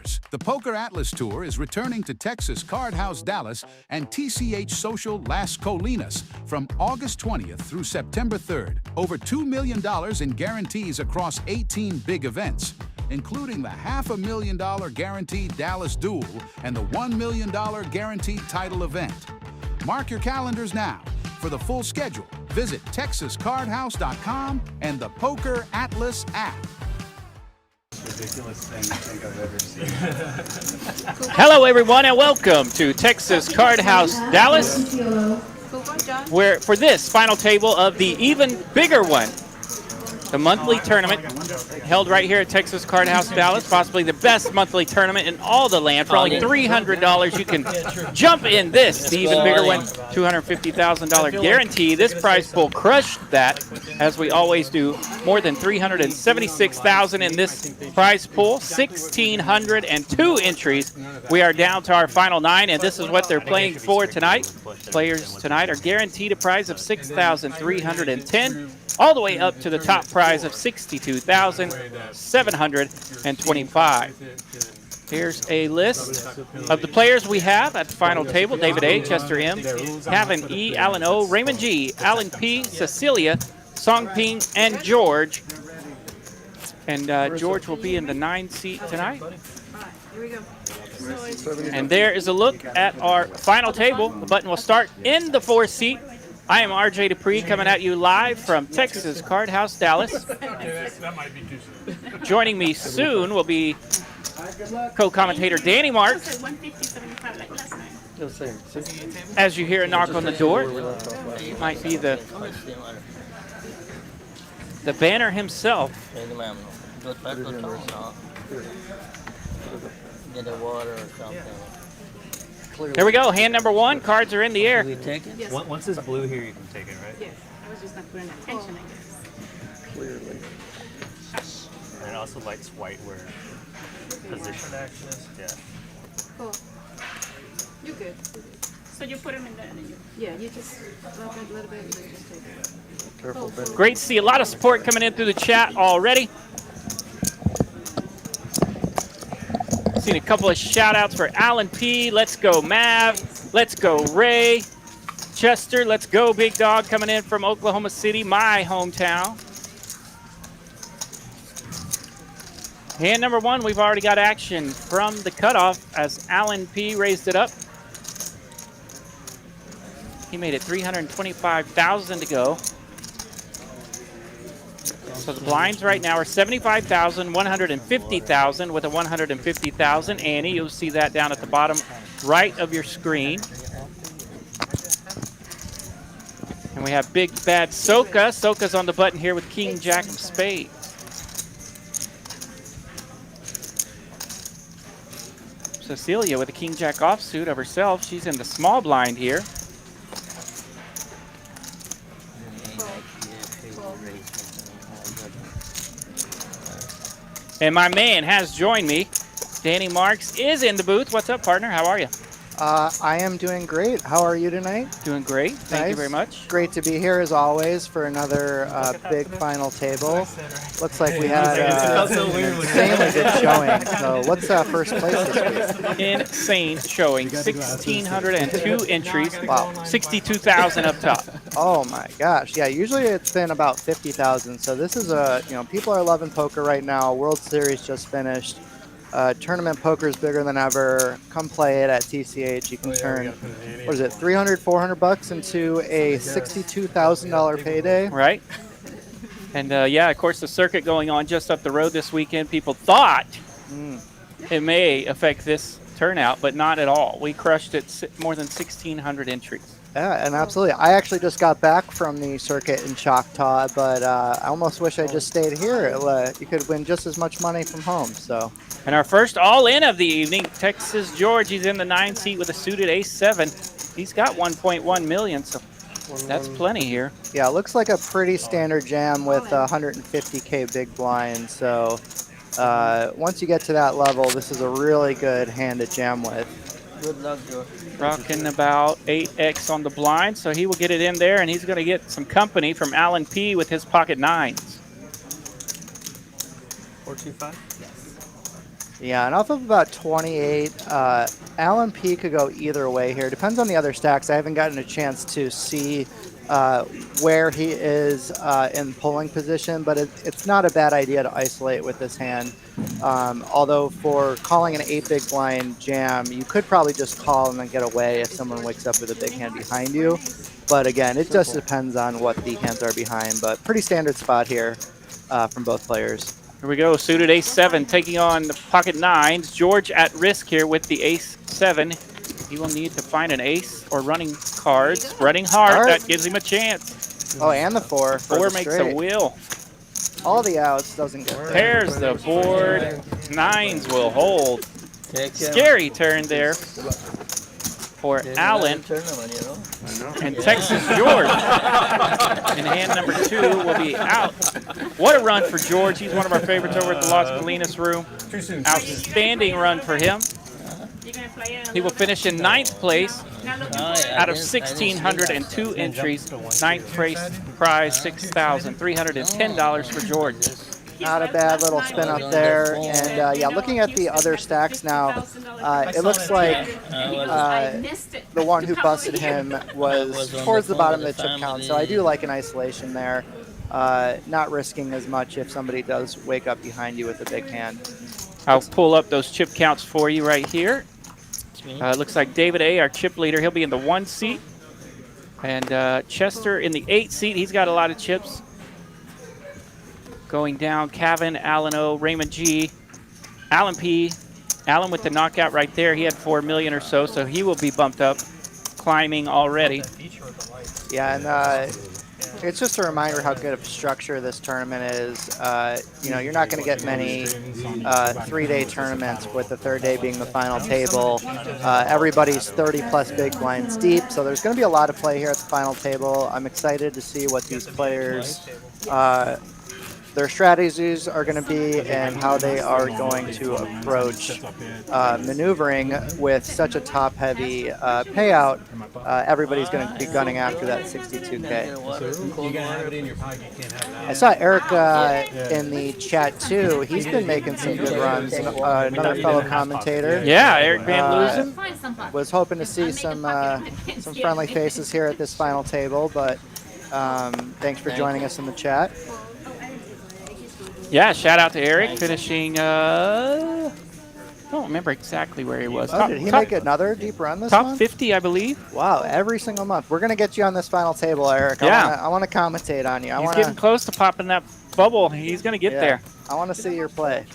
players, the Poker Atlas Tour is returning to Texas Card House Dallas and TCH Social Las Colinas from August 20th through September 3rd. Over $2 million in guarantees across 18 big events, including the $500,000 guaranteed Dallas Duel and the $1 million guaranteed title event. Mark your calendars now. For the full schedule, visit TexasCardHouse.com and the Poker Atlas app. Ridiculous thing I think I've ever seen. Hello, everyone, and welcome to Texas Card House Dallas, where for this final table of the even bigger one, the monthly tournament held right here at Texas Card House Dallas, possibly the best monthly tournament in all the land. For only $300, you can jump in this, the even bigger one, $250,000 guarantee. This prize pool crushed that, as we always do. More than $376,000 in this prize pool, 1,602 entries. We are down to our final 9, and this is what they're playing for tonight. Players tonight are guaranteed a prize of $6,310, all the way up to the top prize of $62,725. Here's a list of the players we have at the final table. David A., Chester M., Kevin E., Alan O., Raymond G., Alan P., Cecilia, Song Ping, and George. And George will be in the 9 seat tonight. Here we go. And there is a look at our final table. The button will start in the 4th seat. I am RJ Dupree coming at you live from Texas Card House Dallas. Joining me soon will be co-commentator Danny Marks. As you hear a knock on the door, it might be the banner himself. Get the water or something. Here we go. Hand number 1. Cards are in the air. We take it? Yes. Once it's blue here, you can take it, right? Yes. I was just not putting attention, I guess. Clearly. And it also lights white where position action is. Yeah. Cool. You're good. So you put them in there and then you... Yeah, you just rub it a little bit and then just take it. Careful, Ben. Great to see a lot of support coming in through the chat already. Seen a couple of shout outs for Alan P. Let's go Mav. Let's go Ray. Chester, let's go Big Dog, coming in from Oklahoma City, my hometown. Hand number 1, we've already got action from the cutoff as Alan P. raised it up. He made it 325,000 to go. So the blinds right now are 75,000, 150,000 with a 150,000. Annie, you'll see that down at the bottom right of your screen. And we have Big Bad Soka. Soka's on the button here with King Jack of Spades. Cecilia with a King Jack offsuit of herself. She's in the small blind here. And my man has joined me. Danny Marks is in the booth. What's up, partner? How are you? I am doing great. How are you tonight? Doing great. Thank you very much. Great to be here as always for another big final table. Looks like we had insanely good showing. So what's first place this week? Insane showing. 1,602 entries. Wow. 62,000 up top. Oh my gosh. Yeah, usually it's been about 50,000. So this is people are loving poker right now. World Series just finished. Tournament poker is bigger than ever. Come play it at TCH. You can turn, what is it, 300, 400 bucks into a $62,000 payday. Right. And yeah, of course, the circuit going on just up the road this weekend. People thought it may affect this turnout, but not at all. We crushed it, more than 1,600 entries. Yeah, and absolutely. I actually just got back from the circuit in Choctaw, but I almost wish I just stayed here. You could win just as much money from home. So. And our first all-in of the evening, Texas George. He's in the 9 seat with a suited ace-7. He's got 1.1 million, so that's plenty here. Yeah, it looks like a pretty standard jam with 150K big blind. So once you get to that level, this is a really good hand to jam with. Good luck, George. Rocking about 8x on the blind, so he will get it in there, and he's going to get some company from Alan P. with his pocket 9s. 425? Yeah, and off of about 28, Alan P could go either way here. Depends on the other stacks. I haven't gotten a chance to see where he is in polling position, but it's not a bad idea to isolate with this hand. Although for calling an 8 big blind jam, you could probably just call and then get away if someone wakes up with a big hand behind you. But again, it just depends on what the hands are behind. But pretty standard spot here from both players. Here we go, suited ace-7 taking on the pocket 9s. George at risk here with the ace-7. He will need to find an ace or running cards. Running hard, that gives him a chance. Oh, and the 4. 4 makes a wheel. All the outs doesn't get there. Pairs the board. 9s will hold. Scary turn there for Allen. And Texas George in hand number 2 will be out. What a run for George. He's one of our favorites over at the Las Colinas room. Outstanding run for him. He will finish in 9th place out of 1,602 entries. 9th prize, $6,310 for George. Not a bad little spin up there. And yeah, looking at the other stacks now, it looks like the one who busted him was towards the bottom of the chip count. So I do like an isolation there. Not risking as much if somebody does wake up behind you with a big hand. I'll pull up those chip counts for you right here. Looks like David A., our chip leader, he'll be in the 1 seat. And Chester in the 8 seat. He's got a lot of chips. Going down, Kevin, Alan O., Raymond G., Alan P., Alan with the knockout right there. He had 4 million or so, so he will be bumped up, climbing already. Yeah, and it's just a reminder how good of a structure this tournament is. You know, you're not going to get many 3-day tournaments with the 3rd day being the final table. Everybody's 30-plus big blinds deep, so there's going to be a lot of play here at the final table. I'm excited to see what these players their strategies are going to be and how they are going to approach maneuvering with such a top-heavy payout. Everybody's going to be gunning after that 62K. I saw Eric in the chat too. He's been making some good runs. Another fellow commentator. Yeah, Eric Van Loosen. Was hoping to see some friendly faces here at this final table, but thanks for joining us in the chat. Yeah, shout out to Eric, finishing, I don't remember exactly where he was. Oh, did he make another deep run this month? Top 50, I believe. Wow, every single month. We're going to get you on this final table, Eric. Yeah. I want to commentate on you. He's getting close to popping that bubble. He's going to get there. I want to see your play.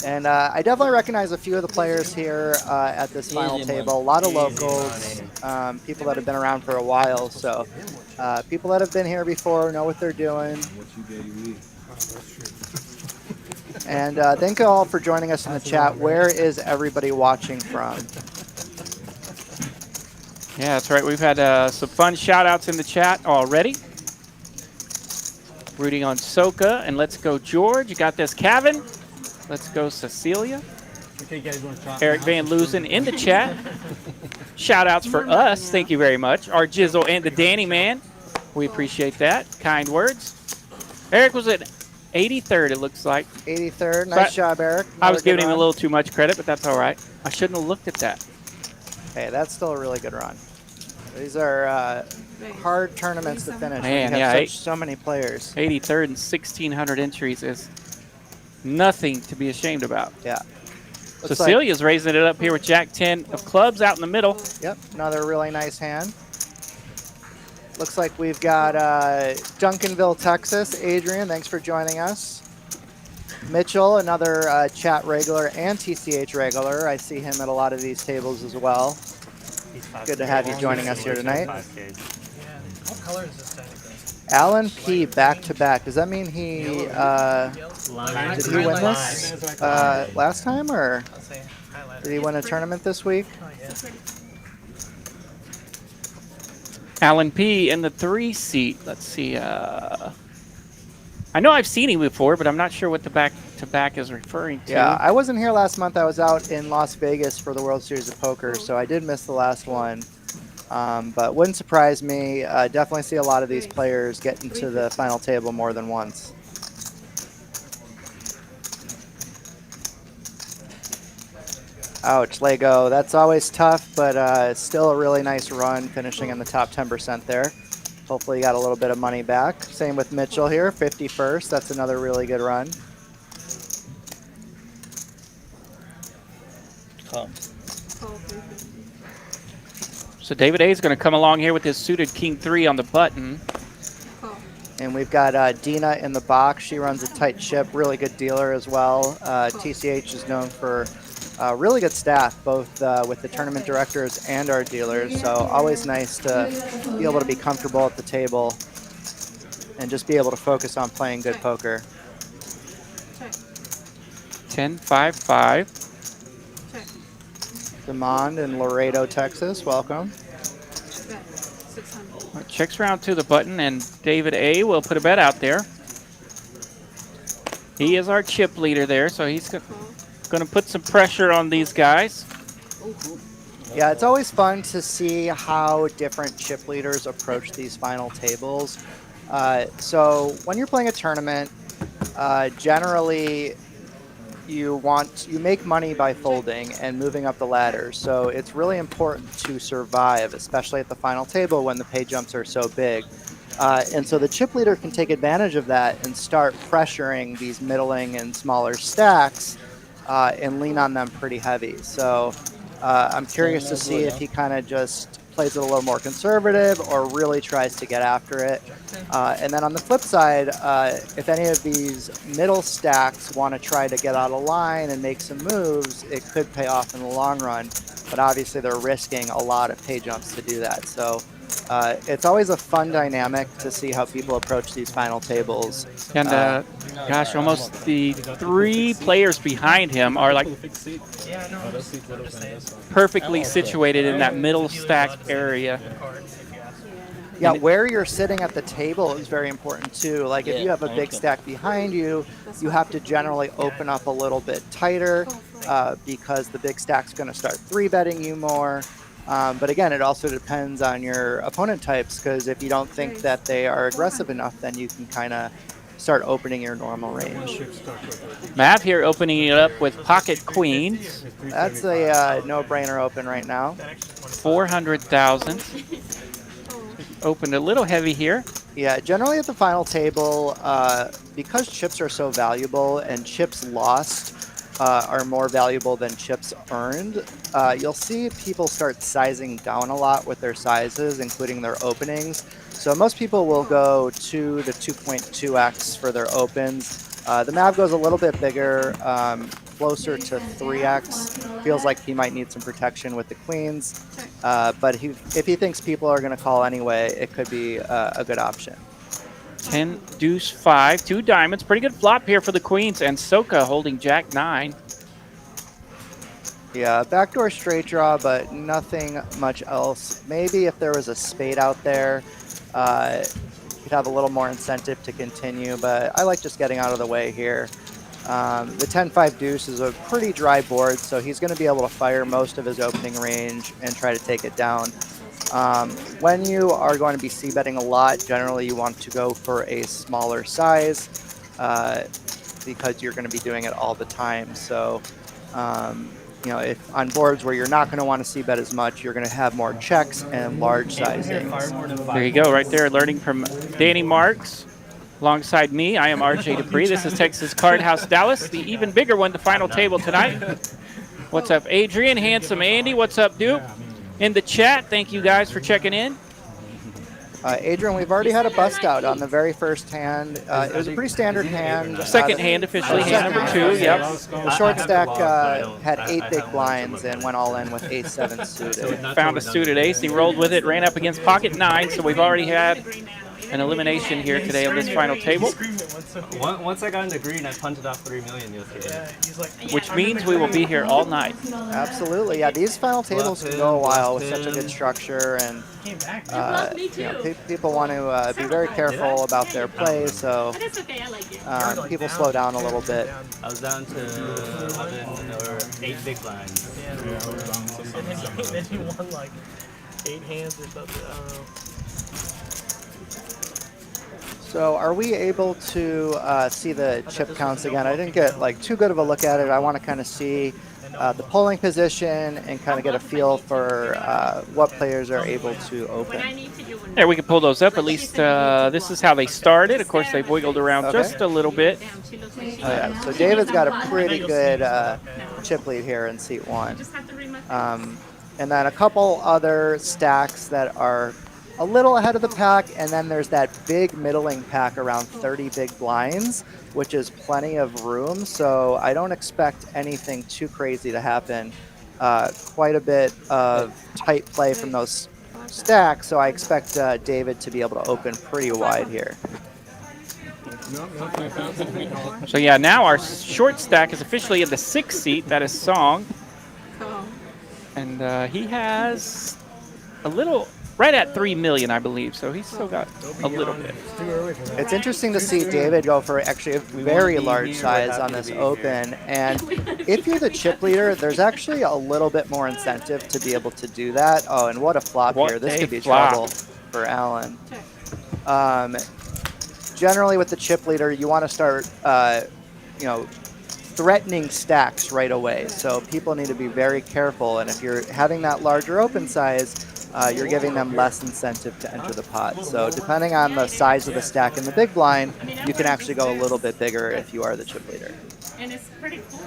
And I definitely recognize a few of the players here at this final table. A lot of locals, people that have been around for a while. So people that have been here before know what they're doing. And thank you all for joining us in the chat. Where is everybody watching from? Yeah, that's right. We've had some fun shout-outs in the chat already. Rooting on Soka, and let's go George. You got this, Kevin. Let's go Cecilia. Eric Van Loosen in the chat. Shout-outs for us. Thank you very much. Our Jizzle and the Danny Man. We appreciate that. Kind words. Eric was at 83rd, it looks like. 83rd. Nice job, Eric. I was giving him a little too much credit, but that's all right. I shouldn't have looked at that. Hey, that's still a really good run. These are hard tournaments to finish. Man, we have yeah. so many players. 83rd and 1,600 entries is nothing to be ashamed about. Yeah. Cecilia's raising it up here with Jack 10 of clubs out in the middle. Yep, another really nice hand. Looks like we've got Duncanville, Texas. Adrian, thanks for joining us. Mitchell, another chat regular and TCH regular. I see him at a lot of these tables as well. Good to have you joining us here tonight. What color is this tank? Alan P. back-to-back. Does that mean he did he win this last time, or did he win a tournament this week? Alan P. in the 3 seat. Let's see. I know I've seen him before, but I'm not sure what the back-to-back is referring to. Yeah, I wasn't here last month. I was out in Las Vegas for the World Series of Poker, so I did miss the last one. But wouldn't surprise me. Definitely see a lot of these players get into the final table more than once. Ouch, Lego. That's always tough, but still a really nice run, finishing in the top 10% there. Hopefully you got a little bit of money back. Same with Mitchell here, 51st. That's another really good run. Come. So David A is going to come along here with his suited King 3 on the button. And we've got Dina in the box. She runs a tight ship, really good dealer as well. TCH is known for really good staff, both with the tournament directors and our dealers. So always nice to be able to be comfortable at the table and just be able to focus on playing good poker. 10-5-5. Demond in Laredo, Texas, welcome. Checks round to the button, and David A will put a bet out there. He is our chip leader there, so he's going to put some pressure on these guys. Yeah, it's always fun to see how different chip leaders approach these final tables. So when you're playing a tournament, generally you make money by folding and moving up the ladder. So it's really important to survive, especially at the final table when the pay jumps are so big. And so the chip leader can take advantage of that and start pressuring these middling and smaller stacks and lean on them pretty heavy. So I'm curious to see if he kind of just plays it a little more conservative or really tries to get after it. And then on the flip side, if any of these middle stacks want to try to get out of line and make some moves, it could pay off in the long run. But obviously they're risking a lot of pay jumps to do that. So it's always a fun dynamic to see how people approach these final tables. And gosh, almost the 3 players behind him are like perfectly situated in that middle stack area. Yeah, where you're sitting at the table is very important too. Like if you have a big stack behind you, you have to generally open up a little bit tighter because the big stack's going to start 3-betting you more. But again, it also depends on your opponent types, because if you don't think that they are aggressive enough, then you can kind of start opening your normal range. Mav here opening it up with pocket queens. That's a no-brainer open right now. 400,000. Opened a little heavy here. Yeah, generally at the final table, because chips are so valuable and chips lost are more valuable than chips earned, you'll see people start sizing down a lot with their sizes, including their openings. So most people will go 2 to 2.2x for their opens. The Mav goes a little bit bigger, closer to 3x. Feels like he might need some protection with the queens. But if he thinks people are going to call anyway, it could be a good option. 10 deuce 5, 2 diamonds. Pretty good flop here for the queens, and Soka holding jack 9. Yeah, backdoor straight draw, but nothing much else. Maybe if there was a spade out there, you'd have a little more incentive to continue, but I like just getting out of the way here. The 10-5 deuce is a pretty dry board, so he's going to be able to fire most of his opening range and try to take it down. When you are going to be c-betting a lot, generally you want to go for a smaller size because you're going to be doing it all the time. So, you know, if on boards where you're not going to want to c-bet as much, you're going to have more checks and large sizings. There you go, right there, learning from Danny Marks. Alongside me, I am RJ Dupree. This is Texas Card House Dallas, the even bigger one, the final table tonight. What's up, Adrian? Handsome Andy, what's up, Duke? In the chat, thank you guys for checking in. Adrian, we've already had a bust out on the very first hand. It was a pretty standard hand. Second hand officially, hand number 2, yep. The short stack had 8 big blinds and went all in with ace-7 suited. Found a suited ace, he rolled with it, ran up against pocket 9, so we've already had an elimination here today on this final table. Once I got into green, I punted off 3 million yesterday. Which means we will be here all night. Absolutely, yeah. These final tables can go a while with such a good structure, and you know, people want to be very careful about their play, so people slow down a little bit. I was down to 11 or 8 big blinds. And then you won like 8 hands or something. I don't know. So are we able to see the chip counts again? I didn't get like too good of a look at it. I want to kind of see the polling position and kind of get a feel for what players are able to open. There, we can pull those up. At least this is how they started. Of course, they wiggled around just a little bit. Oh, yeah. So David's got a pretty good chip lead here in seat 1. And then a couple other stacks that are a little ahead of the pack, and then there's that big middling pack around 30 big blinds, which is plenty of room. So I don't expect anything too crazy to happen. Quite a bit of tight play from those stacks, so I expect David to be able to open pretty wide here. So yeah, now our short stack is officially in the 6th seat. That is Song. And he has a little, right at 3 million, I believe. So he's still got a little bit. It's interesting to see David go for actually a very large size on this open. And if you're the chip leader, there's actually a little bit more incentive to be able to do that. Oh, and what a flop here. This could be trouble for Alan. Generally with the chip leader, you want to start, you know, threatening stacks right away. So people need to be very careful. And if you're having that larger open size, you're giving them less incentive to enter the pot. So depending on the size of the stack in the big blind, you can actually go a little bit bigger if you are the chip leader. And it's pretty cool.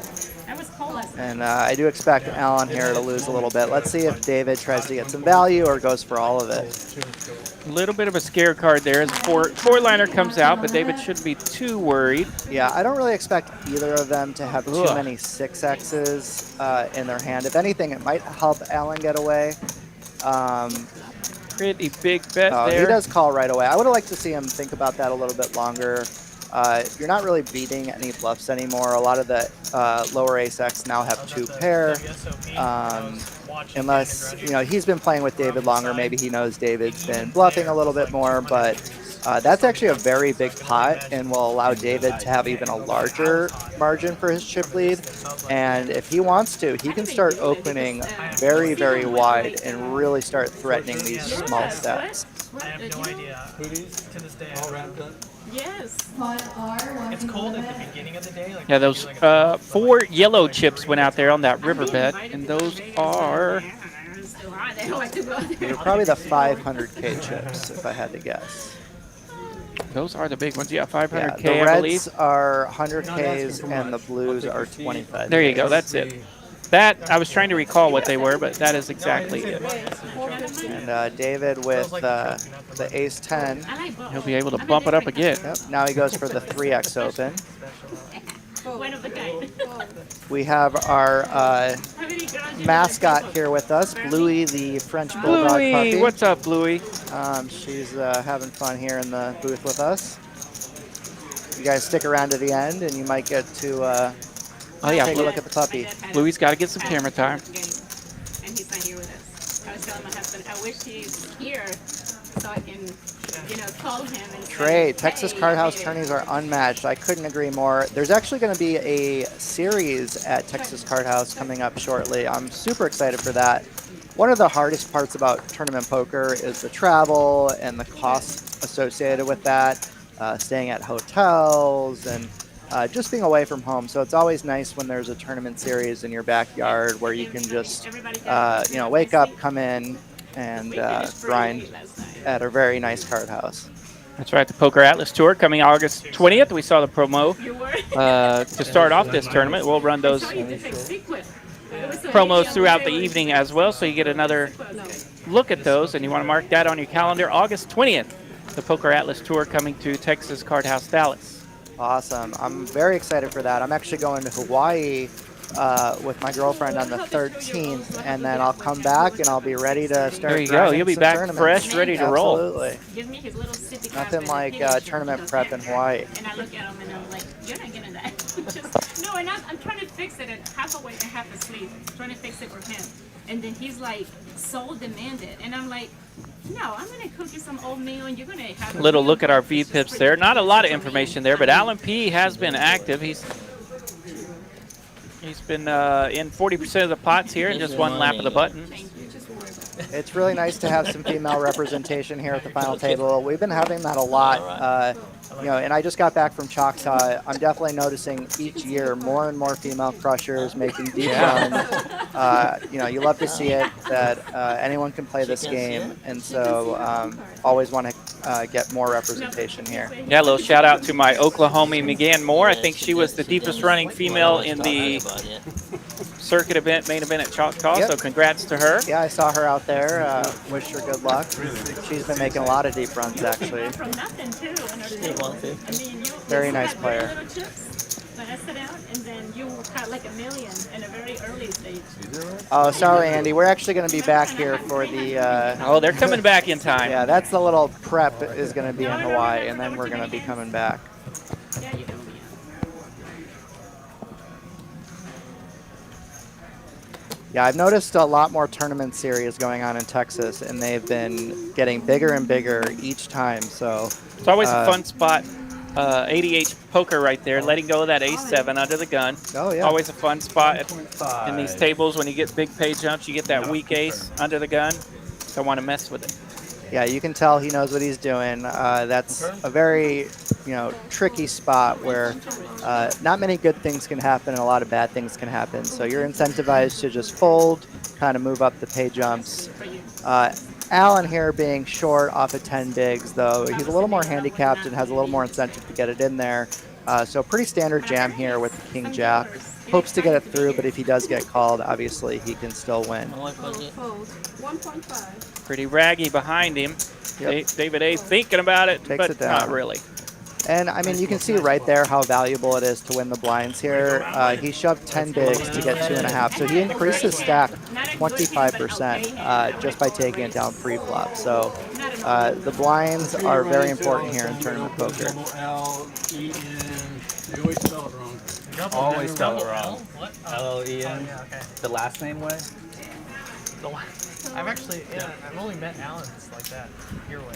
That was cool last night. And I do expect Alan here to lose a little bit. Let's see if David tries to get some value or goes for all of it. A little bit of a scare card there as the four-liner comes out, but David shouldn't be too worried. Yeah, I don't really expect either of them to have too many 6Xs in their hand. If anything, it might help Alan get away. Pretty big bet there. He does call right away. I would have liked to see him think about that a little bit longer. You're not really beating any bluffs anymore. A lot of the lower ace-X now have 2 pair. Unless, you know, he's been playing with David longer, maybe he knows David's been bluffing a little bit more, but that's actually a very big pot and will allow David to have even a larger margin for his chip lead. And if he wants to, he can start opening very, very wide and really start threatening these small stacks. I have no idea. Hoodies to this day. All wrapped up. Yes. It's cold at the beginning of the day. Like Yeah, those 4 yellow chips went out there on that riverbed, and those are... They're probably the 500K chips, if I had to guess. Those are the big ones. Yeah, 500K, the I believe. reds are 100Ks and the blues are 25. There you go. That's it. That, I was trying to recall what they were, but that is exactly it. And David with the ace-10. He'll be able to bump it up again. Yep. Now he goes for the 3X open. We have our mascot here with us, Bluey, the French Bulldog Bluey, puppy. what's up, Bluey? She's having fun here in the booth with us. You guys stick around to the end, and you might get to take a look at the puppy. Bluey's got to get some camera time. And he's not here with us. I was telling my husband, I wish he's here so I can, you know, call him and Great. Texas Card House tourneys are unmatched. I couldn't agree more. There's actually going to be a series at Texas Card House coming up shortly. I'm super excited for that. One of the hardest parts about tournament poker is the travel and the costs associated with that, staying at hotels and just being away from home. So it's always nice when there's a tournament series in your backyard where you can just, you know, wake up, come in, and grind at a very nice card house. That's right, the Poker Atlas Tour coming August 20th. We saw the promo to start off this tournament. We'll run those promos throughout the evening as well, so you get another look at those, and you want to mark that on your calendar. August 20th, the Poker Atlas Tour coming to Texas Card House Dallas. Awesome. I'm very excited for that. I'm actually going to Hawaii with my girlfriend on the 13th, and then I'll come back and I'll be ready to start. There you go. You'll be back fresh, ready to roll. Absolutely. Nothing like tournament prep in Hawaii. And I look at him and I'm like, you're not getting that. No, and I'm trying to fix it at half awake and half asleep, trying to fix it for him. And then he's like, so demanded. And I'm like, no, I'm going to cook you some oatmeal and you're going to have a Little look at our V-pips there. Not a lot of information there, but Alan P. has been active. He's been in 40% of the pots here and just one lap of the button. It's really nice to have some female representation here at the final table. We've been having that a lot. And I just got back from Choctaw. I'm definitely noticing each year more and more female crushers making deep runs. You love to see it that anyone can play this game, and so always want to get more representation here. Yeah, a little shout out to my Oklahoma Megan Moore. I think she was the deepest running female in the circuit event, main event at Choctaw, so congrats to her. Yeah, I saw her out there. Wish her good luck. She's been making a lot of deep runs, actually. From nothing too. Very nice player. Little chips, pass it out, and then you cut like $1 million in a very early stage. Oh, sorry, Andy. We're actually going to be back here for the. Oh, they're coming back in time. Yeah, that's the little prep is going to be in Hawaii, and then we're going to be coming back. Yeah, you can. Yeah, I've noticed a lot more tournament series going on in Texas, and they've been getting bigger and bigger each time. So it's always a fun spot. 80H poker right there, letting go of that A7 under the gun. Oh, yeah. Always a fun spot in these tables when you get big pay jumps. You get that weak ace under the gun. Don't want to mess with it. Yeah, you can tell he knows what he's doing. That's a very, tricky spot where not many good things can happen and a lot of bad things can happen. So you're incentivized to just fold, kind of move up the pay jumps. Alan here being short off of 10 bigs, though. He's a little more handicapped and has a little more incentive to get it in there. So pretty standard jam here with the King Jack. Hopes to get it through, but if he does get called, obviously he can still win. 1.5. Pretty raggy behind him. Yep. David A. thinking about it, Takes but it down. not really. And, I mean, you can see right there how valuable it is to win the blinds here. He shoved 10 bigs to get 2.5, so he increased his stack 25% just by taking it down pre-flop. So the blinds are very important here in tournament poker. Always spell it wrong. L-O-E-N. The last name way? I've actually, I've only met Allen's like that, your way.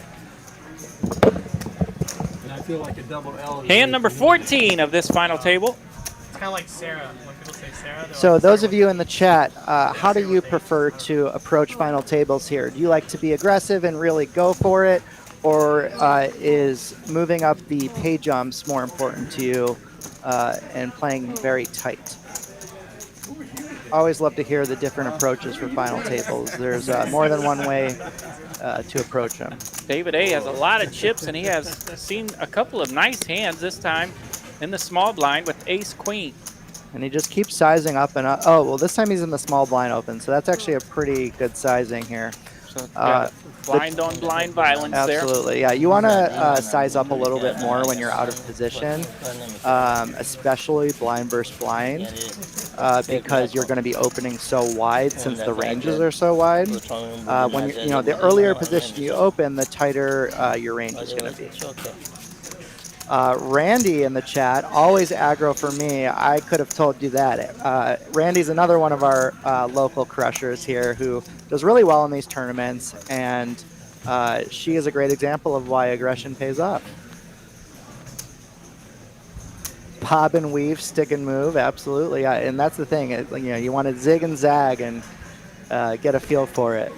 And I feel like a double L. Hand number 14 of this final table. It's kind of like Sarah. When people say Sarah, So like, those of you in the chat, how do you prefer to approach final tables here? Do you like to be aggressive and really go for it? Or is moving up the pay jumps more important to you and playing very tight? Always love to hear the different approaches for final tables. There's more than one way to approach them. David A. has a lot of chips, and he has seen a couple of nice hands this time in the small blind with ace-queen. And he just keeps sizing up and up. Oh, well, this time he's in the small blind open, so that's actually a pretty good sizing here. So blind on blind violence there. Absolutely, yeah. You want to size up a little bit more when you're out of position, especially blind versus blind, because you're going to be opening so wide since the ranges are so wide. When the earlier position you open, the tighter your range is going to be. Randy in the chat, always aggro for me. I could have told you that. Randy's another one of our local crushers here who does really well in these tournaments, and she is a great example of why aggression pays off. Bob and weave, stick and move, absolutely. And that's the thing. You want to zig and zag and get a feel for it.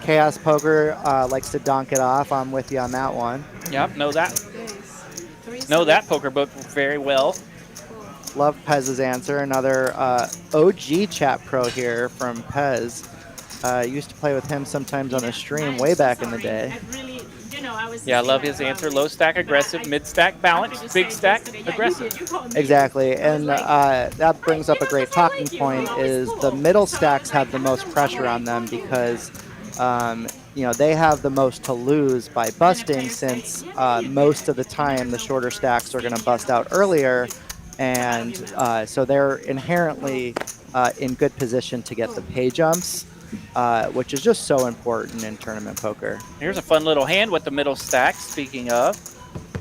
Chaos Poker likes to donk it off. I'm with you on that one. Yep, know that poker book very well. Love Pez's answer. Another OG chat pro here from Pez. Used to play with him sometimes on the stream way back in the day. Yeah, I love his answer. Low stack aggressive, mid stack balanced, big stack aggressive. Exactly, and that brings up a great talking point is the middle stacks have the most pressure on them because they have the most to lose by busting since most of the time the shorter stacks are going to bust out earlier, and so they're inherently in good position to get the pay jumps, which is just so important in tournament poker. Here's a fun little hand with the middle stack, speaking of.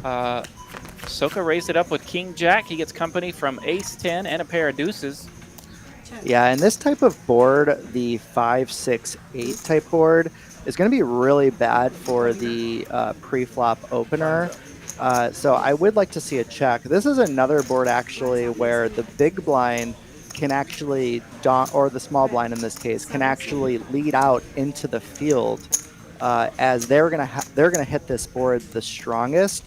Soka raised it up with King Jack. He gets company from Ace 10 and a pair of deuces. Yeah, and this type of board, the 5, 6, 8 type board, is going to be really bad for the pre-flop opener. So I would like to see a check. This is another board actually where the big blind can actually, or the small blind in this case, can actually lead out into the field as they're gonna hit this board the strongest.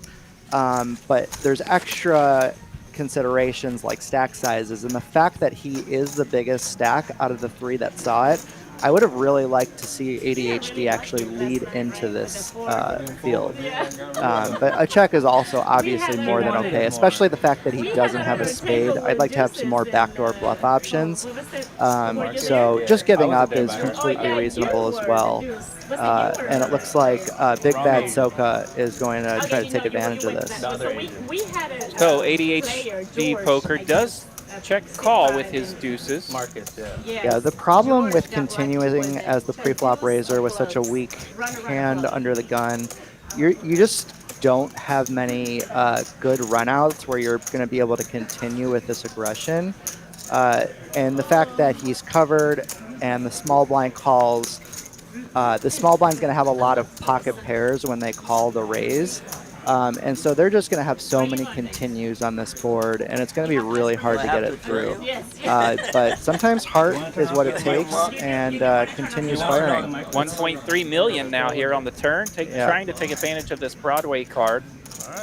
But there's extra considerations like stack sizes, and the fact that he is the biggest stack out of the 3 that saw it, I would have really liked to see ADHD actually lead into this field. But a check is also obviously more than okay, especially the fact that he doesn't have a spade. I'd like to have some more backdoor bluff options. So just giving up is completely reasonable as well. And it looks like Big Bad Soka is going to try to take advantage of this. So ADHD Poker does check call with his deuces. Marcus, Yeah, the problem with continuing as the preflop raiser with such a weak hand under the gun, you just don't have many good runouts where you're going to be able to continue with this aggression. And the fact that he's covered and the small blind calls, the small blind's going to have a lot of pocket pairs when they call the raise. And so they're just going to have so many continues on this board, and it's going to be really hard to get it through. But sometimes heart is what it takes, and continues firing. 1.3 million now here on the turn, trying to take advantage of this Broadway card.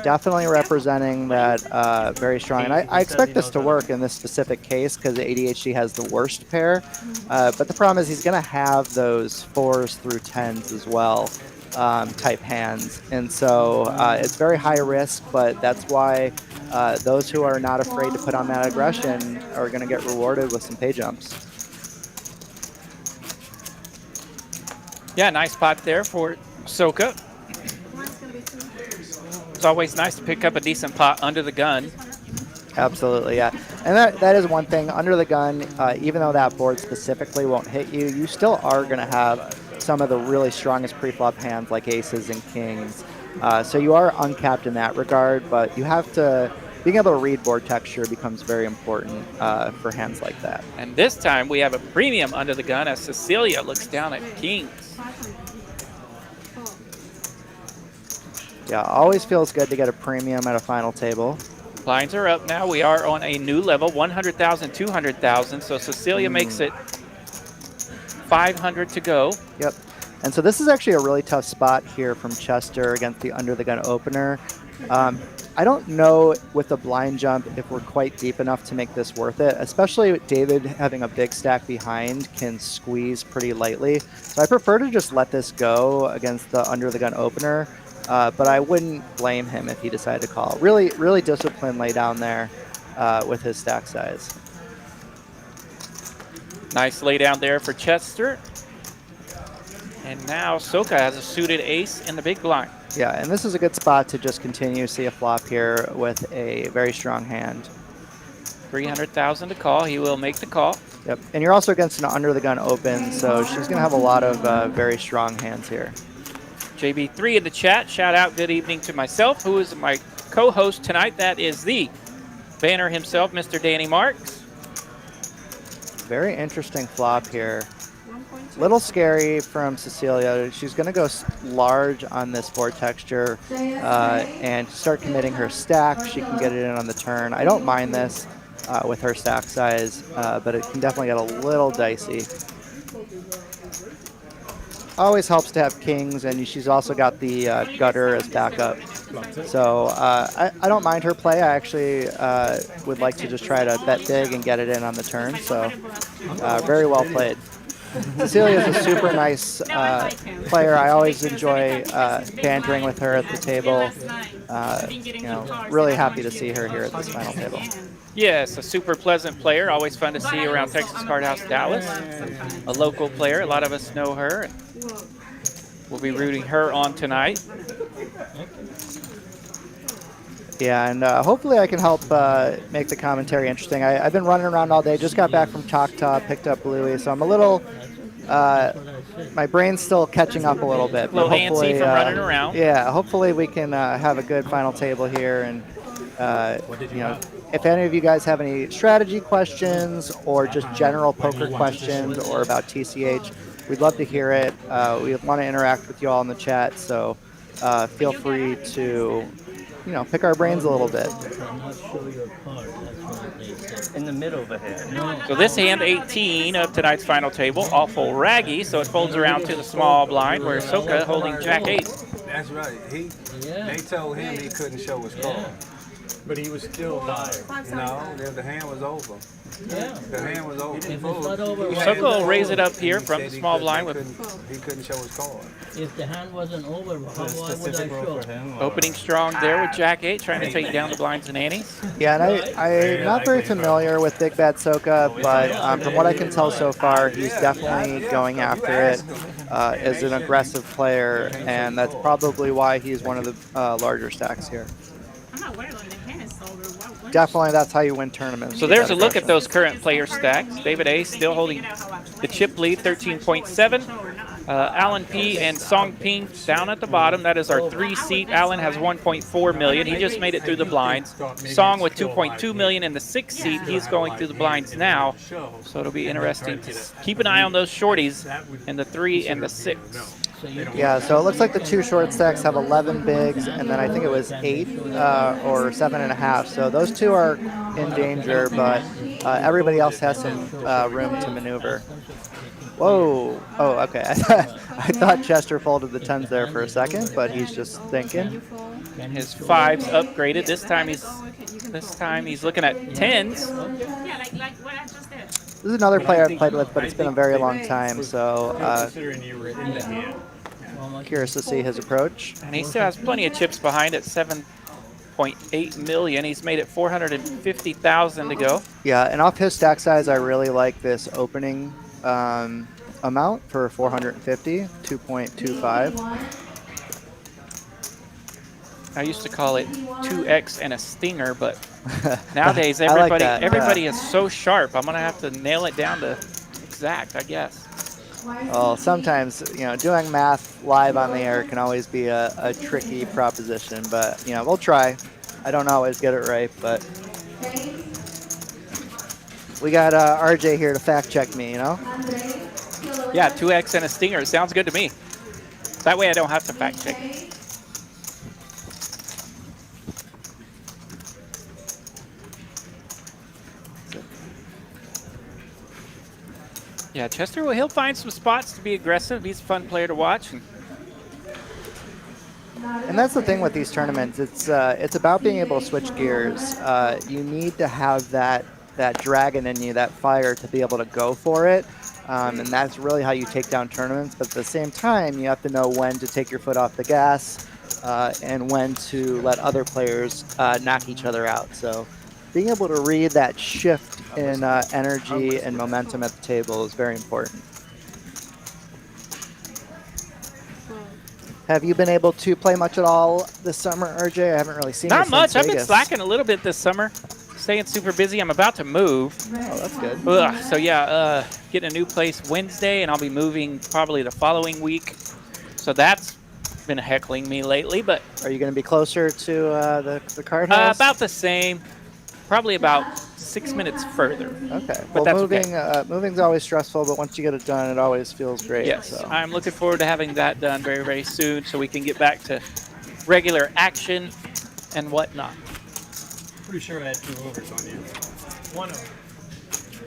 Definitely representing that very strong. And I expect this to work in this specific case because ADHD has the worst pair. But the problem is he's going to have those 4s through 10s as well. Type hands, and so it's very high risk, but that's why those who are not afraid to put on that aggression are going to get rewarded with some pay jumps. Yeah, nice pot there for Soka. It's always nice to pick up a decent pot under the gun. Absolutely, yeah. And that is one thing. Under the gun, even though that board specifically won't hit you, you still are going to have some of the really strongest preflop hands like aces and kings. So you are uncapped in that regard, but you have to, being able to read board texture becomes very important for hands like that. And this time we have a premium under the gun as Cecilia looks down at kings. Yeah, always feels good to get a premium at a final table. Blinds are up now. We are on a new level, 100,000, 200,000. So Cecilia makes it 500 to go. Yep. And so this is actually a really tough spot here from Chester against the under the gun opener. I don't know with the blind jump if we're quite deep enough to make this worth it, especially with David having a big stack behind can squeeze pretty lightly. So I prefer to just let this go against the under the gun opener. But I wouldn't blame him if he decided to call. Really, really disciplined lay down there with his stack size. Nice lay down there for Chester. And now Soka has a suited ace in the big blind. Yeah, and this is a good spot to just continue to see a flop here with a very strong hand. 300,000 to call. He will make the call. Yep, and you're also against an under the gun open, so she's going to have a lot of very strong hands here. JB3 in the chat. Shout out, good evening to myself, who is my co-host tonight. That is the banner himself, Mr. Danny Marks. Very interesting flop here. Little scary from Cecilia. She's going to go large on this board texture and start committing her stack. She can get it in on the turn. I don't mind this with her stack size, but it can definitely get a little dicey. Always helps to have kings, and she's also got the gutter as backup. So I don't mind her play. I actually would like to just try to bet big and get it in on the turn. So very well played. Cecilia is a super nice player. I always enjoy bantering with her at the table. You know, really happy to see her here at this final table. Yes, a super pleasant player. Always fun to see around Texas Card House Dallas. A local player. A lot of us know her. And we'll be rooting her on tonight. Yeah, and hopefully I can help make the commentary interesting. I've been running around all day. Just got back from Choctaw, picked up Bluey, so I'm a little, my brain's still catching up a little bit. A little antsy from running around. Yeah, hopefully we can have a good final table here. And, you know, if any of you guys have any strategy questions or just general poker questions or about TCH, we'd love to hear it. We want to interact with you all in the chat, so feel free to pick our brains a little bit. In the middle of the hand. So this hand 18 of tonight's final table, awful raggy, so it folds around to the small blind where Soka holding Jack 8. That's right. They told him he couldn't show his card. But he was still tired. No, the hand was over. Yeah. The hand was over. If it's not over, Soka will raise it up here from the small blind with he couldn't show his card. if the hand wasn't over, why would I show? opening strong there with Jack 8, trying to take down the blinds and antes. Yeah, and I'm not very familiar with Big Bad Soka, but from what I can tell so far, he's definitely going after it as an aggressive player, and that's probably why he's one of the larger stacks here. I'm not worried when the hand is sold. Definitely, that's how you win tournaments. So there's a look at those current player stacks. David A still holding the chip lead, 13.7. Alan P and Song Ping down at the bottom. That is our 3 seat. Alan has 1.4 million. He just made it through the blinds. Song with 2.2 million in the 6 seat. He's going through the blinds now. So it'll be interesting to keep an eye on those shorties in the 3 and the 6. Yeah, so it looks like the 2 short stacks have 11 bigs, and then I think it was 8 or 7.5. So those 2 are in danger, but everybody else has some room to maneuver. Whoa! Oh, okay. I thought Chester folded the 10s there for a second, but he's just thinking. And his 5's upgraded. This time he's looking at 10s. Yeah, like what I just did. This is another player I've played with, but it's been a very long time, so curious to see his approach. And he still has plenty of chips behind at 7.8 million. He's made it 450,000 to go. Yeah, and off his stack size, I really like this opening amount for 450, 2.25. I used to call it 2x and a stinger, but nowadays everybody is so sharp. I'm gonna have to nail it down to exact, I guess. Well, sometimes doing math live on the air can always be a tricky proposition, but we'll try. I don't always get it right, but we got RJ here to fact check me. Yeah, 2x and a stinger. Sounds good to me. That way I don't have to fact check. Yeah, Chester, well, he'll find some spots to be aggressive. He's a fun player to watch. And that's the thing with these tournaments. It's about being able to switch gears. You need to have that dragon in you, that fire, to be able to go for it. And that's really how you take down tournaments. But at the same time, you have to know when to take your foot off the gas and when to let other players knock each other out. So being able to read that shift in energy and momentum at the table is very important. Have you been able to play much at all this summer, RJ? I haven't really seen you Not since much. I've been Vegas. slacking a little bit this summer. Staying super busy. I'm about to move. Oh, that's good. So yeah, getting a new place Wednesday, and I'll be moving probably the following week. So that's been heckling me lately. But are you going to be closer to the card house? About the same. Probably about 6 minutes further. Okay. But Well, that's moving's always stressful, but once you get it done, it always feels great. Yes, So. I'm looking forward to having that done very, very soon so we can get back to regular action and whatnot. Pretty sure I had 2 overs on you. 1 over.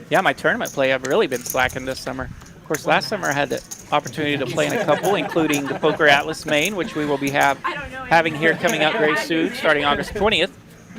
Yeah, my tournament play, I've really been slacking this summer. Of course, last summer I had the opportunity to play in a couple, including the Poker Atlas main, which we will be having here coming up very soon, starting August 20th.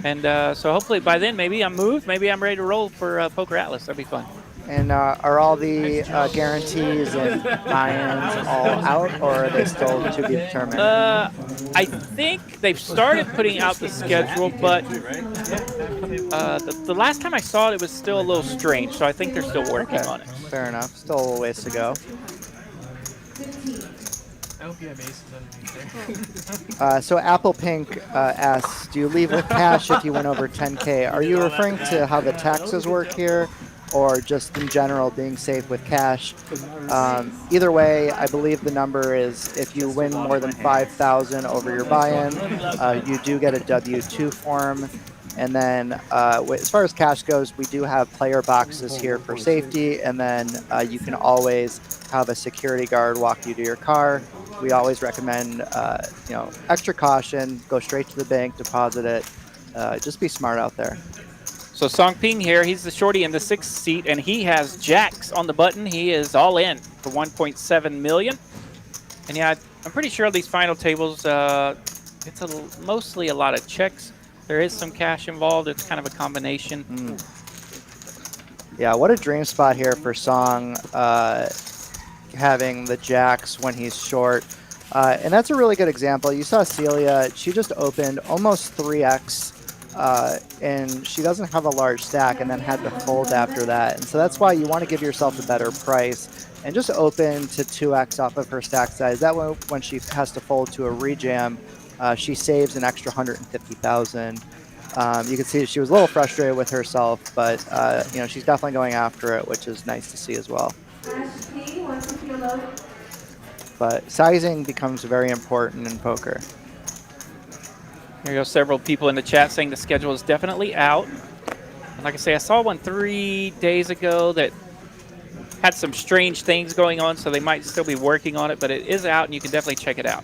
And so hopefully by then, maybe I'm moved, maybe I'm ready to roll for Poker Atlas. That'd be fun. And are all the guarantees and buy-ins all out, or are they still to be determined? I think they've started putting out the schedule, but the last time I saw it, it was still a little strange. So I think they're still working on it. Fair enough. Still a ways to go. I hope you have aces underneath there. So Apple Pink asks, do you leave with cash if you win over 10K? Are you referring to how the taxes work here, or just in general being safe with cash? Either way, I believe the number is if you win more than 5,000 over your buy-in, you do get a W-2 form. And then as far as cash goes, we do have player boxes here for safety, and then you can always have a security guard walk you to your car. we always recommend, you know, extra caution, go straight to the bank, deposit it. Just be smart out there. So Song Ping here, he's the shorty in the 6th seat, and he has jacks on the button. He is all in for 1.7 million. And yeah, I'm pretty sure these final tables, it's mostly a lot of checks. There is some cash involved. It's kind of a combination. Yeah, what a dream spot here for Song, having the jacks when he's short. And that's a really good example. You saw Celia, she just opened almost 3x, and she doesn't have a large stack and then had to fold after that. And so that's why you want to give yourself a better price and just open to 2x off of her stack size. That way, when she has to fold to a rejam, she saves an extra 150,000. You can see she was a little frustrated with herself, but you know, she's definitely going after it, which is nice to see as well. But sizing becomes very important in poker. Here go several people in the chat saying the schedule is definitely out. And like I say, I saw one 3 days ago that had some strange things going on, so they might still be working on it, but it is out and you can definitely check it out.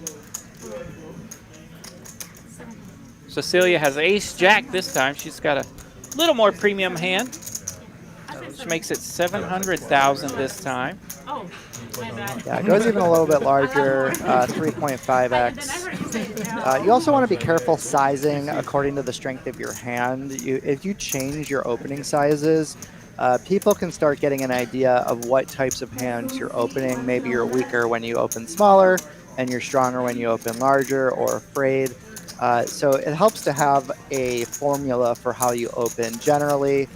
Cecilia has ace jack this time. She's got a little more premium hand, which makes it 700,000 this time. Oh, my bad. Yeah, it goes even a little bit larger, 3.5x. You also want to be careful sizing according to the strength of your hand. If you change your opening sizes, people can start getting an idea of what types of hands you're opening. Maybe you're weaker when you open smaller, and you're stronger when you open larger or afraid. So it helps to have a formula for how you open. Generally,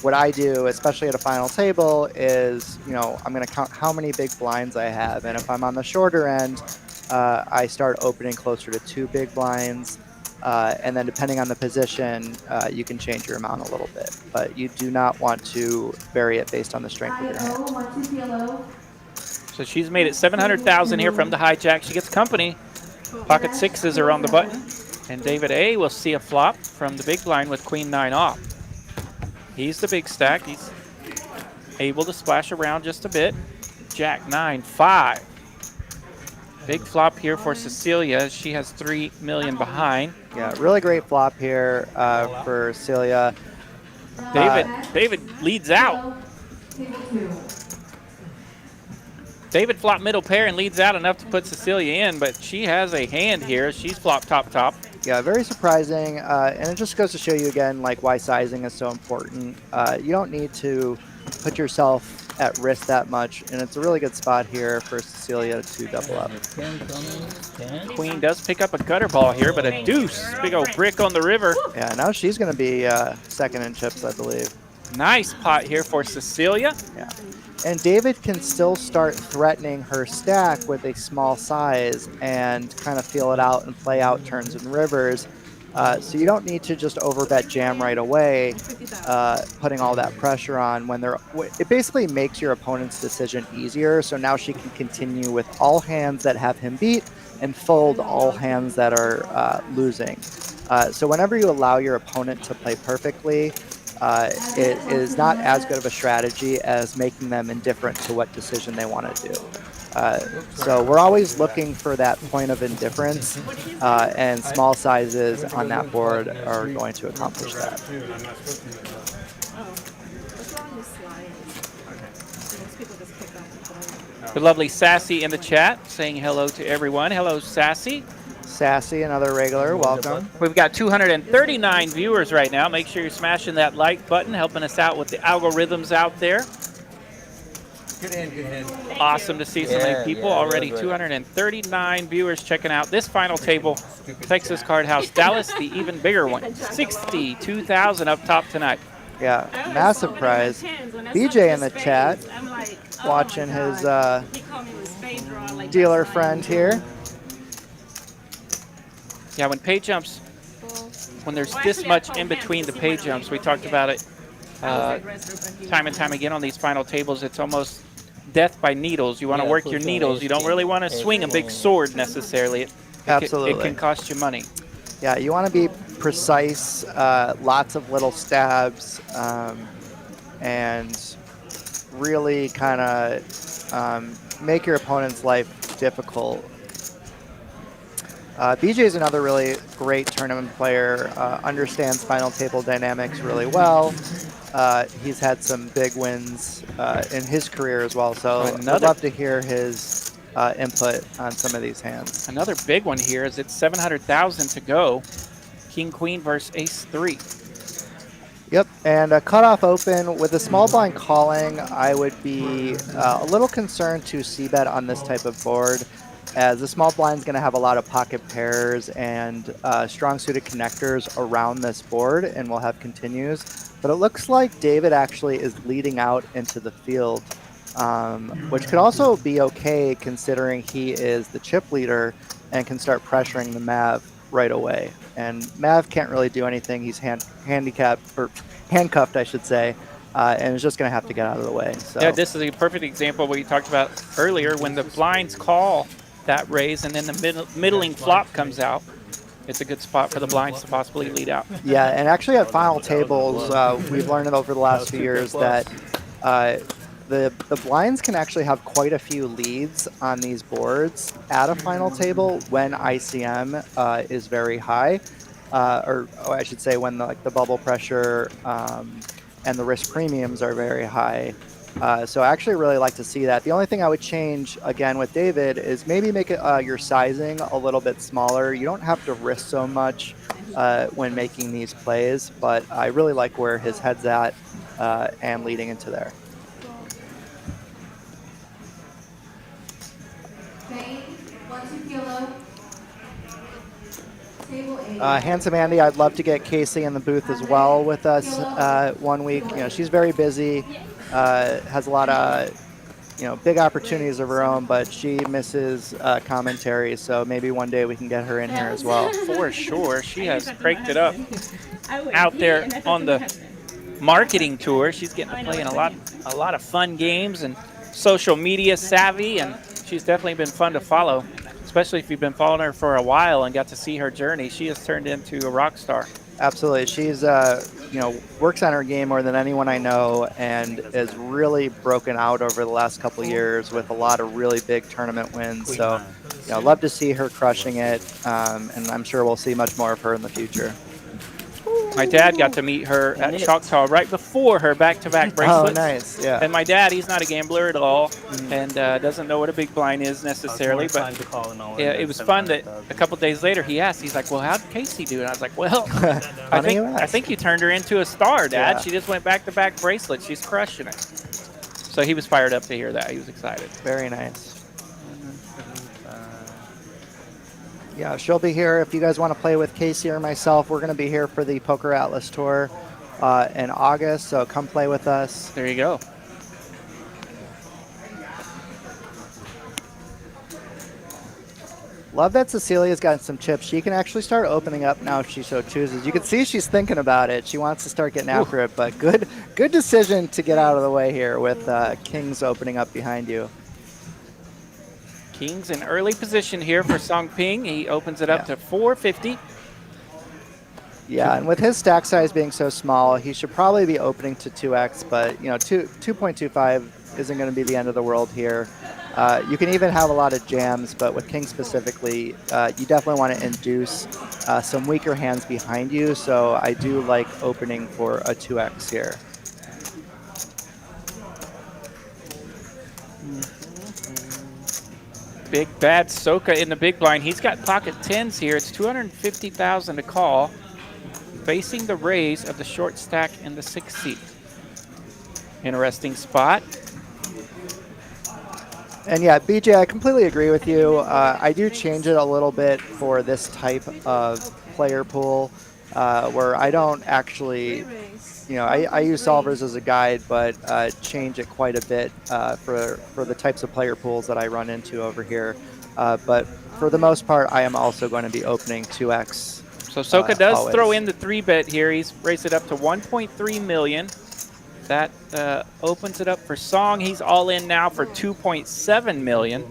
what I do, especially at a final table, is, you know, I'm going to count how many big blinds I have. And if I'm on the shorter end, I start opening closer to 2 big blinds. And then depending on the position, you can change your amount a little bit. But you do not want to vary it based on the strength of your hand. So she's made it 700,000 here from the hijack. She gets company. Pocket sixes are on the button. And David A will see a flop from the big blind with queen 9 off. He's the big stack. He's able to splash around just a bit. Jack 9, 5. Big flop here for Cecilia. She has 3 million behind. Yeah, really great flop here for Celia. David leads out. David flopped middle pair and leads out enough to put Cecilia in, but she has a hand here. She's flopped top. Yeah, very surprising, and it just goes to show you again, like, why sizing is so important. You don't need to put yourself at risk that much, and it's a really good spot here for Cecilia to double up. Queen does pick up a gutter ball here, but a deuce, big old brick on the river. Yeah, now she's going to be second in chips, I believe. Nice pot here for Cecilia. Yeah. And David can still start threatening her stack with a small size and kind of feel it out and play out turns and rivers. So you don't need to just overbet jam right away, putting all that pressure on when they're. It basically makes your opponent's decision easier. So now she can continue with all hands that have him beat and fold all hands that are losing. So whenever you allow your opponent to play perfectly, it is not as good of a strategy as making them indifferent to what decision they want to do. So we're always looking for that point of indifference, and small sizes on that board are going to accomplish that. The lovely Sassy in the chat saying hello to everyone. Hello, Sassy. Sassy, another regular, welcome. We've got 239 viewers right now. Make sure you're smashing that like button, helping us out with the algorithms out there. Good hand. Awesome to see so many people already. 239 viewers checking out this final table. Texas Card House Dallas, the even bigger one. 62,000 up top tonight. Yeah, massive prize. BJ in the chat, watching his dealer friend here. Yeah, when pay jumps, when there's this much in between the pay jumps, we talked about it time and time again on these final tables. It's almost death by needles. You want to work your needles. You don't really want to swing a big sword necessarily. Absolutely. It can cost you money. Yeah, you want to be precise, lots of little stabs, and really kind of make your opponent's life difficult. BJ is another really great tournament player, understands final table dynamics really well. He's had some big wins in his career as well, so I'd love to hear his input on some of these hands. Another big one here is it's 700,000 to go. King Queen versus Ace 3. Yep, and a cutoff open with a small blind calling. I would be a little concerned to c-bet on this type of board, as the small blind is going to have a lot of pocket pairs and strong suited connectors around this board, and we'll have continues. But it looks like David actually is leading out into the field, which could also be okay considering he is the chip leader and can start pressuring the Mav right away. And Mav can't really do anything. He's handicapped, or handcuffed, I should say, and is just going to have to get out of the way. So. Yeah, this is a perfect example of what you talked about earlier when the blinds call that raise and then the middling flop comes out. It's a good spot for the blinds to possibly lead out. Yeah, and actually at final tables, we've learned it over the last few years that the blinds can actually have quite a few leads on these boards at a final table when ICM is very high, or I should say when the bubble pressure and the risk premiums are very high. So I actually really like to see that. The only thing I would change, again, with David is maybe make it, your sizing a little bit smaller. You don't have to risk so much when making these plays, but I really like where his head's at and leading into there. Handsome Andy, I'd love to get Casey in the booth as well with us 1 week. You know, she's very busy, has a lot of big opportunities of her own, but she misses commentary. So maybe one day we can get her in here as well. For sure, she has cranked it up out there on the marketing tour. She's getting to play in a lot of fun games and social media savvy, and she's definitely been fun to follow, especially if you've been following her for a while and got to see her journey. She has turned into a rock star. Absolutely. She's, works on her game more than anyone I know and has really broken out over the last couple of years with a lot of really big tournament wins. So, love to see her crushing it, and I'm sure we'll see much more of her in the future. My dad got to meet her at Choctaw right before her back-to-back bracelets. Oh, nice, yeah. And my dad, he's not a gambler at all, and doesn't know what a big blind is necessarily. But yeah, it was fun that a couple days later he asked, he's like, "Well, how did Casey do?" And I was like, "Well, I think you turned her into a star, Dad. Yeah. She just went back-to-back bracelets. She's crushing it." So he was fired up to hear that. He was excited. Very nice. Yeah, she'll be here. If you guys want to play with Casey or myself, we're going to be here for the Poker Atlas Tour in August, so come play with us. There you go. Love that Cecilia's gotten some chips. She can actually start opening up now if she so chooses. You can see she's thinking about it. She wants to start getting after it, but good decision to get out of the way here with Kings opening up behind you. King's in early position here for Song Ping. He opens it up to 450. Yeah, and with his stack size being so small, he should probably be opening to 2x, but 2.25 isn't going to be the end of the world here. You can even have a lot of jams, but with King specifically, you definitely want to induce some weaker hands behind you, so I do like opening for a 2x here. Big bad Soka in the big blind. He's got pocket tens here. It's 250,000 to call, facing the raise of the short stack in the 6th seat. Interesting spot. And yeah, BJ, I completely agree with you. I do change it a little bit for this type of player pool, where I don't actually, I use solvers as a guide, but change it quite a bit for the types of player pools that I run into over here. But for the most part, I am also going to be opening 2x. So Soka does always throw in the 3-bet here. He's raised it up to 1.3 million. That opens it up for Song. He's all in now for 2.7 million.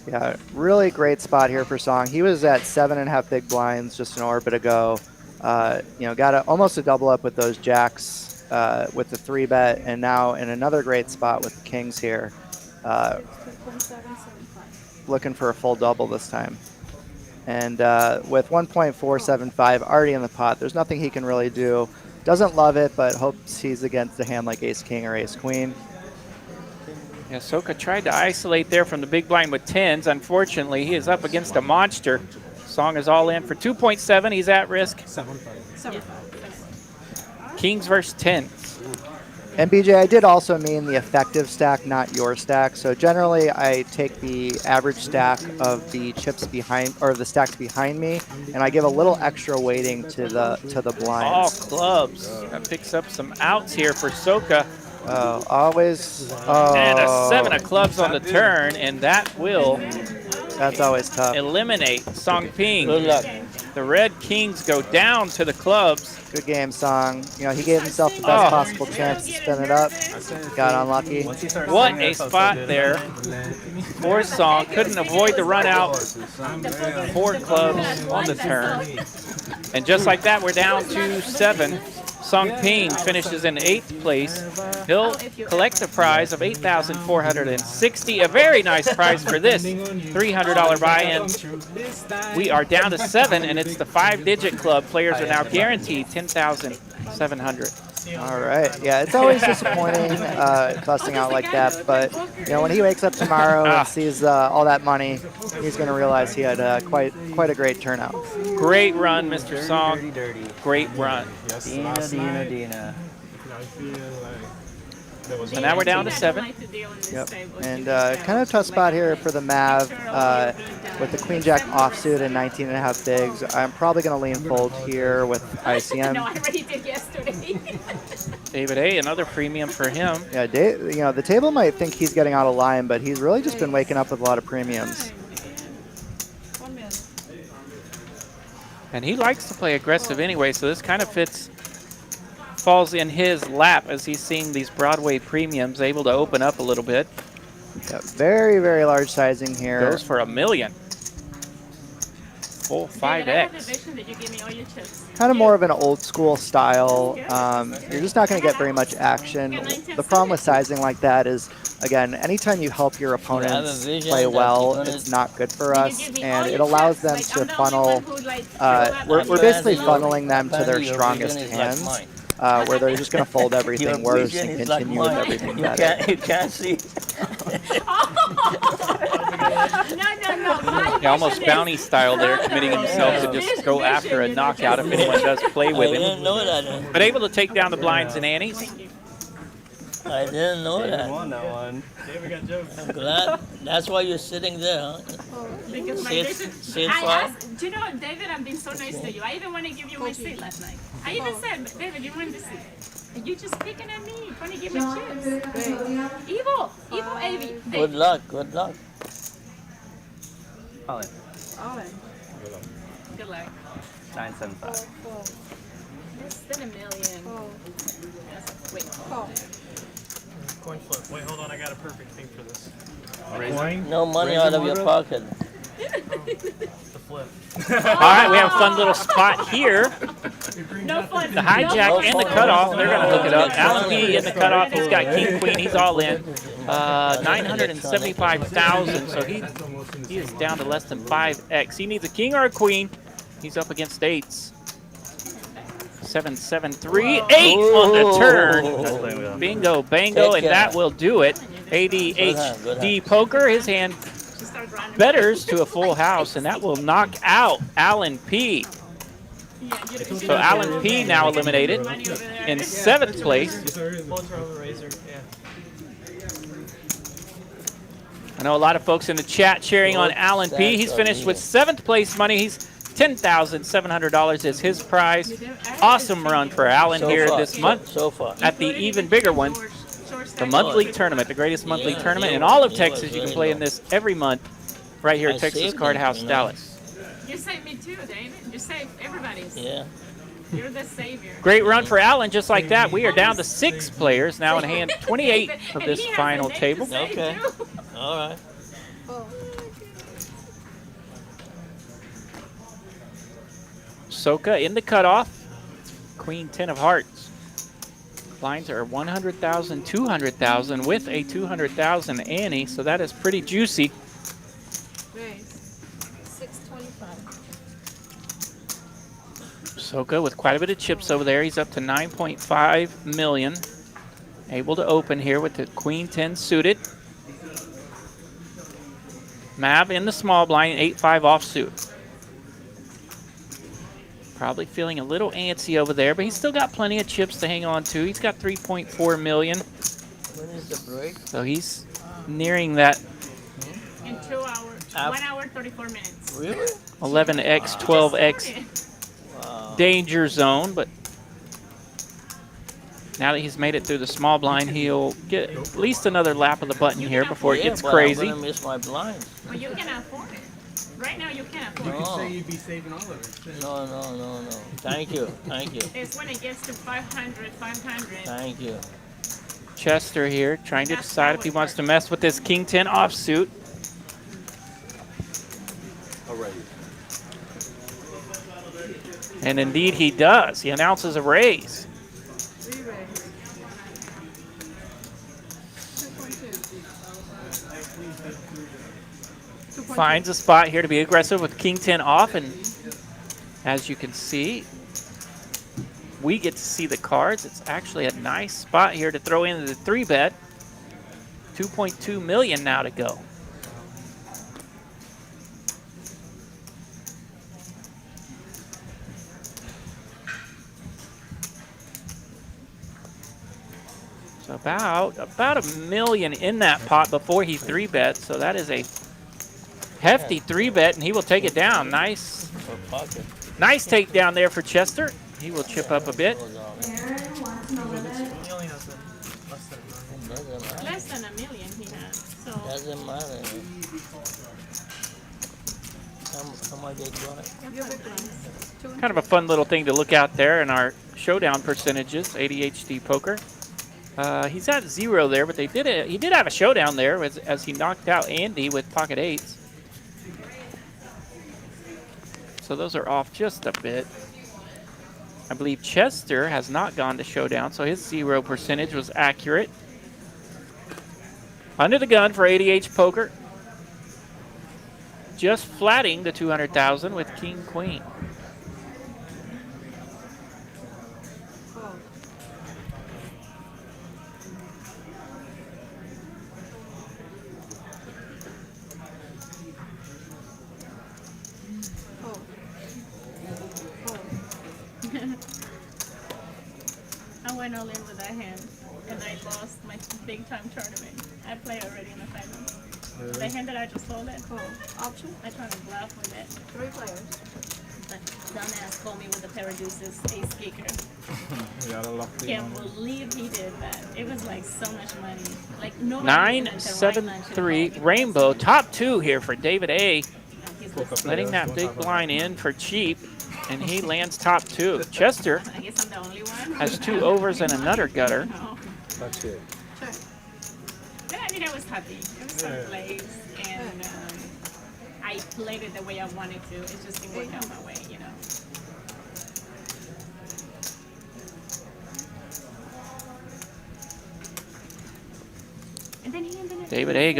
Yeah, really great spot here for Song. He was at 7.5 big blinds just an orbit ago. Got almost a double up with those jacks with the 3-bet, and now in another great spot with the Kings here. looking for a full double this time. And with 1.475 already in the pot, there's nothing he can really do. Doesn't love it, but hopes he's against a hand like ace-king or ace-queen. Yeah, Soka tried to isolate there from the big blind with 10s. Unfortunately, he is up against a monster. Song is all in for 2.7. He's at risk. 7-5. Kings versus 10s. And BJ, I did also mean the effective stack, not your stack. So generally, I take the average stack of the chips behind, or the stacks behind me, and I give a little extra weighting to the All blinds. clubs. That picks up some outs here for Soka. Oh, always. And a Oh, 7 of clubs on the turn, and that will that's always tough. eliminate Song Ping. Good luck. The red kings go down to the clubs. Good game, Song. You know, he gave himself the best possible chance to spin it up. Got unlucky. What a spot there for Song. Couldn't avoid the run out. 4 clubs on the turn. And just like that, we're down to 7. Song Ping finishes in 8th place. He'll collect the prize of $8,460. A very nice prize for this $300 buy-in. We are down to 7, and it's the 5-digit club. Players are now guaranteed $10,700. All right. Yeah, it's always disappointing busting out like that, but you know, when he wakes up tomorrow and sees all that money, he's going to realize he had quite a great turnout. Great run, Mr. Song. Great run. Dina. So now we're down to 7. Yep. And kind of tough spot here for the Mav with the Queen Jack offsuit and 19.5 bigs. I'm probably going to lean fold here with ICM. No, I already did yesterday. David A, another premium for him. Yeah, you know, the table might think he's getting out of line, but he's really just been waking up with a lot of premiums. And he likes to play aggressive anyway, so this kind of falls in his lap as he's seeing these Broadway premiums able to open up a little bit. Yeah, very, very large sizing here. Goes for $1 million. Full 5X. Kind of more of an old school style. You're just not going to get very much action. The problem with sizing like that is, again, anytime you help your opponents play well, it's not good for us, and it allows them to funnel. We're basically funneling them to their strongest hands, where they're just going to fold everything worse and continue with everything better. You can't see. No. Yeah, almost bounty style there, committing himself to just go after a knockout if anyone does play with I him. didn't know that. But able to take down the blinds and antes. I didn't know that. David got jokes. I'm glad. That's why you're sitting there, huh? Because my Sit- reason, sit I far. asked, do you know, David, I've been so nice to you. I even want to give you my seat last night. I even said, David, you want this seat? And you just picking at me, trying to give me chips. Evil Avi. Good luck. Good luck. All in. Good luck. 975. Less than $1 million. Wait. Coin flip. Wait, hold on. I got a perfect thing for this. No money out of your pocket. The flip. All right, we have a fun little spot here. No fun. The hijack and the cutoff, they're going to look it up. Alan P in the cutoff, he's got king, queen, he's all in. 975,000, so he is down to less than 5x. He needs a king or a queen. He's up against 8s. 7, 7, 3, 8 on the turn. Bingo, bango, and that will do it. ADHD Poker, his hand betters to a full house, and that will knock out Alan P. So Alan P now eliminated in 7th place. I know a lot of folks in the chat cheering on Alan P. He's finished with 7th place money. He's $10,700 is his prize. Awesome run for Alan here this month at the even bigger one, the monthly tournament, the greatest monthly tournament in all of Texas. You can play in this every month right here at Texas Card House Dallas. You saved me too, David. You saved everybody's. Yeah. You're the savior. Great run for Alan, just like that. We are down to 6 players now in hand 28 of this final table. Okay. All right. Soka in the cutoff. Queen 10 of hearts. Blinds are 100,000, 200,000 with a 200,000 ante, so that is pretty juicy. Raise. 625. So good with quite a bit of chips over there. He's up to 9.5 million. Able to open here with the Queen 10 suited. Mav in the small blind, 8-5 offsuit. Probably feeling a little antsy over there, but he's still got plenty of chips to hang on to. He's got 3.4 million. When is the break? So he's nearing that In 2 hours, 1 hour, 34 minutes. Really? 11x, 12x danger zone, but now that he's made it through the small blind, he'll get at least another lap of the button here before it gets crazy. I'm gonna miss my blinds. Well, you can afford it. Right now, you can afford No. it. Say you'd be saving all of it. No. Thank you. It's when it gets to 500, 500. Thank you. Chester here trying to decide if he wants to mess with this King 10 offsuit. All right. And indeed he does. He announces a raise. Re-raise. 2.2. Finds a spot here to be aggressive with King 10 off, and as you can see, we get to see the cards. It's actually a nice spot here to throw into the 3-bet. 2.2 million now to go. So about $1 million in that pot before he 3-bets. So that is a hefty 3-bet, and he will take it down. Nice takedown there for Chester. He will chip up a bit. He only has Less than $1 million he has. So Doesn't matter. How much they got? Your big ones. Kind of a fun little thing to look out there in our showdown percentages, ADHD Poker. He's at 0 there, but he did have a showdown there as he knocked out Andy with pocket 8s. So those are off just a bit. I believe Chester has not gone to showdown, so his 0 percentage was accurate. Under the gun for ADH Poker. Just flatting the 200,000 with King Queen. I went all in with that hand, and I lost my big time tournament. I play already in the finals. The hand that I just folded, option, I tried to bluff with it. 3 players. But dumbass called me with a pair of deuces, ace kicker. Can't believe he did that. It was like so much money. Like no. 973 Rainbow, top 2 here for David A. Letting that big blind in for cheap, and he lands top 2. Chester I guess I'm the only one. has 2 overs and another gutter. No. That's it. But I mean, I was happy. It was some plays, and I played it the way I wanted to. It just didn't work out my way, you know. And then he ended up David A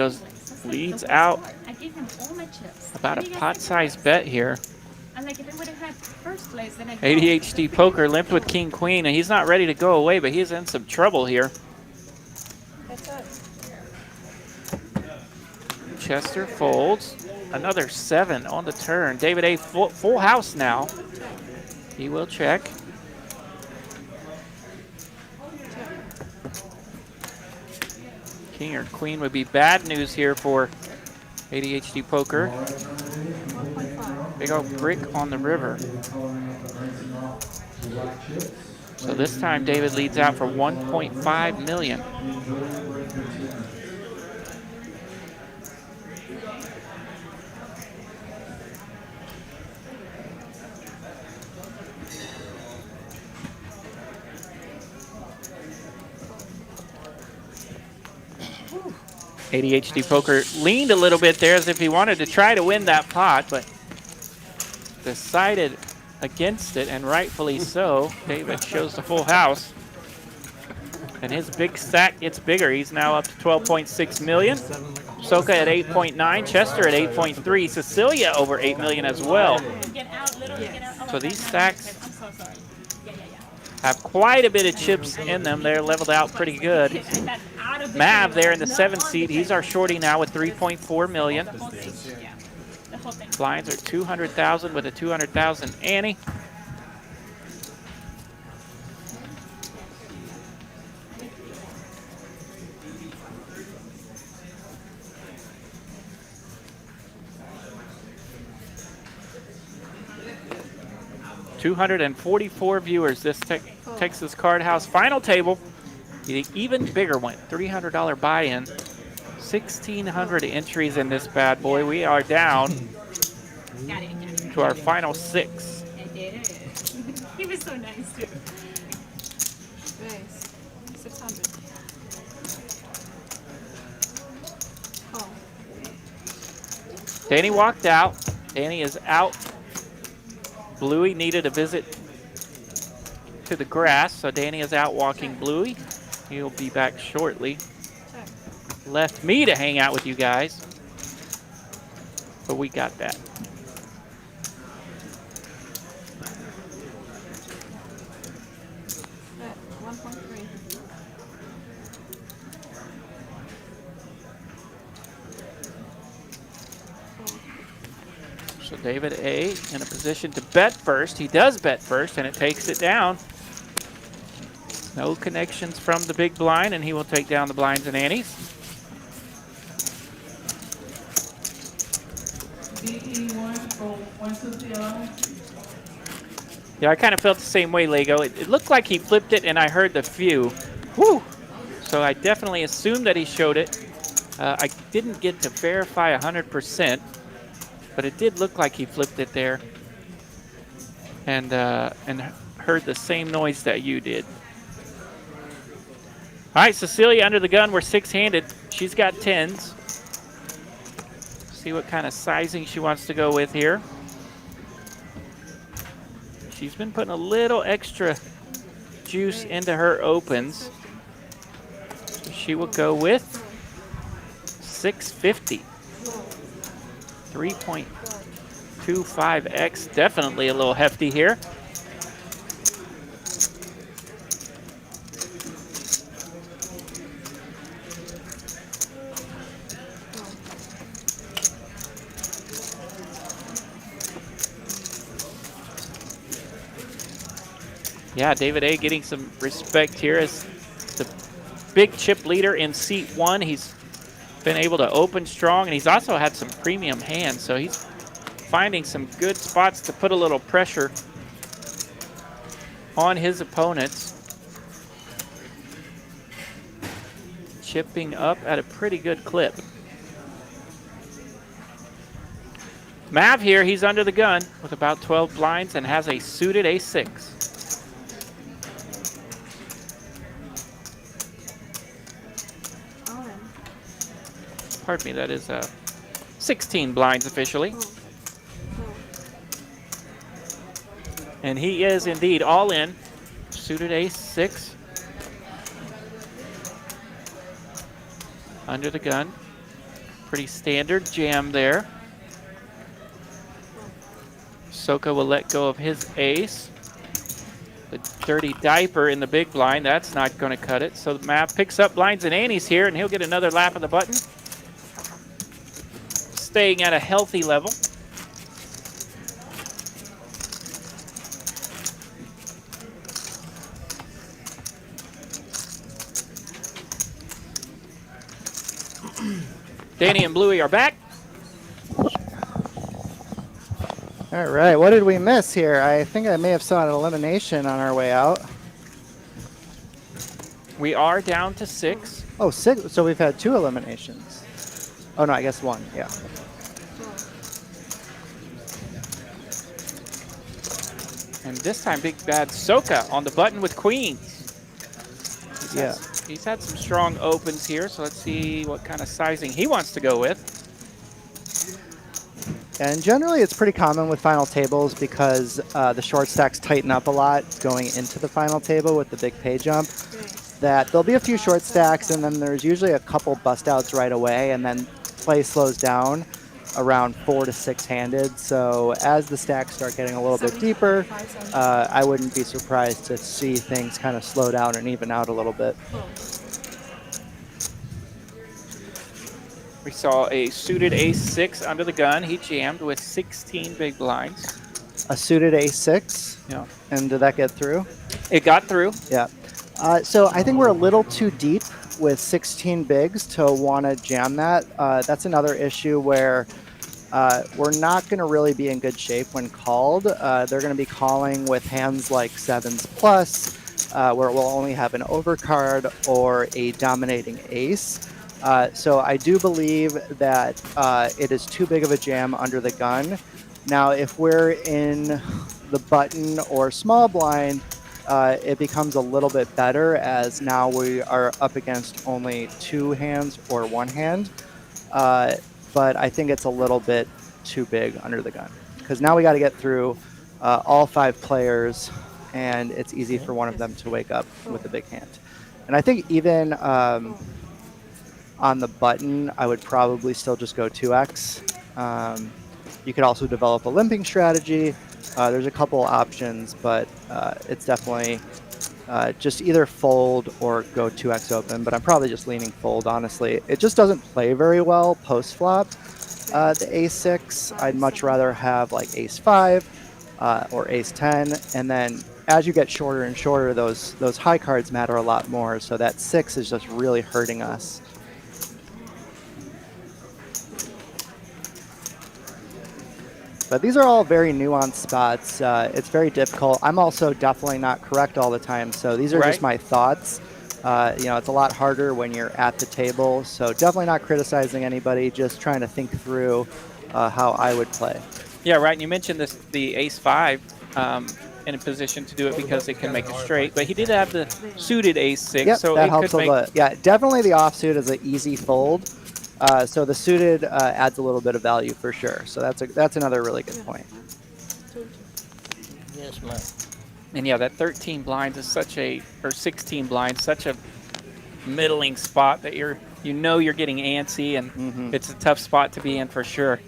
leads out I gave him all my chips. about a And he got pot-sized second bet here. place. I'm like, if it would have had first place, then I'd go. ADHD Poker limped with King Queen, and he's not ready to go away, but he's in some trouble here. That's it. Chester folds. Another 7 on the turn. David A full house now. He will check. King or Queen would be bad news here for ADHD Poker. Big old brick on the river. So this time David leads out for 1.5 million. ADHD Poker leaned a little bit there as if he wanted to try to win that pot, but decided against it, and rightfully so. David shows the full house. And his big stack gets bigger. He's now up to 12.6 million. Soka at 8.9, Chester at 8.3, Cecilia over 8 million as well. So these stacks have quite a bit of chips in them. They're leveled out pretty good. Mav there in the 7th seat. He's our shorty now with 3.4 million. Blinds are 200,000 with a 200,000 Annie. $244 viewers this Texas Card House final table. The even bigger one, $300 buy-in, 1,600 entries in this bad boy. We are down to our final 6. He was so nice too. Raise. 600. Oh. Danny walked out. Danny is out. Bluey needed a visit to the grass, so Danny is out walking Bluey. He'll be back shortly. Left me to hang out with you guys, but we got that. That 1.3. So David A. in a position to bet first. He does bet first, and it takes it down. No connections from the big blind, and he will take down the blinds and antes. Yeah, I kind of felt the same way, Lego. It looked like he flipped it, and I heard the few. Whew! So I definitely assumed that he showed it. I didn't get to verify 100%. But it did look like he flipped it there, and heard the same noise that you did. All right, Cecilia under the gun. We're 6-handed. She's got 10s. See what kind of sizing she wants to go with here. She's been putting a little extra juice into her opens. So she will go with 650. 3.25x, definitely a little hefty here. Yeah, David A. getting some respect here as the big chip leader in seat 1. He's been able to open strong, and he's also had some premium hands, so he's finding some good spots to put a little pressure on his opponents. Chipping up at a pretty good clip. Mav here, he's under the gun with about 12 blinds and has a suited A6. Pardon me, that is 16 blinds officially. And he is indeed all in. Suited A6. Under the gun. Pretty standard jam there. Soka will let go of his ace. The dirty diaper in the big blind, that's not going to cut it. So Mav picks up blinds and antes here, and he'll get another lap of the button. Staying at a healthy level. Danny and Bluey are back. All right, what did we miss here? I think I may have saw an elimination on our way out. We are down to 6. Oh, 6. So we've had 2 eliminations. Oh, no, I guess 1, yeah. And this time, Big Bad Soka on the button with queens. He's had some strong opens here, so let's see what kind of sizing he wants to go with. And generally, it's pretty common with final tables because the short stacks tighten up a lot going into the final table with the big pay jump. that there'll be a few short stacks, and then there's usually a couple bust outs right away, and then play slows down around 4 to 6 handed. So as the stacks start getting a little bit deeper, I wouldn't be surprised to see things kind of slow down and even out a little bit. We saw a suited ace-6 under the gun. He jammed with 16 big blinds. A suited ace-6? Yeah. And did that get through? It got through. Yeah. So I think we're a little too deep with 16 bigs to want to jam that. That's another issue where we're not going to really be in good shape when called. They're going to be calling with hands like 7s plus, where we'll only have an overcard or a dominating ace. So I do believe that it is too big of a jam under the gun. Now, if we're in the button or small blind, it becomes a little bit better, as now we are up against only 2 hands or 1 hand. But I think it's a little bit too big under the gun, because now we got to get through all 5 players, and it's easy for one of them to wake up with a big hand. And I think even on the button, I would probably still just go 2x. You could also develop a limping strategy. There's a couple options, but it's definitely just either fold or go 2x open, but I'm probably just leaning fold, honestly. It just doesn't play very well post-flop, the ace-6. I'd much rather have like ace-5 or ace-10, and then as you get shorter and shorter, those high cards matter a lot more, so that 6 is just really hurting us. But these are all very nuanced spots. It's very difficult. I'm also definitely not correct all the time, so these are just my thoughts. You know, it's a lot harder when you're at the table, so definitely not criticizing anybody, just trying to think through how I would play. Yeah, right. And you mentioned the ace-5 in a position to do it because it can make it straight, but he did have the suited ace-6, yep, so that it helps could a make... lot. Yeah, definitely the offsuit is an easy fold. So the suited adds a little bit of value for sure. So that's another really good point. Yes, ma'am. And yeah, that 13 blinds is such a, or 16 blinds, such a middling spot that you're getting antsy, and it's a tough spot to be in for sure.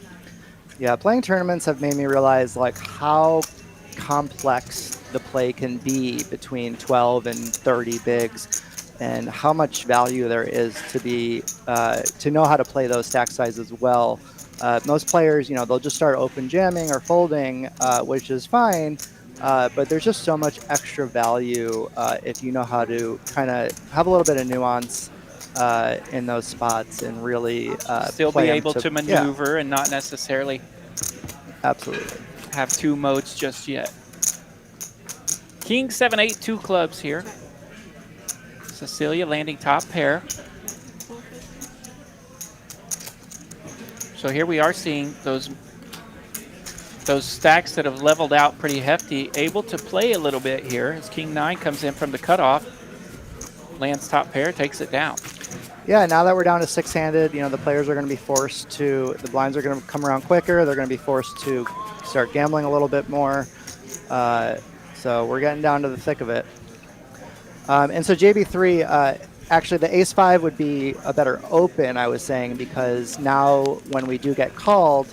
Yeah, playing tournaments have made me realize like how complex the play can be between 12 and 30 bigs, and how much value there is to be to know how to play those stack sizes well. Most players, you know, they'll just start open jamming or folding, which is fine, but there's just so much extra value if you know how to kind of have a little bit of nuance in those spots and really still be able to maneuver and not necessarily absolutely have 2 modes just yet. King 7-8, 2 clubs here. Cecilia landing top pair. So here we are seeing those stacks that have leveled out pretty hefty, able to play a little bit here as King 9 comes in from the cutoff, lands top pair, takes it down. Yeah, now that we're down to 6-handed, you know, the players are going to be forced to, the blinds are going to come around quicker. They're going to be forced to start gambling a little bit more. So we're getting down to the thick of it. And so JB3, actually the ace-5 would be a better open, I was saying, because now when we do get called,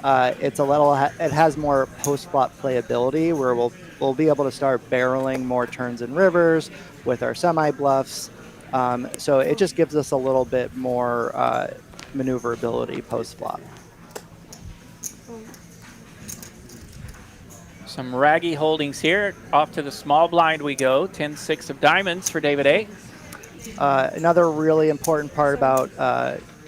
it's a little, it has more post-flop playability, where we'll be able to start barreling more turns and rivers with our semi-bluffs. So it just gives us a little bit more maneuverability post-flop. Some raggy holdings here. Off to the small blind we go. 10-6 of diamonds for David A. Another really important part about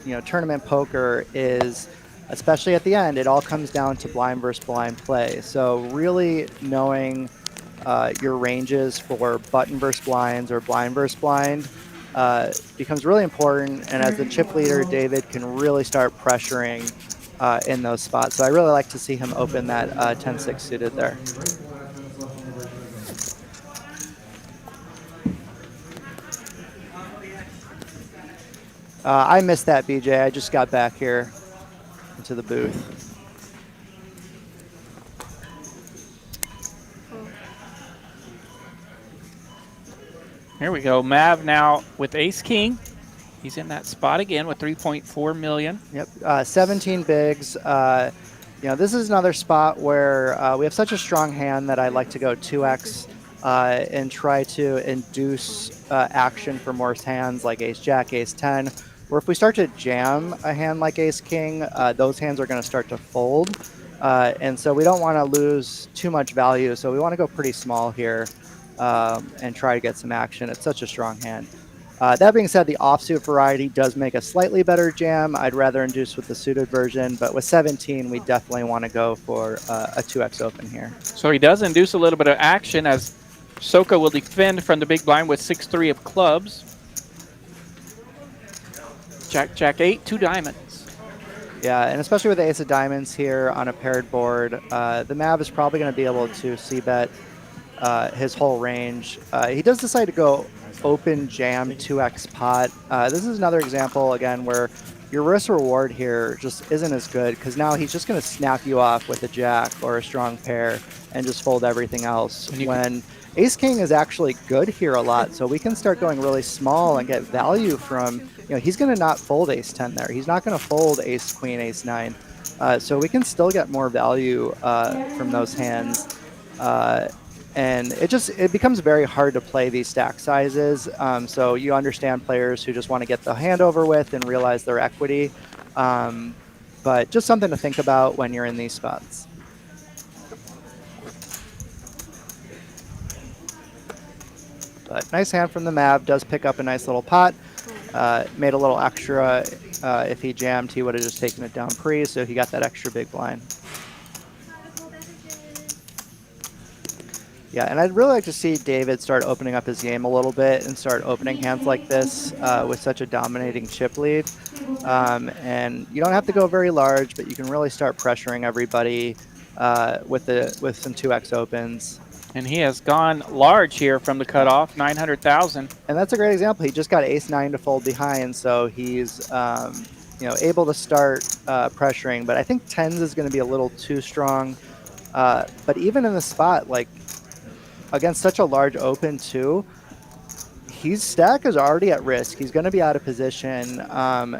you know, tournament poker is, especially at the end, it all comes down to blind versus blind play. So really knowing your ranges for button versus blinds or blind versus blind becomes really important. And as the chip leader, David can really start pressuring in those spots. So I really like to see him open that 10-6 suited there. I missed that, BJ. I just got back here into the booth. Here we go. Mav now with ace king. He's in that spot again with 3.4 million. Yep, 17 bigs. You know, this is another spot where we have such a strong hand that I like to go 2x and try to induce action for more hands like ace jack, ace 10. Or if we start to jam a hand like ace king, those hands are going to start to fold. And so we don't want to lose too much value. So we want to go pretty small here and try to get some action. It's such a strong hand. That being said, the offsuit variety does make a slightly better jam. I'd rather induce with the suited version, but with 17, we definitely want to go for a 2x open here. So he does induce a little bit of action as Soka will defend from the big blind with 6-3 of clubs. Jack, jack 8, 2 diamonds. Yeah, and especially with the ace of diamonds here on a paired board, the Mav is probably going to be able to c-bet his whole range. He does decide to go open jam 2x pot. This is another example, again, where your risk reward here just isn't as good because now he's just going to snap you off with a jack or a strong pair and just fold everything else. When ace king is actually good here a lot, so we can start going really small and get value from, you know, he's going to not fold ace 10 there. He's not going to fold ace queen, ace 9. So we can still get more value from those hands. And it becomes very hard to play these stack sizes. So you understand players who just want to get the hand over with and realize their equity. But just something to think about when you're in these spots. But nice hand from the Mav, does pick up a nice little pot. Made a little extra. If he jammed, he would have just taken it down pre, so he got that extra big blind. Yeah, and I'd really like to see David start opening up his game a little bit and start opening hands like this with such a dominating chip lead. And you don't have to go very large, but you can really start pressuring everybody with some 2x opens. And he has gone large here from the cutoff, 900,000. And that's a great example. He just got ace 9 to fold behind, so he's you know, able to start pressuring. But I think 10s is going to be a little too strong. But even in the spot, like, against such a large open too, his stack is already at risk. He's going to be out of position.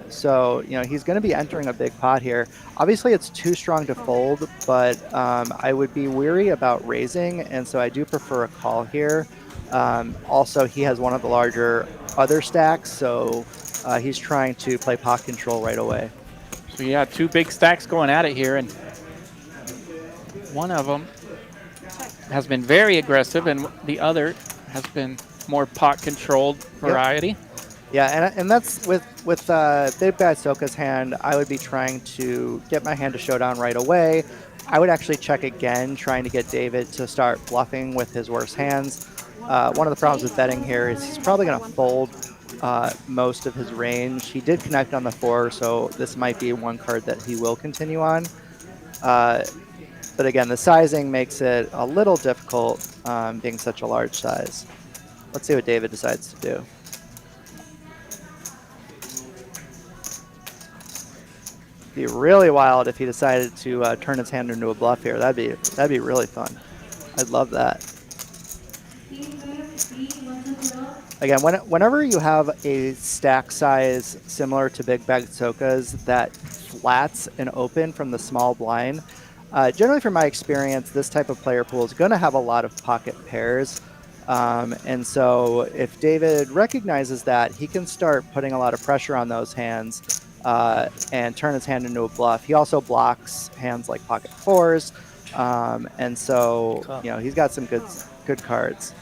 So, you know, he's going to be entering a big pot here. Obviously, it's too strong to fold, but I would be weary about raising, and so I do prefer a call here. Also, he has one of the larger other stacks, so he's trying to play pot control right away. So, yeah, 2 big stacks going at it here, and one of them has been very aggressive, and the other has been more pot-controlled variety. Yep. Yeah, and that's with Big Bad Soka's hand, I would be trying to get my hand to showdown right away. I would actually check again, trying to get David to start bluffing with his worst hands. One of the problems with betting here is he's probably going to fold most of his range. He did connect on the 4, so this might be one card that he will continue on. But again, the sizing makes it a little difficult being such a large size. Let's see what David decides to do. It'd be really wild if he decided to turn his hand into a bluff here. That'd be really fun. I'd love that. Again, whenever you have a stack size similar to Big Bag Soka's that flats and open from the small blind, generally from my experience, this type of player pool is going to have a lot of pocket pairs. And so if David recognizes that, he can start putting a lot of pressure on those hands and turn his hand into a bluff. He also blocks hands like pocket 4s. And so, you know, he's got some good cards.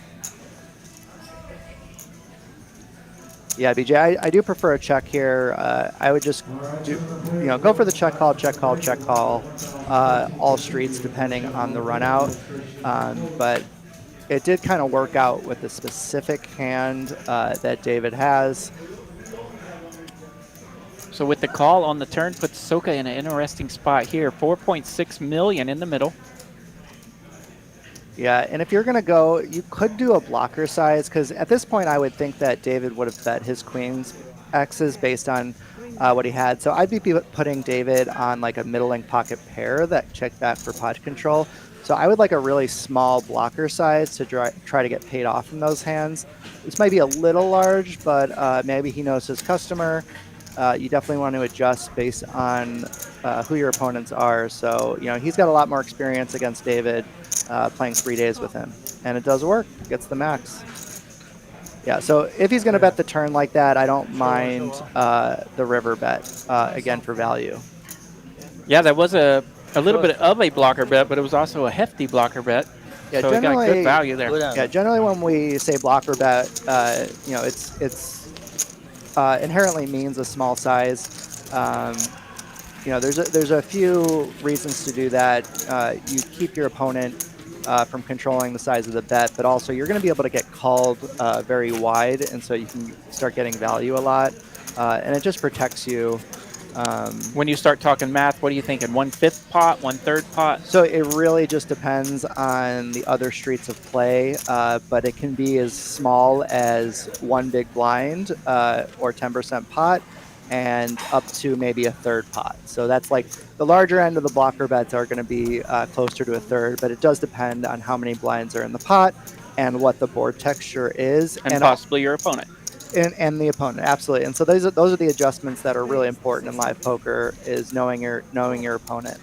Yeah, BJ, I do prefer a check here. I would just go for the check call, check call, check call, all streets depending on the run out. But it did kind of work out with the specific hand that David has. So with the call on the turn, puts Soka in an interesting spot here. 4.6 million in the middle. Yeah, and if you're going to go, you could do a blocker size, because at this point I would think that David would have bet his queens X's based on what he had. So I'd be putting David on like a middling pocket pair that checked back for pot control. So I would like a really small blocker size to try to get paid off from those hands. This might be a little large, but maybe he knows his customer. You definitely want to adjust based on who your opponents are. So, you know, he's got a lot more experience against David playing 3 days with him. And it does work. Gets the max. Yeah, so if he's going to bet the turn like that, I don't mind the river bet, again, for value. Yeah, that was a little bit of a blocker bet, but it was also a hefty blocker bet. Yeah, so we got good value there. Yeah, generally when we say blocker bet, you know, it's inherently means a small size. You know, there's a few reasons to do that. You keep your opponent from controlling the size of the bet, but also you're going to be able to get called very wide, and so you can start getting value a lot, and it just protects you. When you start talking math, what are you thinking? 1/5 pot, 1/3 pot? So it really just depends on the other streets of play, but it can be as small as 1 big blind or 10% pot, and up to maybe a 1/3 pot. So that's like the larger end of the blocker bets are going to be closer to a 1/3, but it does depend on how many blinds are in the pot and what the board texture is. And possibly your opponent. And the opponent, absolutely. And so those are the adjustments that are really important in live poker, is knowing your opponent.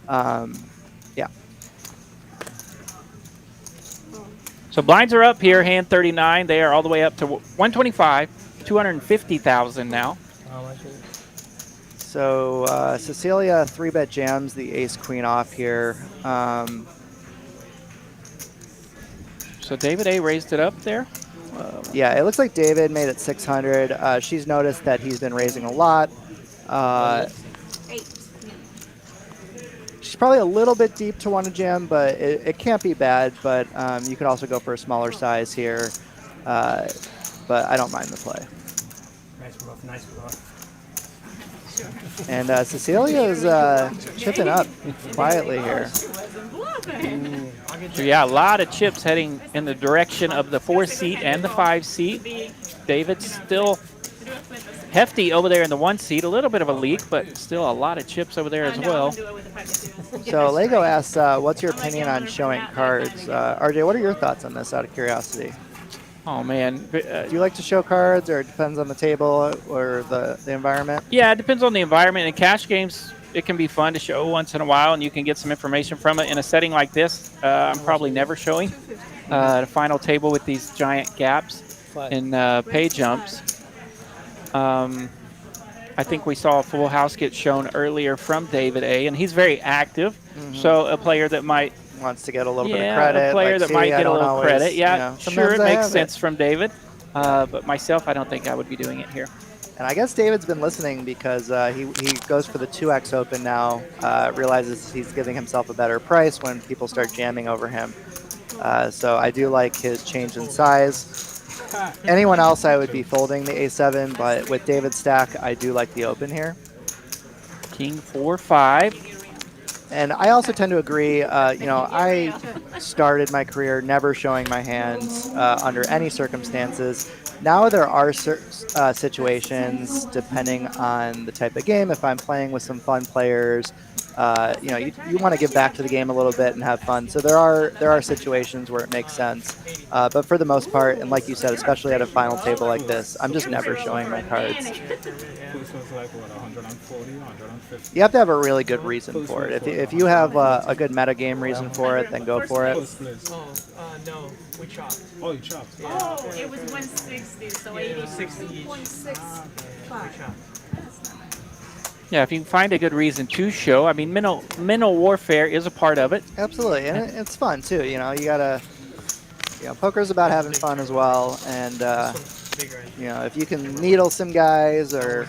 Yeah. So blinds are up here, hand 39. They are all the way up to 125, 250,000 now. So Cecilia 3-bet jams the ace queen off here. So David A raised it up there. Yeah, it looks like David made it 600. She's noticed that he's been raising a lot. She's probably a little bit deep to want to jam, but it can't be bad. But you could also go for a smaller size here. But I don't mind the play. Nice bluff, nice bluff. And Cecilia is chipping up quietly here. So yeah, a lot of chips heading in the direction of the 4 seat and the 5 seat. David's still hefty over there in the 1 seat. A little bit of a leak, but still a lot of chips over there as well. So Lego asks, what's your opinion on showing cards? RJ, what are your thoughts on this, out of curiosity? Oh, man. Do you like to show cards, or it depends on the table or the environment? Yeah, it depends on the environment. In cash games, it can be fun to show once in a while, and you can get some information from it. In a setting like this, I'm probably never showing the final table with these giant gaps in pay jumps. I think we saw a full house get shown earlier from David A., and he's very active. So a player that might wants to get a little bit of credit. A player that might get a little credit. Yeah, you know, sure, it makes sense from David. But myself, I don't think I would be doing it here. And I guess David's been listening, because he goes for the 2x open now, realizes he's giving himself a better price when people start jamming over him. So I do like his change in size. Anyone else, I would be folding the A7, but with David's stack, I do like the open here. King 4-5. And I also tend to agree, you know, I started my career never showing my hands under any circumstances. Now there are situations, depending on the type of game. If I'm playing with some fun players, you know, you want to give back to the game a little bit and have fun. So there are situations where it makes sense. But for the most part, and like you said, especially at a final table like this, I'm just never showing my cards. You have to have a really good reason for it. If you have a good metagame reason for it, then go for it. No, we chopped. Oh, you chopped. Oh, it was 160, so 60 each. 0.65. Yeah, if you can find a good reason to show. I mean, mental warfare is a part of it. Absolutely, and it's fun too. You know, you gotta, you know, poker's about having fun as well. And you know, if you can needle some guys or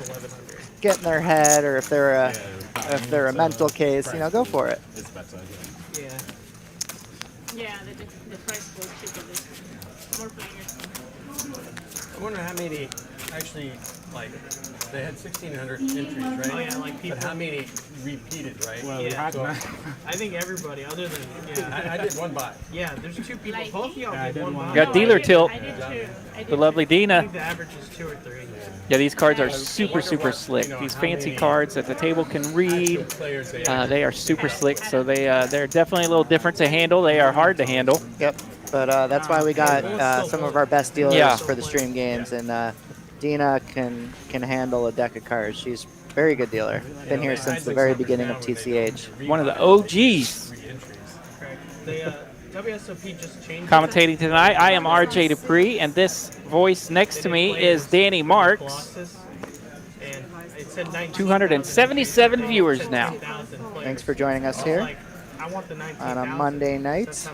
get in their head, or if they're a mental case, you know, go for it. It's better. Yeah. Yeah, the price was cheaper. More players. I wonder how many actually like They had 1,600 entries, right? Oh yeah, like people. But how many repeated, right? Well, yeah. So I think everybody, other than I did one buy. Yeah, there's 2 people. Like, Both of y'all did one buy. Got dealer tilt. I did too. I did The lovely I Dina. think the average is 2 or 3. Yeah, these cards are super slick. These fancy cards that the table can read, they are super slick. So they're definitely a little different to handle. They are hard to handle. Yep. But that's why we got some of our best dealers for the stream games, and Dina can handle a deck of cards. She's a very good dealer. Been here since the very beginning of TCH. One of the OGs. WSOP just changed. Commentating tonight, I am RJ Dupree, and this voice next to me is Danny Marks. 277 viewers now. Thanks for joining us here on a Monday night.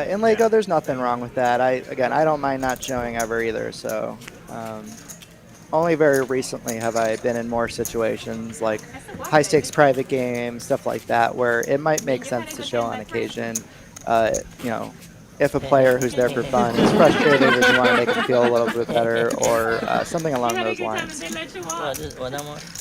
In Lego, there's nothing wrong with that. I don't mind not showing ever either. So, only very recently have I been in more situations like high stakes private games, stuff like that, where it might make sense to show on occasion. You know, if a player who's there for fun is frustrated and you want to make them feel a little bit better, or something along those lines.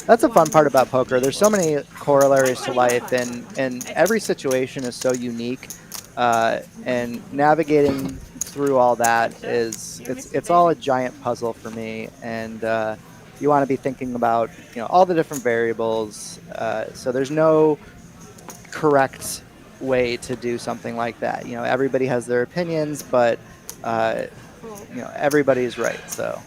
That's a fun part about poker. There's so many corollaries to life, and every situation is so unique. And navigating through all that it's all a giant puzzle for me, and you want to be thinking about all the different variables. So there's no correct way to do something like that. Everybody has their opinions, but everybody's right. So.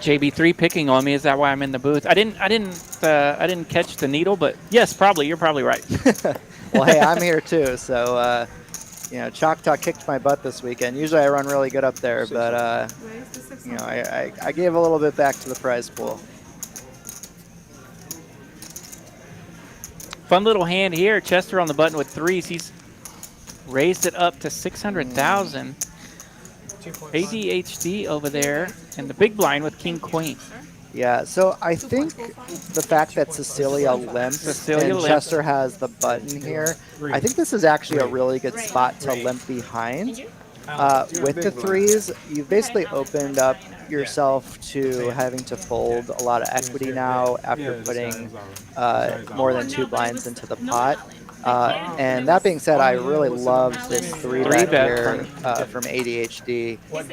JB3 picking on me. Is that why I'm in the booth? I didn't catch the needle, but yes, probably. You're probably right. Well, hey, I'm here too. So, Choctaw kicked my butt this weekend. Usually I run really good up there, but, I gave a little bit back to the prize pool. Fun little hand here. Chester on the button with 3s. He's raised it up to 600,000. ADHD over there, and the big blind with King Queen. Yeah, so I think the fact that Cecilia limps and Chester has the button here, I think this is actually a really good spot to limp behind. With the 3s, you've basically opened up yourself to having to fold a lot of equity now after putting more than 2 blinds into the pot. And that being said, I really love this 3-bet here from ADHD. What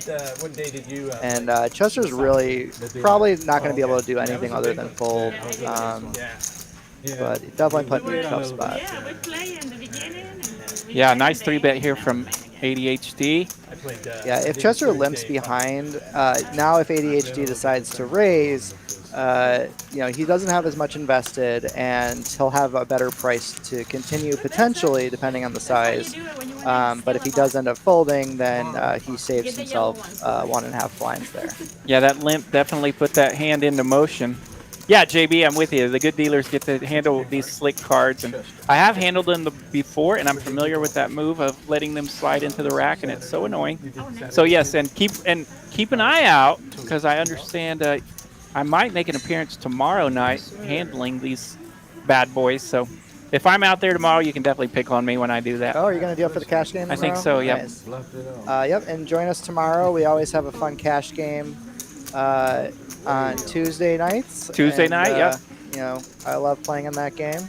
day did you? And Chester's really probably not going to be able to do anything other than fold. But definitely put in a tough spot. Yeah, nice 3-bet here from ADHD. Yeah, if Chester limps behind, now if ADHD decides to raise, he doesn't have as much invested, and he'll have a better price to continue potentially, depending on the size. But if he does end up folding, then he saves himself 1.5 blinds there. Yeah, that limp definitely put that hand into motion. Yeah, JB, I'm with you. The good dealers get to handle these slick cards, and I have handled them before, and I'm familiar with that move of letting them slide into the rack, and it's so annoying. So yes, and keep an eye out, because I understand I might make an appearance tomorrow night handling these bad boys. So if I'm out there tomorrow, you can definitely pick on me when I do that. Oh, are you going to do it for the cash game tomorrow? I think so, yep. Nice. Yep, and join us tomorrow. We always have a fun cash game on Tuesday nights. Tuesday night, yep. I love playing in that game.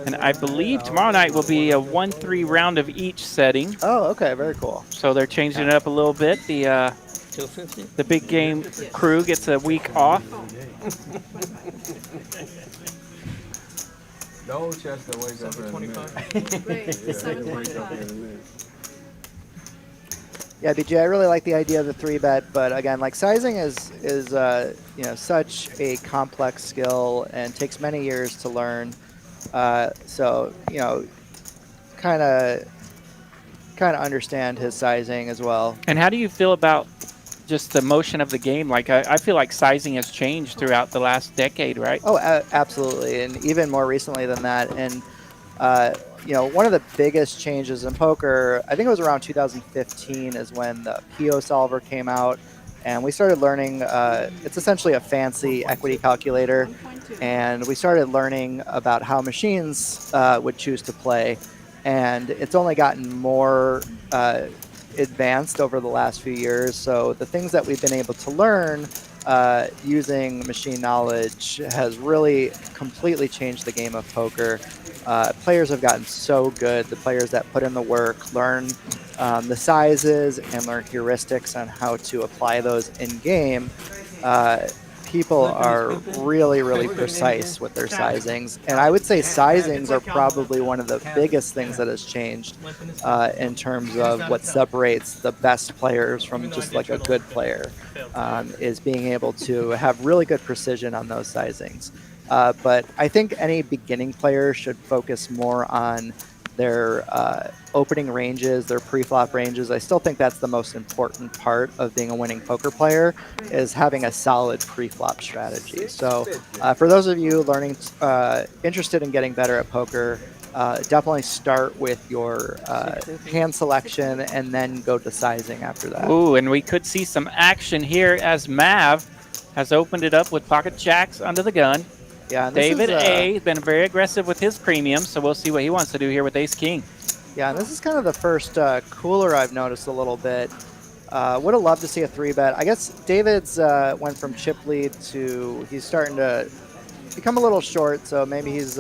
And I believe tomorrow night will be a 1-3 round of each setting. Oh, okay, very cool. So they're changing it up a little bit. The big game crew gets a week off. No, Chester, wake up. 725. Yeah, BJ, I really like the idea of the 3-bet, but again, like sizing is such a complex skill and takes many years to learn. So kind of understand his sizing as well. And how do you feel about just the motion of the game? Like I feel like sizing has changed throughout the last decade, right? Oh, absolutely, and even more recently than that. And one of the biggest changes in poker, I think it was around 2015, is when the PO solver came out, and we started learning. It's essentially a fancy equity calculator and we started learning about how machines would choose to play, and it's only gotten more advanced over the last few years. So the things that we've been able to learn using machine knowledge has really completely changed the game of poker. Players have gotten so good. The players that put in the work learn the sizes and learn heuristics on how to apply those in game. People are really, really precise with their sizings. And I would say sizings are probably one of the biggest things that has changed in terms of what separates the best players from just like a good player, is being able to have really good precision on those sizings. But I think any beginning player should focus more on their opening ranges, their pre-flop ranges. I still think that's the most important part of being a winning poker player, is having a solid pre-flop strategy. So for those of you learning, interested in getting better at poker, definitely start with your hand selection and then go to sizing after that. Ooh, and we could see some action here as Mav has opened it up with pocket jacks under the gun. Yeah, and David A. has been very aggressive with his premium, so we'll see what he wants to do here with ace-king. Yeah, and this is kind of the first cooler I've noticed a little bit. Would have loved to see a 3-bet. I guess David's went from chip lead to he's starting to become a little short, so maybe he's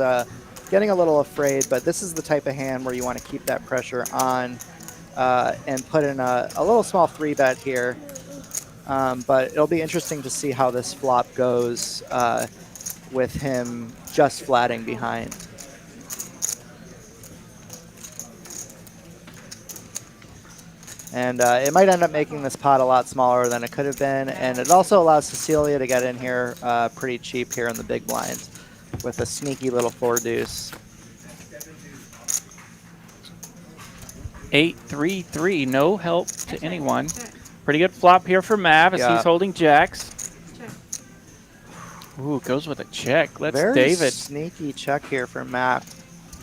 getting a little afraid, but this is the type of hand where you want to keep that pressure on and put in a little small 3-bet here. But it'll be interesting to see how this flop goes with him just flatting behind. And it might end up making this pot a lot smaller than it could have been, and it also allows Cecilia to get in here pretty cheap here in the big blind with a sneaky little 4-deuce. 8-3-3, no help to anyone. Pretty good flop here for Mav as he's holding jacks. Ooh, goes with a check. Let's Very David. Sneaky check here for Mav.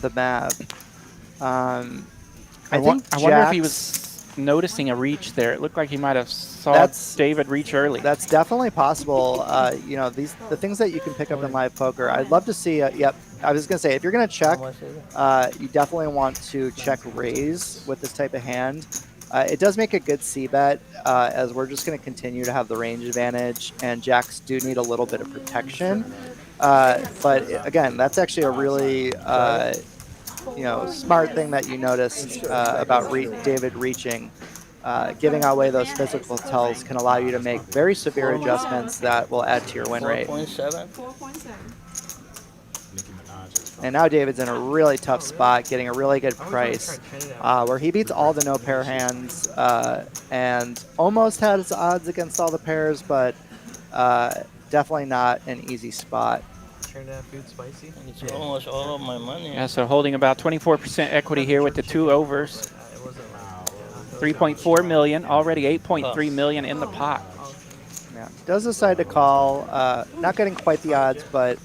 I wonder if he was noticing a reach there. It looked like he might have saw David reach early. That's definitely possible. You know, the things that you can pick up in live poker. I'd love to see. Yep, I was gonna say, if you're gonna check, you definitely want to check raise with this type of hand. It does make a good c-bet, as we're just going to continue to have the range advantage, and jacks do need a little bit of protection. But again, that's actually a really you know, smart thing that you noticed about David reaching. Giving away those physical tells can allow you to make very severe adjustments that will add to your win rate. 4.7. And now David's in a really tough spot, getting a really good price, where he beats all the no pair hands and almost has odds against all the pairs, but definitely not an easy spot. Turn that food spicy. It's almost all of my money. Yeah, so holding about 24% equity here with the 2 overs. 3.4 million, already 8.3 million in the pot. Yeah, does decide to call. Not getting quite the odds, but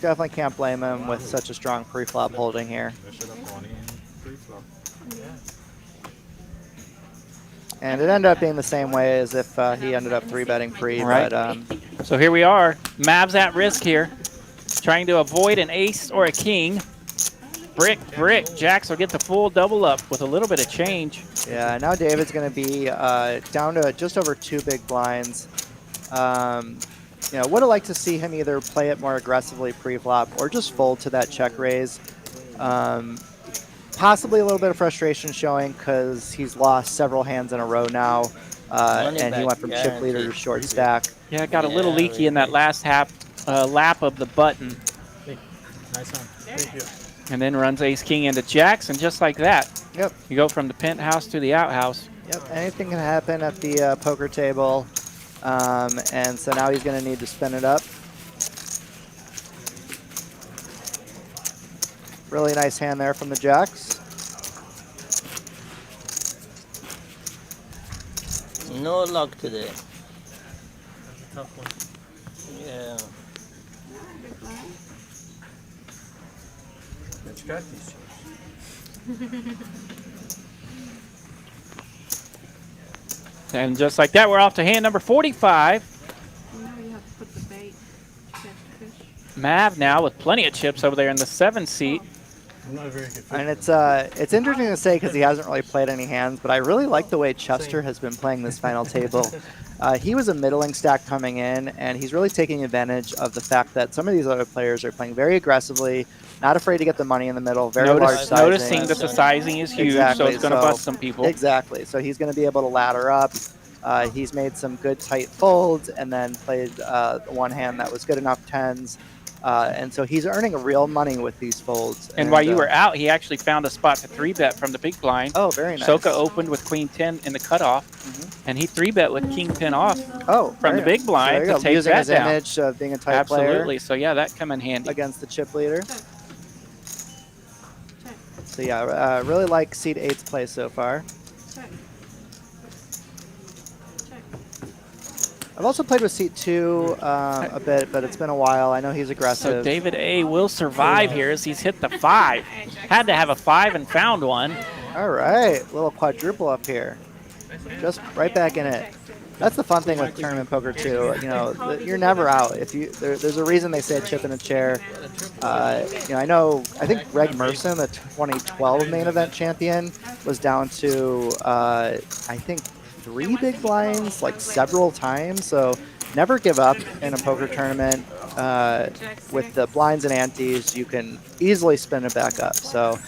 definitely can't blame him with such a strong pre-flop holding here. And it ended up being the same way as if he ended up 3-betting pre. Right. But, so here we are. Mav's at risk here, trying to avoid an ace or a king. Brick. Jacks will get the full double up with a little bit of change. Yeah, now David's going to be down to just over 2 big blinds. You know, would have liked to see him either play it more aggressively pre-flop or just fold to that check raise. Possibly a little bit of frustration showing because he's lost several hands in a row now, and he went from chip leader to short stack. Yeah, it got a little leaky in that last lap of the button. Nice one. Thank you. And then runs ace-king into jacks, and just like that, yep, you go from the penthouse to the outhouse. Yep, anything can happen at the poker table. And so now he's going to need to spin it up. Really nice hand there from the jacks. No luck today. That's a tough one. Yeah. But you got these And just like that, we're off to hand number 45. Now you have to put the bait, catch fish. Mav now with plenty of chips over there in the 7 seat. I'm not a very good And it's interesting to say because he hasn't really played any hands, but I really like the way Chester has been playing this final table. He was a middling stack coming in, and he's really taking advantage of the fact that some of these other players are playing very aggressively, not afraid to get the money in the middle, very large sizing. Noticing that the sizing is huge, so it's going to bust some people. Exactly. So he's going to be able to ladder up. He's made some good tight folds and then played one hand that was good enough tens. And so he's earning real money with these folds. And while you were out, he actually found a spot to 3-bet from the big blind. Oh, very nice. Soka opened with queen 10 in the cutoff, and he 3-bet with king 10 off from the big blind to take using that his down. image of being a tight player. Absolutely. So yeah, that come in handy against the chip leader. So yeah, really like seed 8's play so far. I've also played with seat 2 a bit, but it's been a while. I know he's aggressive. So David A will survive here as he's hit the 5. Had to have a 5 and found one. All right, little quadruple up here. Just right back in it. That's the fun thing with tournament poker too. You know, you're never out. If you there's a reason they say a chip in a chair. You know, I think Greg Merson, the 2012 main event champion, was down to I think 3 big blinds like several times. So never give up in a poker tournament. With the blinds and antes, you can easily spin it back up. So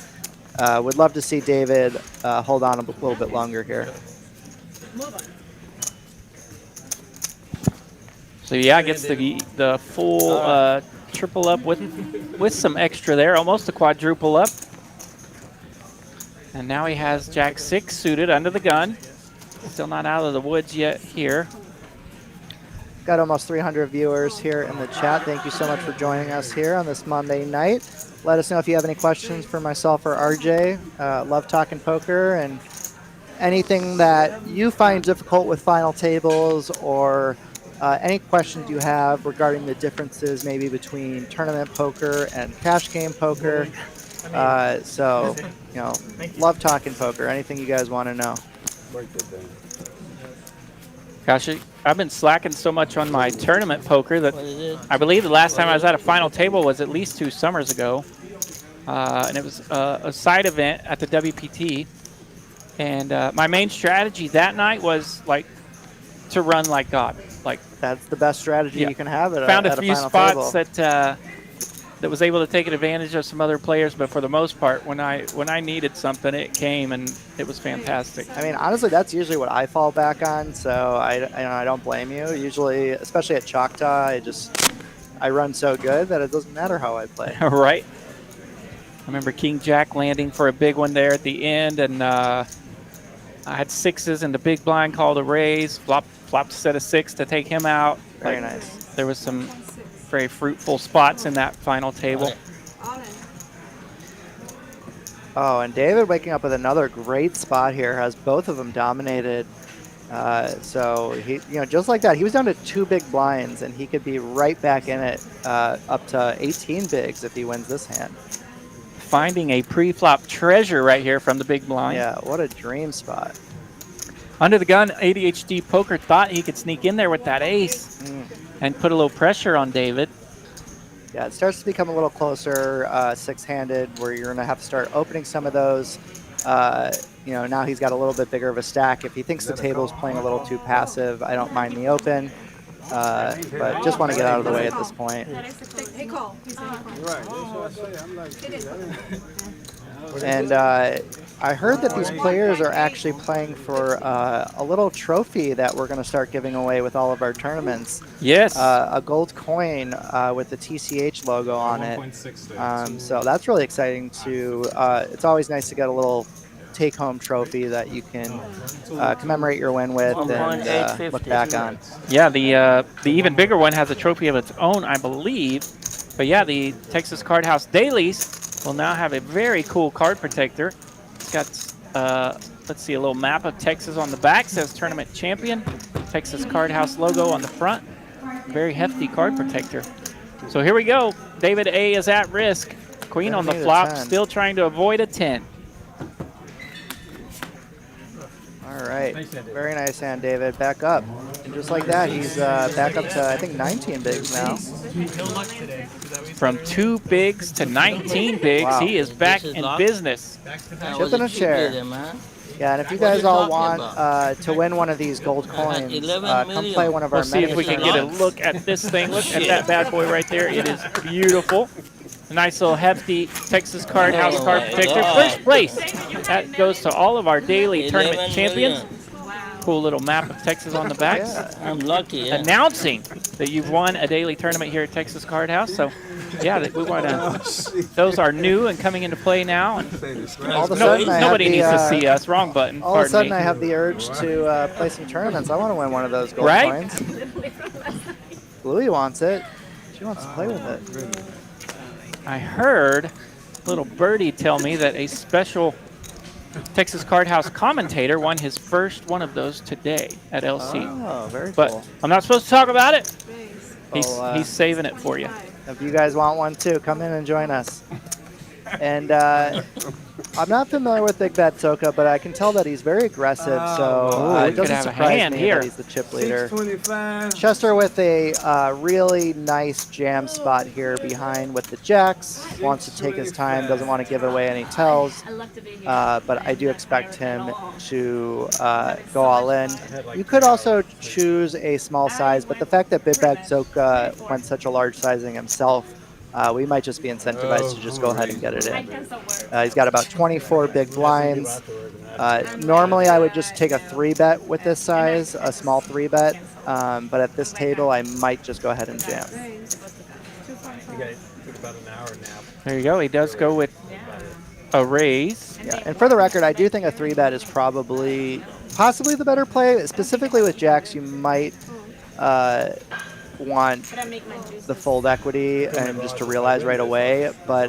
would love to see David hold on a little bit longer here. So yeah, gets the full triple up with some extra there, almost a quadruple up. And now he has Jack 6 suited under the gun. Still not out of the woods yet here. Got almost 300 viewers here in the chat. Thank you so much for joining us here on this Monday night. Let us know if you have any questions for myself or RJ. Love talking poker, and anything that you find difficult with final tables, or any questions you have regarding the differences maybe between tournament poker and cash game poker. So, you know, love talking poker. Anything you guys want to know. Gosh, I've been slacking so much on my tournament poker that I believe the last time I was at a final table was at least 2 summers ago. And it was a side event at the WPT. And my main strategy that night was like to run like God. Like that's the best strategy you can have at found a few final spots table. that was able to take advantage of some other players, but for the most part, when I needed something, it came and it was fantastic. I mean, honestly, that's usually what I fall back on. So I don't blame you. Usually, especially at Choctaw, I run so good that it doesn't matter how I play. Right. I remember King Jack landing for a big one there at the end, and I had 6s and the big blind called a raise, flopped a set of 6 to take him out. Very nice. There was some very fruitful spots in that final table. Oh, and David waking up with another great spot here, has both of them dominated. So he, you know, just like that, he was down to 2 big blinds, and he could be right back in it, up to 18 bigs if he wins this hand. Finding a pre-flop treasure right here from the big blind. Yeah, what a dream spot. Under the gun, ADHD Poker thought he could sneak in there with that ace and put a little pressure on David. Yeah, it starts to become a little closer, 6-handed, where you're going to have to start opening some of those. You know, now he's got a little bit bigger of a stack. If he thinks the table's playing a little too passive, I don't mind the open. But just want to get out of the way at this point. Hey, call. And I heard that these players are actually playing for a little trophy that we're going to start giving away with all of our tournaments. Yes. A gold coin with the TCH logo on it. So that's really exciting too. It's always nice to get a little take-home trophy that you can commemorate your win with and look back on. Yeah, the even bigger one has a trophy of its own, I believe. But yeah, the Texas Card House Dailies will now have a very cool card protector. It's got, let's see, a little map of Texas on the back, says Tournament Champion. Texas Card House logo on the front. Very hefty card protector. So here we go. David A is at risk. Queen on the flop, still trying to avoid a 10. All right. Very nice hand, David. Back up. And just like that, he's back up to, I think, 19 bigs now. From 2 bigs to 19 bigs, Wow. he is back in business. Chipping a chair. Yeah, and if you guys all want to win one of these gold coins, come play one of our We'll see if we can get a look at this thing. Look at that bad boy right there. It is beautiful. A nice little hefty Texas Card House card protector. First place. That goes to all of our daily tournament champions. Cool little map of Texas on the back. Yeah. I'm lucky. Announcing that you've won a daily tournament here at Texas Card House. So, yeah, we want to. Those are new and coming into play now. And all of a sudden, nobody needs to see us. Wrong button. All of a sudden, I have the urge to play some tournaments. I want to win one of those gold coins. Bluey wants it. She wants to play with it. I heard little birdie tell me that a special Texas Card House commentator won his first one of those today at LC. Oh, very but cool. I'm not supposed to talk about it. He's saving it for you. If you guys want one too, come in and join us. And I'm not familiar with Big Bad Soka, but I can tell that he's very aggressive, so it doesn't surprise me that he's the chip leader. Chester with a really nice jam spot here behind with the jacks. Wants to take his time, doesn't want to give away any tells, but I do expect him to go all in. You could also choose a small size, but the fact that Big Bad Soka went such a large sizing himself, we might just be incentivized to just go ahead and get it in. He's got about 24 big blinds. Normally, I would just take a 3-bet with this size, a small 3-bet, but at this table, I might just go ahead and jam. There you go. He does go with a raise. Yeah, and for the record, I do think a 3-bet is possibly the better play. Specifically with jacks, you might want the fold equity and just to realize right away, but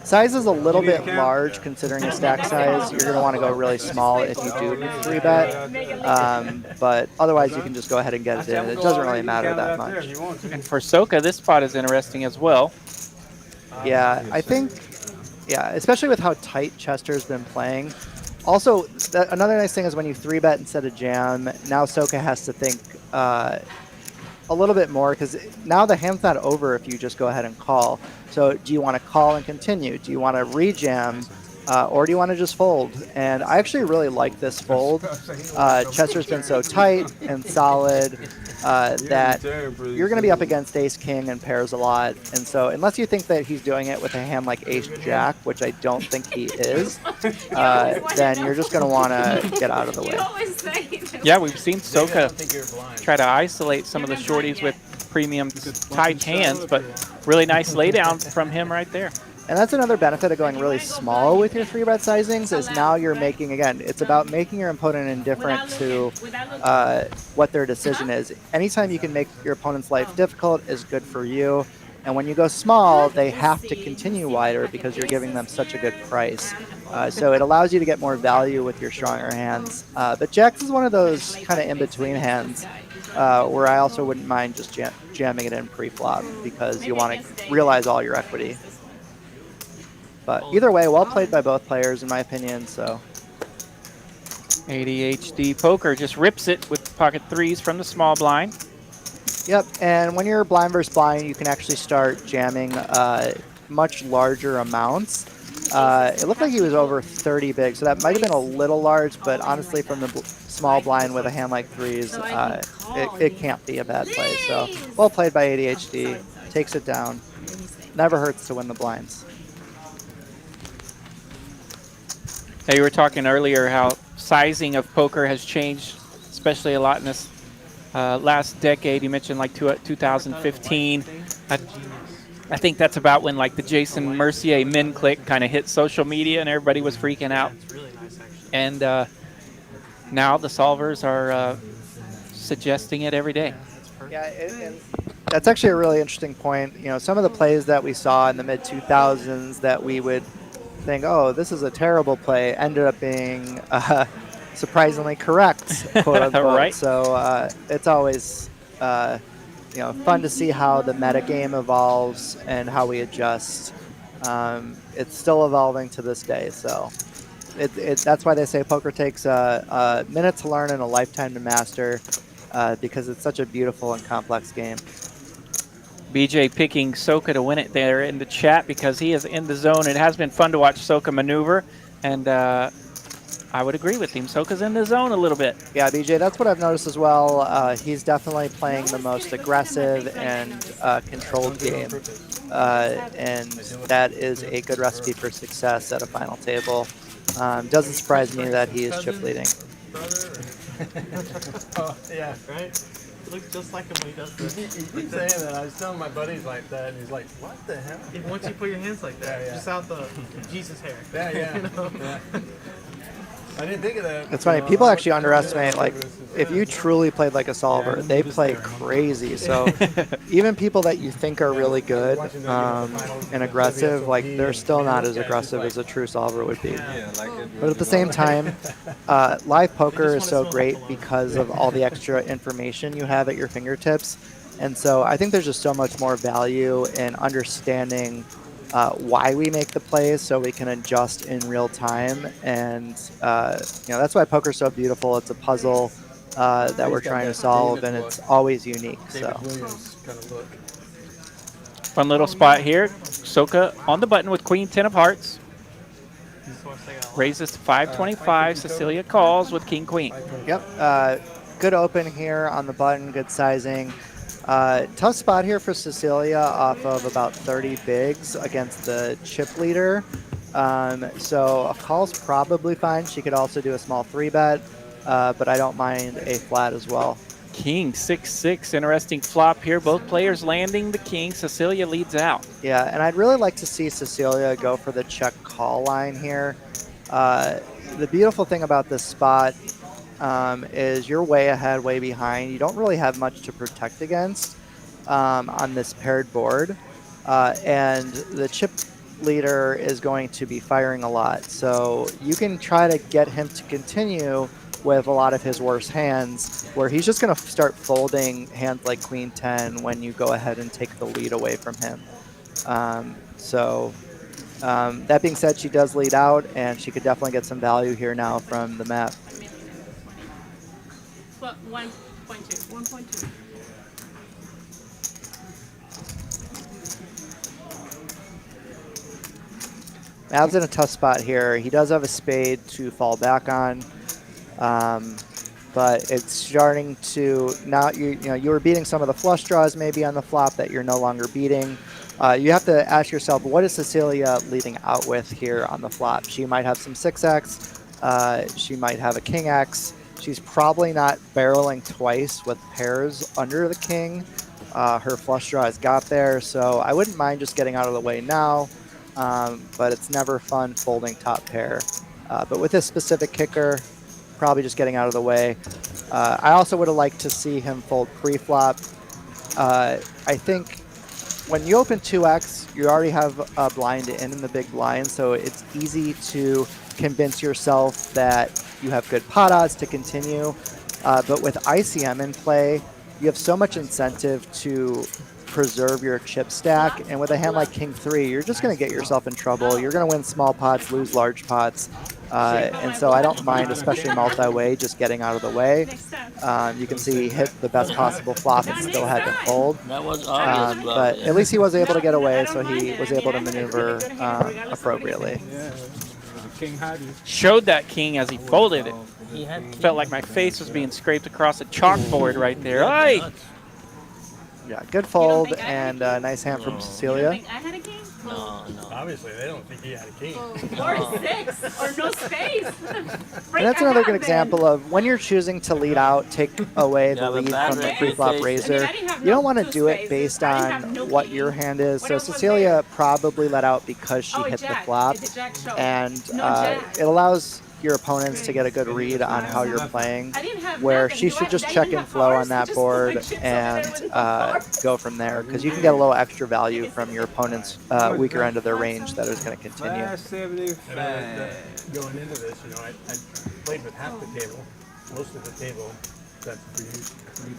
size is a little bit large considering the stack size. You're going to want to go really small if you do 3-bet, but otherwise you can just go ahead and get it in. It doesn't really matter that much. And for Soka, this spot is interesting as well. Yeah, I think, especially with how tight Chester's been playing. Also, another nice thing is when you 3-bet instead of jam, now Soka has to think a little bit more, because now the hand's not over if you just go ahead and call. So do you want to call and continue? Do you want to re-jam? Or do you want to just fold? And I actually really like this fold. Chester's been so tight and solid that you're going to be up against ace-king and pairs a lot. And so unless you think that he's doing it with a hand like ace-jack, which I don't think he is, then you're just going to want to get out of the way. Yeah, we've seen Soka try to isolate some of the shorties with premium tight hands, but really nice laydown from him right there. And that's another benefit of going really small with your 3-bet sizings, is now you're making, again, it's about making your opponent indifferent to what their decision is. Anytime you can make your opponent's life difficult is good for you. And when you go small, they have to continue wider because you're giving them such a good price. So it allows you to get more value with your stronger hands. But Jacks is one of those kind of in-between hands where I also wouldn't mind just jamming it in pre-flop because you want to realize all your equity. But either way, well played by both players, in my opinion. So ADHD Poker just rips it with pocket threes from the small blind. Yep, and when you're blind versus blind, you can actually start jamming much larger amounts. It looked like he was over 30 big, so that might have been a little large, but honestly, from the small blind with a hand like threes, it can't be a bad play. So well played by ADHD, takes it down. Never hurts to win the blinds. Hey, you were talking earlier how sizing of poker has changed, especially a lot in this last decade. You mentioned like 2015. I think that's about when like the Jason Mercier min click kind of hit social media and everybody was freaking out. And now the solvers are suggesting it every day. Yeah, and that's actually a really interesting point. You know, some of the plays that we saw in the mid-2000s that we would think, oh, this is a terrible play, ended up being surprisingly correct, quote unquote. Right. So it's always fun to see how the metagame evolves and how we adjust. It's still evolving to this day. So That's why they say poker takes a minute to learn and a lifetime to master, because it's such a beautiful and complex game. BJ picking Soka to win it there in the chat because he is in the zone. It has been fun to watch Soka maneuver, and I would agree with him. Soka's in the zone a little bit. Yeah, BJ, that's what I've noticed as well. He's definitely playing the most aggressive and controlled game, and that is a good recipe for success at a final table. Doesn't surprise me that he is chip leading. Oh, yeah, right? It looks just like him when he does this. He keeps saying that. I was telling my buddies like that, and he's like, what the hell? Once you put your hands like that, Yeah. just out the Jesus hair. Yeah. You know? Yeah. I didn't think of that. It's funny, people actually underestimate, like, if you truly played like a solver, they play crazy. So even people that you think are really good and aggressive, like, they're still not as aggressive as a true solver would be. But at the same time, live poker is so great because of all the extra information you have at your fingertips. And so I think there's just so much more value in understanding why we make the plays so we can adjust in real time. And that's why poker's so beautiful. It's a puzzle that we're trying to solve, and it's always unique. So Fun little spot here. Soka on the button with Queen 10 of hearts. Raises to 525. Cecilia calls with King Queen. Yep. Good open here on the button. Good sizing. Tough spot here for Cecilia off of about 30 bigs against the chip leader. So a call's probably fine. She could also do a small 3-bet, but I don't mind a flat as well. King 6-6. Interesting flop here. Both players landing the king. Cecilia leads out. Yeah, and I'd really like to see Cecilia go for the check call line here. The beautiful thing about this spot is you're way ahead, way behind. You don't really have much to protect against on this paired board. And the chip leader is going to be firing a lot. So you can try to get him to continue with a lot of his worst hands, where he's just going to start folding hands like Queen 10 when you go ahead and take the lead away from him. That being said, she does lead out, and she could definitely get some value here now from the map. Well, 1.2. 1.2. Mav's in a tough spot here. He does have a spade to fall back on, but it's starting to now. You were beating some of the flush draws maybe on the flop that you're no longer beating. You have to ask yourself, what is Cecilia leading out with here on the flop? She might have some 6x. She might have a king x. She's probably not barreling twice with pairs under the king. Her flush draw has got there, so I wouldn't mind just getting out of the way now. But it's never fun folding top pair. But with this specific kicker, probably just getting out of the way. I also would have liked to see him fold pre-flop. I think when you open 2x, you already have a blind in the big blind, so it's easy to convince yourself that you have good pot odds to continue. But with ICM in play, you have so much incentive to preserve your chip stack, and with a hand like King 3, you're just going to get yourself in trouble. You're going to win small pots, lose large pots, and so I don't mind, especially multi-way, just getting out of the way. You can see he hit the best possible flop and still had to fold. That was obvious, but at least he was able to get away, so he was able to maneuver appropriately. Showed that king as he folded it. Felt like my face was being scraped across a chalkboard right there. Aye. Yeah, good fold and a nice hand from Cecilia. I had a king? No. Obviously, they don't think he had a king. Or 6, or no space. And that's another good example of when you're choosing to lead out, take away the lead from the pre-flop raiser. You don't want to do it based on what your hand is. So Cecilia probably let out because she hit the flop, and it allows your opponents to get a good read on how you're playing, where she should just check in flow on that board and go from there, because you can get a little extra value from your opponent's weaker end of their range that is going to continue. Going into this, I played with half the table, most of the table. That's for you three.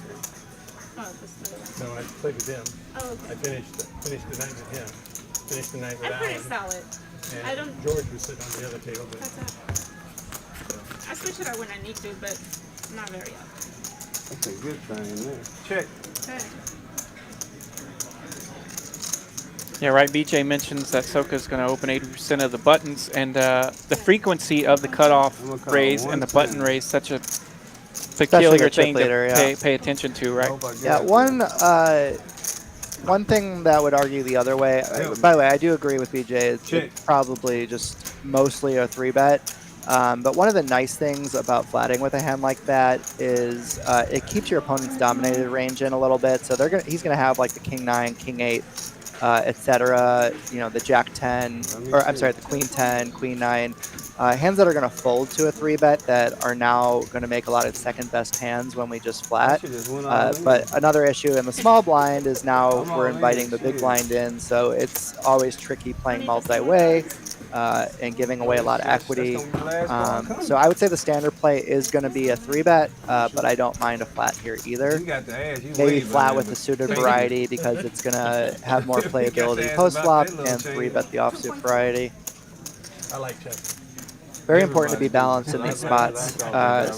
So I played with him. I finished the night with him. Finished the night with Alan. I'm pretty solid. And George was sitting on the other table, but switch it out when I need to, but not very often. That's a good thing there. Check. Okay. Yeah, right. BJ mentions that Soka's going to open 80% of the buttons, and the frequency of the cutoff raise and the button raise, such a peculiar thing leader, to pay attention to, right? Yeah, one thing that would argue the other way, by the way, I do agree with BJ, it's probably just mostly a 3-bet. But one of the nice things about flatting with a hand like that is it keeps your opponent's dominated range in a little bit. So he's going to have like the King 9, King 8, etc. You know, the Jack 10, or I'm sorry, the Queen 10, Queen 9. Hands that are going to fold to a 3-bet that are now going to make a lot of second best hands when we just flat. But another issue in the small blind is now we're inviting the big blind in, so it's always tricky playing multi-way and giving away a lot of equity. So I would say the standard play is going to be a 3-bet, but I don't mind a flat here either. Maybe flat with the suited variety because it's going to have more playability post-flop and 3-bet the offsuit variety. I like Chester. Very important to be balanced in these spots,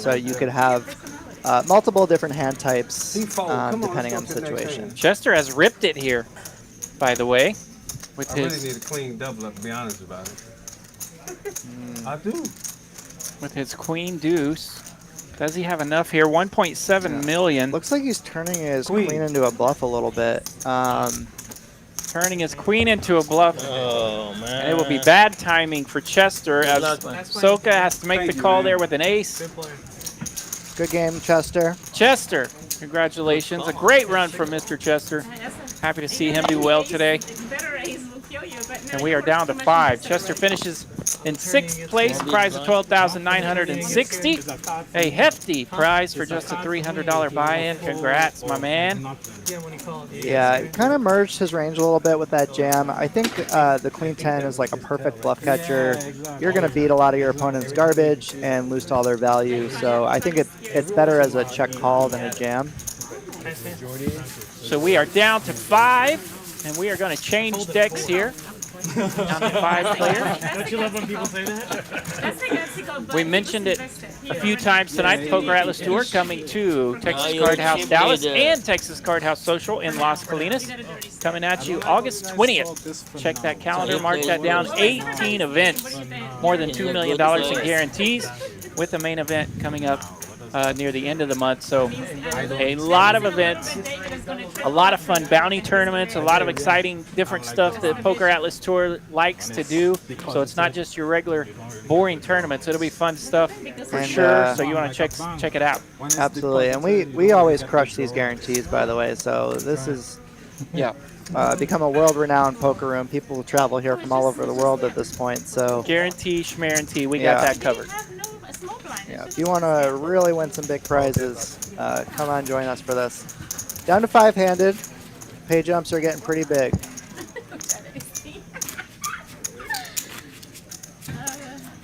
so you could have multiple different hand types depending on the situation. Chester has ripped it here, by the way. With I really need a clean double up, to be honest about it. I do. With his queen deuce. Does he have enough here? 1.7 million. Looks like he's turning his queen into a bluff a little bit. Turning his queen into a bluff. Oh, man. And it will be bad timing for Chester as Soka has to make the call there with an ace. Good game, Chester. Chester, congratulations. A great run from Mr. Chester. Happy to see him do well today. And we are down to 5. Chester finishes in 6th place, prize of $12,960. A hefty prize for just a $300 buy-in. Congrats, my man. Yeah, it kind of merged his range a little bit with that jam. I think the Queen 10 is like a perfect bluff catcher. You're going to beat a lot of your opponent's garbage and lose to all their value. So I think it's better as a check call than a jam. So we are down to 5, and we are going to change decks here. Down to 5 players. Don't you love when people say that? We mentioned it a few times tonight. The Poker Atlas Tour coming to Texas Card House Dallas and Texas Card House Social in Las Colinas. Coming at you August 20th. Check that calendar, mark that down. 18 events, more than $2 million in guarantees, with the main event coming up near the end of the month. So a lot of events, a lot of fun bounty tournaments, a lot of exciting different stuff that Poker Atlas Tour likes to do. So it's not just your regular boring tournaments. It'll be fun stuff for sure. So you want to check it out. Absolutely. And we always crush these guarantees, by the way. So this is become a world-renowned poker room. People travel here from all over the world at this point. So guarantee, schmarantee, we got that covered. Yeah, if you want to really win some big prizes, come on, join us for this. Down to 5-handed. Pay jumps are getting pretty big.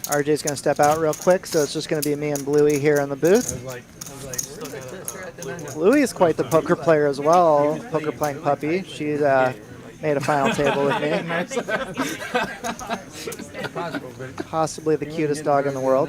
RJ's going to step out real quick, so it's just going to be me and Bluey here in the booth. Bluey is quite the poker player as well, poker playing puppy. She made a final table with me. Possibly the cutest dog in the world.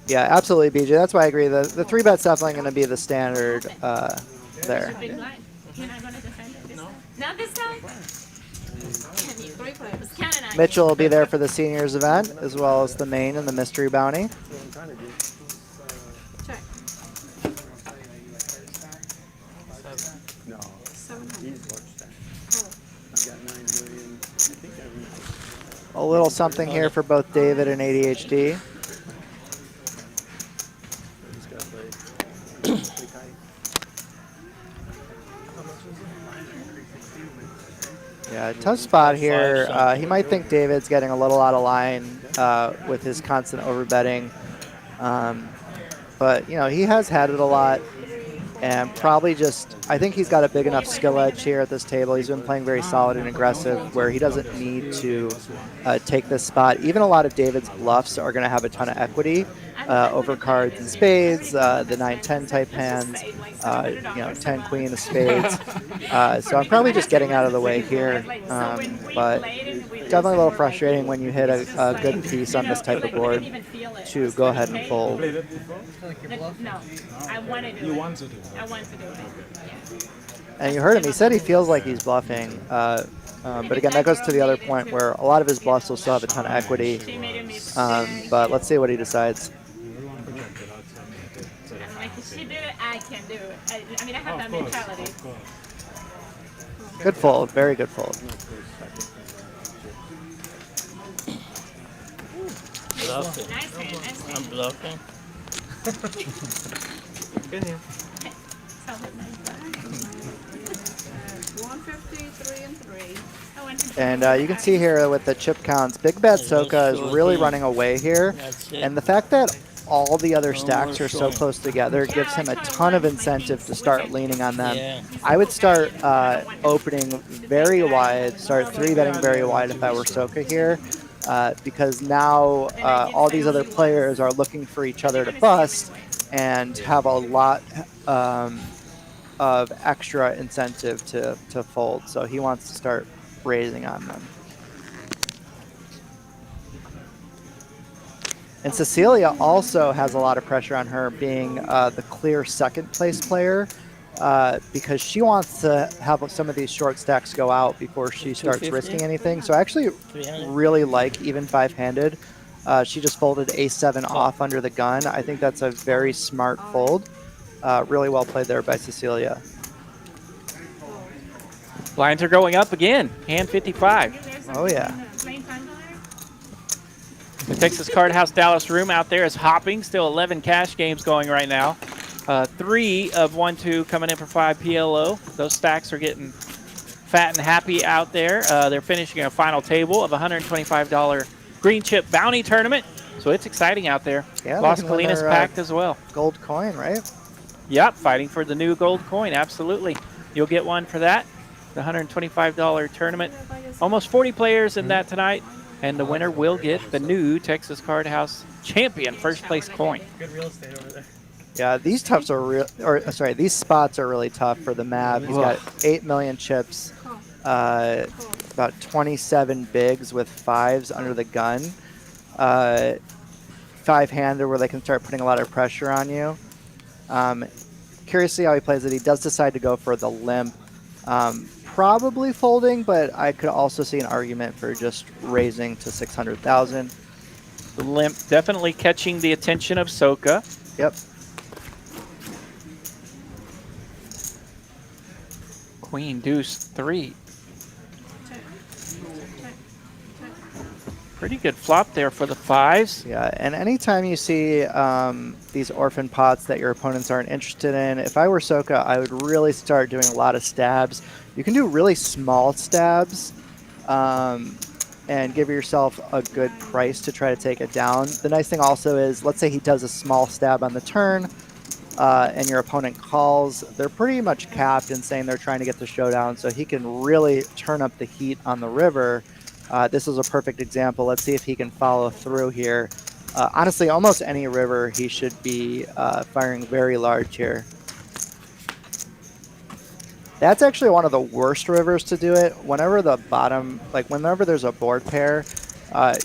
Yeah, absolutely, BJ. That's why I agree. The 3-bet's definitely going to be the standard there. Not this time. Mitchell will be there for the seniors event, as well as the main and the mystery bounty. Check. No. 700. A little something here for both David and ADHD. Yeah, tough spot here. He might think David's getting a little out of line with his constant overbetting. But, you know, he has had it a lot. and probably just, I think he's got a big enough skill edge here at this table. He's been playing very solid and aggressive where he doesn't need to take this spot. Even a lot of David's bluffs are going to have a ton of equity over cards and spades, the 9-10 type hands, 10 queen of spades. So I'm probably just getting out of the way here, but definitely a little frustrating when you hit a good piece on this type of board to go ahead and fold. No, I wanted to do it. I wanted to do it. Yeah. And you heard him, he said he feels like he's bluffing. But again, that goes to the other point where a lot of his bluffs will still have a ton of equity. But let's see what he decides. I'm like, if she did it, I can do it. I mean, I have that mentality. Good fold, very good fold. Bluffing. Nice hand, nice hand. I'm bluffing. Good hand. 150, 3 and 3. And you can see here with the chip counts, Big Bad Soka is really running away here. And the fact that all the other stacks are so close together gives him a ton of incentive to start leaning on them. I would start opening very wide, start 3-betting very wide if I were Soka here. Because now all these other players are looking for each other to bust and have a lot of extra incentive to fold. So he wants to start raising on them. And Cecilia also has a lot of pressure on her being the clear second place player because she wants to have some of these short stacks go out before she starts risking anything. So I actually really like even 5-handed. She just folded A7 off under the gun. I think that's a very smart fold. Really well played there by Cecilia. Blinds are going up again. Hand 55. Oh, yeah. The Texas Card House Dallas room out there is hopping. Still 11 cash games going right now. 3 of 1-2 coming in for 5 PLO. Those stacks are getting fat and happy out there. They're finishing a final table of $125 green chip bounty tournament. So it's exciting out there. Yeah, Las Colinas packed as well. Gold coin, right? Yep, fighting for the new gold coin. Absolutely. You'll get one for that. The $125 tournament. Almost 40 players in that tonight. And the winner will get the new Texas Card House champion first place coin. Good real estate over there. Yeah, these toughs are these spots are really tough for the Mav. He's got 8 million chips, about 27 bigs with 5s under the gun. 5-hander where they can start putting a lot of pressure on you. Curious to see how he plays it. He does decide to go for the limp. Probably folding, but I could also see an argument for just raising to 600,000. The limp definitely catching the attention of Soka. Yep. Queen, deuce, 3. Pretty good flop there for the 5s. Yeah, and anytime you see these orphan pots that your opponents aren't interested in, if I were Soka, I would really start doing a lot of stabs. You can do really small stabs and give yourself a good price to try to take it down. The nice thing also is, let's say he does a small stab on the turn and your opponent calls, they're pretty much capped in saying they're trying to get the showdown, so he can really turn up the heat on the river. This is a perfect example. Let's see if he can follow through here. Honestly, almost any river he should be firing very large here. That's actually one of the worst rivers to do it. Whenever the bottom, like whenever there's a board pair,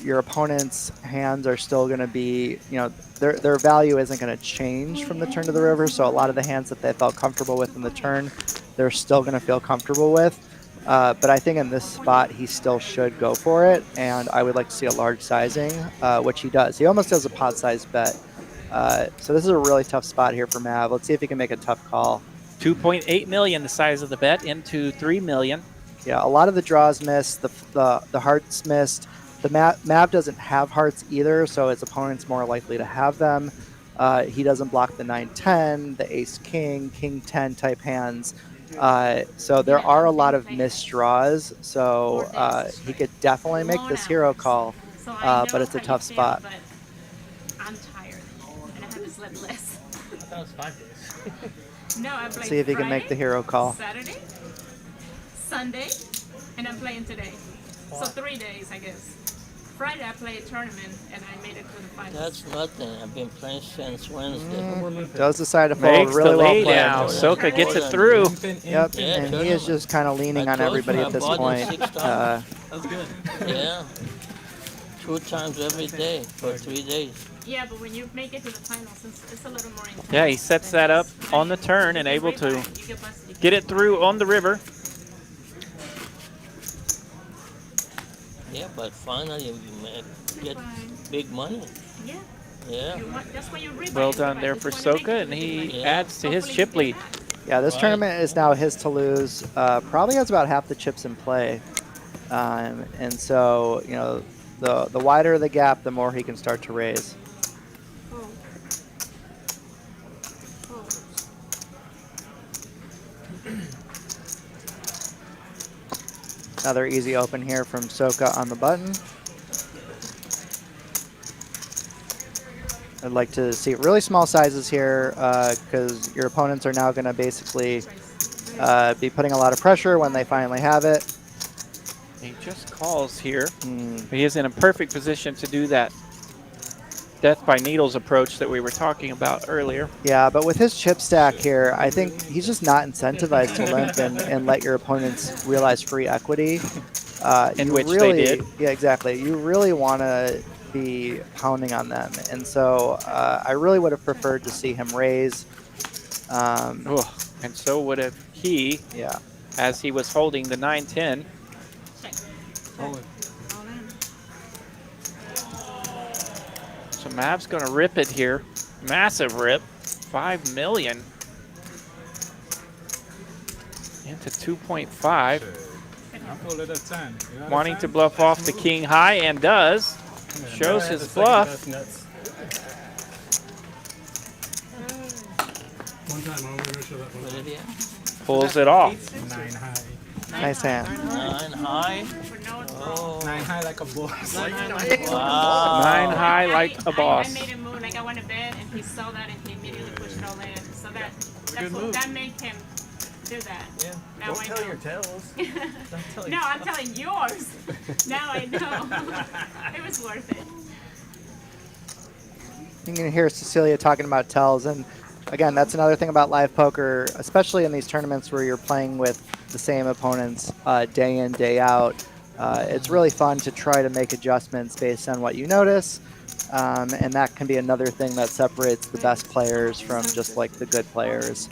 your opponent's hands are still going to be, their value isn't going to change from the turn to the river. So a lot of the hands that they felt comfortable with in the turn, they're still going to feel comfortable with. But I think in this spot, he still should go for it. And I would like to see a large sizing, which he does. He almost does a pot size bet. So this is a really tough spot here for Mav. Let's see if he can make a tough call. 2.8 million, the size of the bet, into 3 million. Yeah, a lot of the draws missed, the hearts missed. The Mav doesn't have hearts either, so his opponent's more likely to have them. He doesn't block the 9-10, the ace-king, king-10 type hands. So there are a lot of missed draws, so he could definitely make this hero call, but it's a tough spot. I'm tired, and I haven't slept less. That was 5 days. No, I play See if you can make the hero call. Saturday, Sunday, and I'm playing today. So 3 days, I guess. Friday I played a tournament and I made it to the finals. That's nothing. I've been playing since Wednesday. Does decide to fall Makes really the well lay played. down. Soka gets it through. Yep, Yeah, and he is just kind of leaning I on told everybody you at I this bought him point. 6 times. That's good. Yeah. 2 times every day for 3 days. Yeah, but when you make it to the finals, it's a little more intense. Yeah, he sets that up on the turn and able to get it through on the river. Yeah, but finally you get big money. Yeah. Yeah. That's when you Well done there for Soka, and he adds to his chip lead. Yeah, this tournament is now his to lose. Probably has about half the chips in play. And so, you know, the wider the gap, the more he can start to raise. Another easy open here from Soka on the button. I'd like to see really small sizes here because your opponents are now going to basically be putting a lot of pressure when they finally have it. He just calls here. He is in a perfect position to do that death by needles approach that we were talking about earlier. Yeah, but with his chip stack here, I think he's just not incentivized to limp and let your opponents realize free equity. In which really, they did. Yeah, exactly. You really want to be pounding on them. And so I really would have preferred to see him raise. And so would have he, as he was holding the 9-10. So Mav's going to rip it here. Massive rip. 5 million into 2.5. Wanting to bluff off the king high and does. Shows his bluff. Pulls it off. 9 high. Nice hand. 9 high. Oh. 9 high like a boss. Wow. 9 high like a boss. I made a move like I went to bed and he saw that and he immediately pushed it all in. So that made him do that. Yeah. Now Don't I tell know. your tales. No, I'm telling yours. Now I know. It was worth it. You can hear Cecilia talking about tells, and again, that's another thing about live poker, especially in these tournaments where you're playing with the same opponents day in, day out. It's really fun to try to make adjustments based on what you notice, and that can be another thing that separates the best players from just like the good players.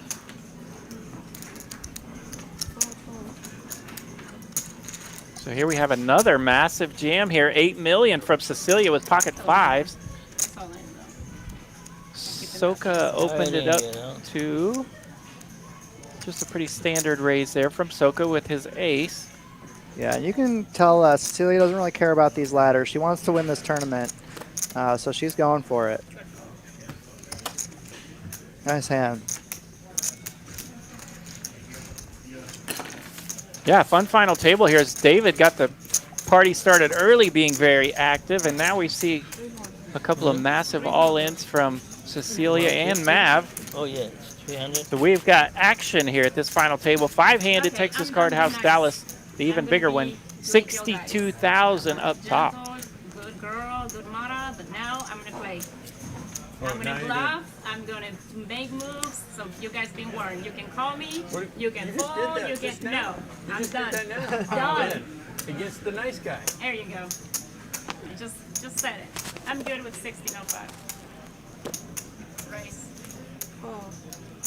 So here we have another massive jam here. 8 million from Cecilia with pocket fives. Soka opened it up to just a pretty standard raise there from Soka with his ace. Yeah, and you can tell Cecilia doesn't really care about these ladders. She wants to win this tournament, so she's going for it. Nice hand. Yeah, fun final table here as David got the party started early being very active, and now we see a couple of massive all-ins from Cecilia and Mav. Oh, yeah. 300. So we've got action here at this final table. 5-handed Texas Card House Dallas, the even bigger one. 62,000 up top. Good girl, good mother, but now I'm going to play. I'm going to bluff, I'm going to make moves, so you guys been warned. You can call me, you can fold, you can... No, I'm done. Done. Against the nice guy. There you go. Just said it. I'm good with 1605. Race. Oh,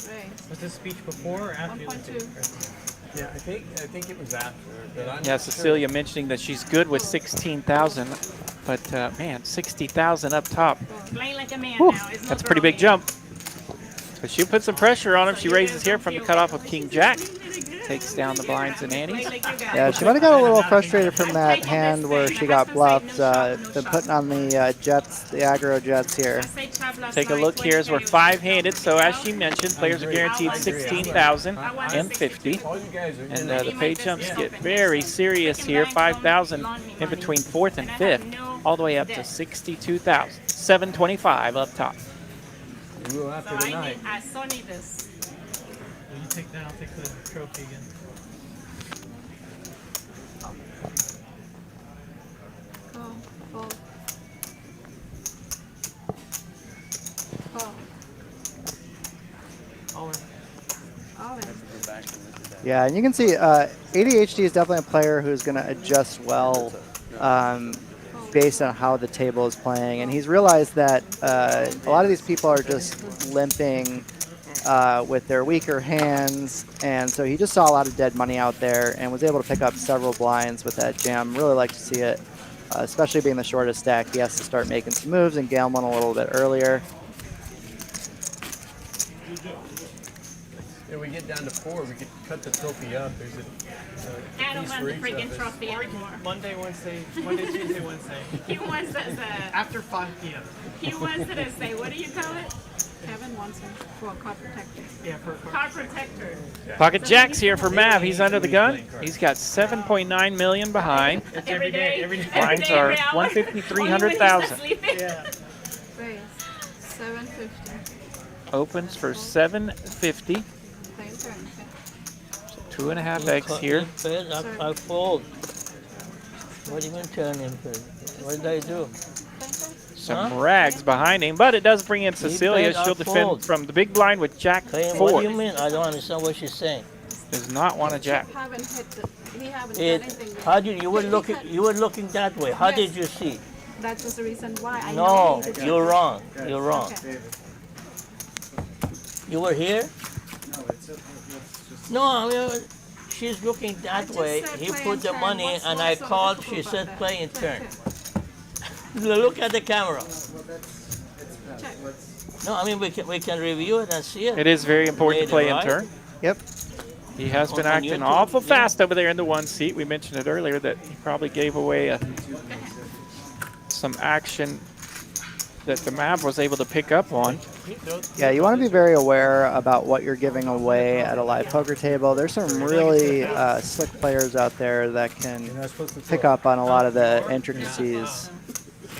race. Was this speech before or after? 1.2. Yeah, I think it was after. But I'm Yeah, not Cecilia sure. mentioning that she's good with 16,000, but man, 60,000 up top. Playing like a man Whew, now. It's no that's a pretty girl big game. jump. But she put some pressure on him. She raises here from the cutoff of King Jack. Takes down the blinds and antes. Yeah, she might have got a little frustrated from that hand where she got bluffed. Been putting on the jets, the aggro jets here. Take a look here as we're 5-handed. So as she mentioned, players are guaranteed 16,000 and 50. And the pay jumps get very serious here. 5,000 in between 4th and 5th, all the way up to 62,000. 725 up top. You go after So tonight. I saw need this. You take that, I'll take the trophy again. Call. Fold. Call. All in. All in. Yeah, and you can see ADHD is definitely a player who's going to adjust well based on how the table is playing. And he's realized that a lot of these people are just limping with their weaker hands. And so he just saw a lot of dead money out there and was able to pick up several blinds with that jam. Really like to see it, especially being the shortest stack. He has to start making some moves and gambling a little bit earlier. If we get down to 4, we could cut the trophy up. There's a I don't piece want for the each freaking of us. trophy anymore. Monday, Tuesday, Wednesday. He wants us After 5 p.m. he wants us to say, what do you call it? Kevin wants him for a card protector. Yeah, for Card protector. Pocket Jack's here for Mav. He's under the gun. He's got 7.9 million behind. every day. Blinds are 150, 300,000. Yeah. Raise. 750. Opens for 750. Same turn. 2.5x here. I fold. What do you mean turn him? What did I do? Some rags behind him, but it does bring in Cecilia. She'll defend from the big blind with Jack 4. What do you mean? I don't understand what she's saying. Does not want a Jack. He haven't done anything. How did you were looking that way? How did you see? That was the reason why. I No, know he you're wrong. You're wrong. Okay. You were here? No, I mean, she's looking that way. said He play put and the turn. money, What's and I so called. difficult She about said that? play and Play turn. Look at the camera. Check. No, I mean we can review it and see it. It is very important to play in Right? turn. Yep. He has been On acting YouTube, awful yeah. fast over there in the 1 seat. We mentioned it earlier that he probably gave away some action that the Mav was able to pick up on. Yeah, you want to be very aware about what you're giving away at a live poker table. There's some really slick players out there that can pick up on a lot of the intricacies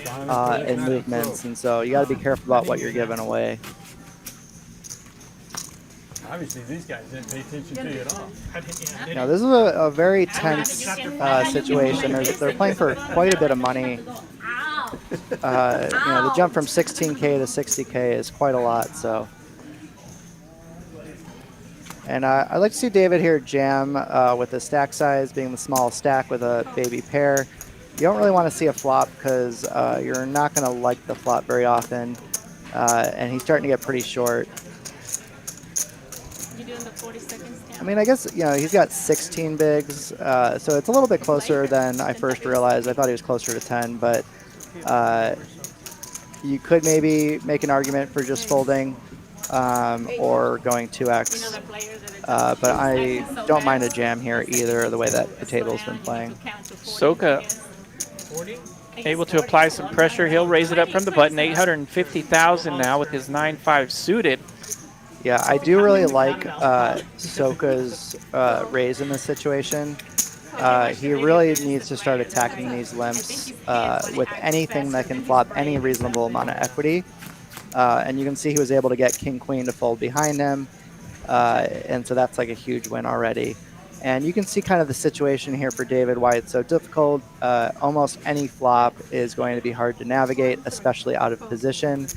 and movements, and so you got to be careful about what you're giving away. Obviously, these guys didn't pay attention to you at all. Now, this is a very tense situation. They're playing for quite a bit of money. The jump from 16K to 60K is quite a lot. So, and I'd like to see David here jam with the stack size being the small stack with a baby pair. You don't really want to see a flop because you're not going to like the flop very often, and he's starting to get pretty short. You doing the 40 seconds count? I mean, I guess, he's got 16 bigs, so it's a little bit closer than I first realized. I thought he was closer to 10, but you could maybe make an argument for just folding or going 2x, but I don't mind a jam here either, the way that the table's been playing. Soka able to apply some pressure. He'll raise it up from the button. 850,000 now with his 9-5 suited. Yeah, I do really like Soka's raise in this situation. He really needs to start attacking these limps with anything that can flop any reasonable amount of equity. And you can see he was able to get King-Queen to fold behind him. And so that's like a huge win already. And you can see kind of the situation here for David, why it's so difficult. Almost any flop is going to be hard to navigate, especially out of position.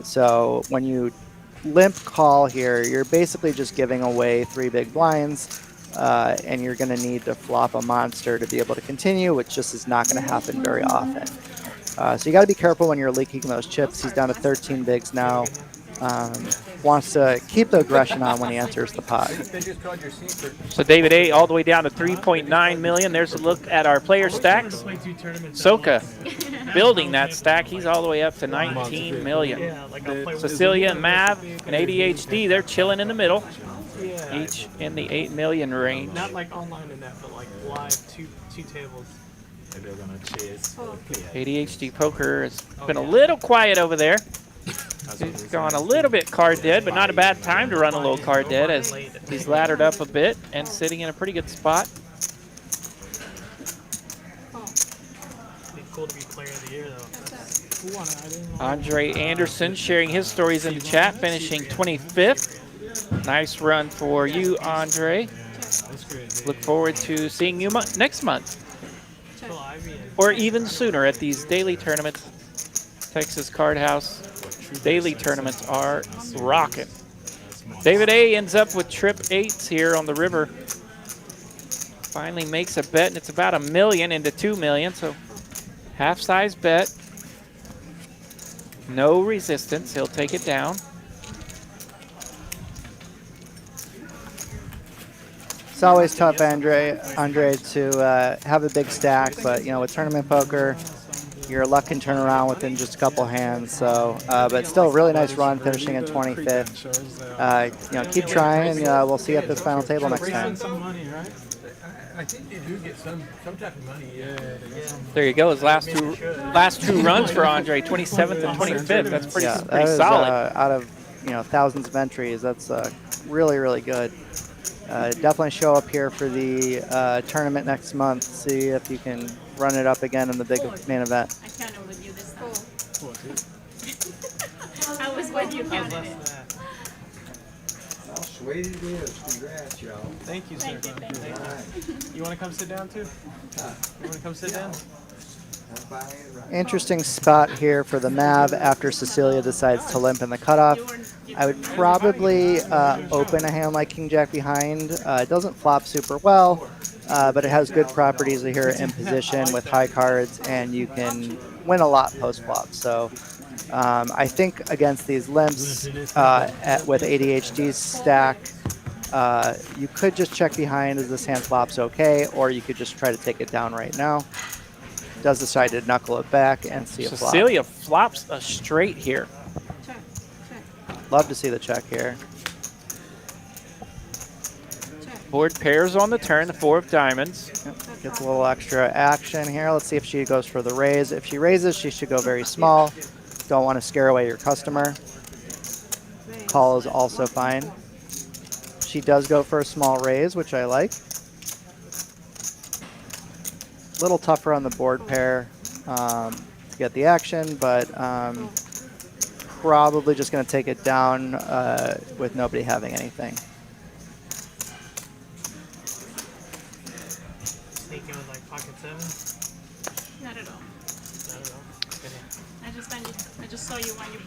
So when you limp call here, you're basically just giving away 3 big blinds, and you're going to need to flop a monster to be able to continue, which just is not going to happen very often. So you got to be careful when you're leaking those chips. He's down to 13 bigs now. Wants to keep the aggression on when he enters the pot. So David A all the way down to 3.9 million. There's a look at our player stacks. Soka building that stack. He's all the way up to 19 million. Cecilia and Mav and ADHD, they're chilling in the middle, each in the 8 million range. Not like online in that, but like live two tables. ADHD poker has been a little quiet over there. He's gone a little bit card dead, but not a bad time to run a little card dead as he's laddered up a bit and sitting in a pretty good spot. Be cool to be player of the year though. Andre Anderson sharing his stories in the chat, finishing 25th. Nice run for you, Andre. Look forward to seeing you next month. Or even sooner at these daily tournaments. Texas Card House daily tournaments are rocking. David A ends up with trip 8s here on the river. Finally makes a bet, and it's about $1 million into $2 million, so half-size bet. No resistance. He'll take it down. It's always tough, Andre, to have a big stack, but with tournament poker, your luck can turn around within just a couple hands. So, but still, a really nice run, finishing in 25th. Keep trying, and we'll see you at this final table next time. I think they do get some type of money. Yeah. There you go. His last two runs for Andre, 27th and 25th. That's pretty solid. Out of thousands of entries, that's really, really good. Definitely show up here for the tournament next month. See if you can run it up again in the big main event. I counted with you this time. I was with you counting it. How sweet it is. Congrats, y'all. Thank you, sir. You want to come sit down, too? You want to come sit down? Interesting spot here for the Mav after Cecilia decides to limp in the cutoff. I would probably open a hand like King Jack behind. It doesn't flop super well, but it has good properties here in position with high cards, and you can win a lot post-flop. So I think against these limps with ADHD's stack, you could just check behind as this hand flops okay, or you could just try to take it down right now. Does decide to knuckle it back and see a flop. Cecilia flops a straight here. Check. Love to see the check here. Board pairs on the turn, the 4 of diamonds. Yep. Gets a little extra action here. Let's see if she goes for the raise. If she raises, she should go very small. Don't want to scare away your customer. Call is also fine. She does go for a small raise, which I like. A little tougher on the board pair to get the action, but probably just going to take it down with nobody having anything. Sneaking with like pocket 7? Not at all. Not at all. Okay. I just saw you when you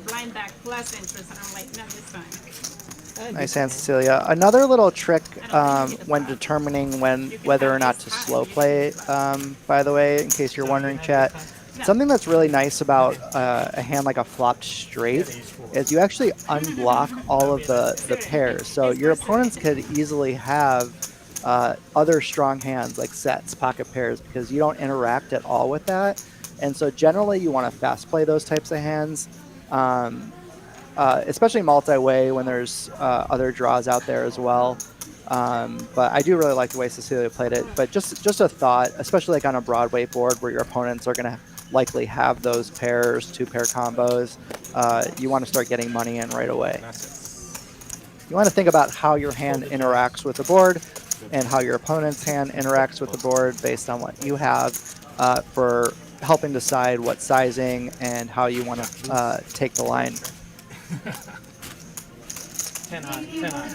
blind back plus interest, and I'm like, not this time. Nice hand, Cecilia. Another little trick when determining whether or not to slow play, by the way, in case you're wondering, chat. Something that's really nice about a hand like a flopped straight is you actually unblock all of the pairs. So your opponents could easily have other strong hands like sets, pocket pairs, because you don't interact at all with that. And so generally you want to fast play those types of hands. Especially multi-way when there's other draws out there as well. But I do really like the way Cecilia played it. But just a thought, especially like on a Broadway board where your opponents are going to likely have those pairs, 2-pair combos, you want to start getting money in right away. You want to think about how your hand interacts with the board and how your opponent's hand interacts with the board based on what you have for helping decide what sizing and how you want to take the line. 10 high, 10 high.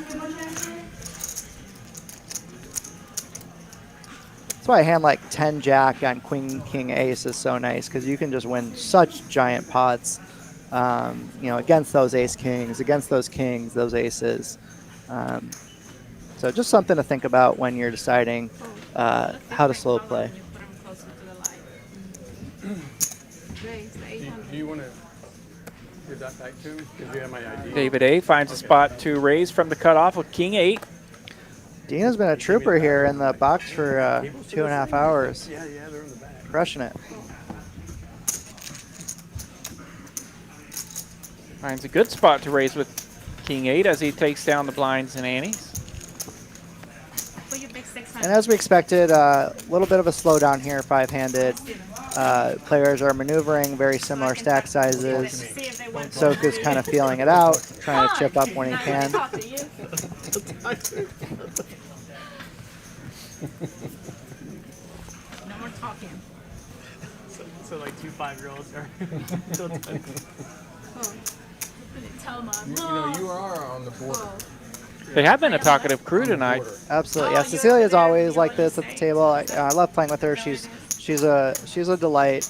That's why a hand like 10 Jack on Queen King Ace is so nice, because you can just win such giant pots, against those Ace Kings, against those Kings, those Aces. So just something to think about when you're deciding how to slow play. Do you want to give that back to him? Because you have my ID. David A finds a spot to raise from the cutoff with King 8. Dina's been a trooper here in the box for 2.5 hours. Yeah, they're in the back. Crushing it. Finds a good spot to raise with King 8 as he takes down the blinds and antes. And as we expected, a little bit of a slowdown here, 5-handed. Players are maneuvering very similar stack sizes. Soak is kind of feeling it out, trying to chip up when he can. No more talking. So like 2 5-year-olds are still talking. Tell Mom. You know, you are on the border. They have been a talkative crew tonight. Absolutely, yeah. Cecilia's always like this at the table. I love playing with her. She's a delight.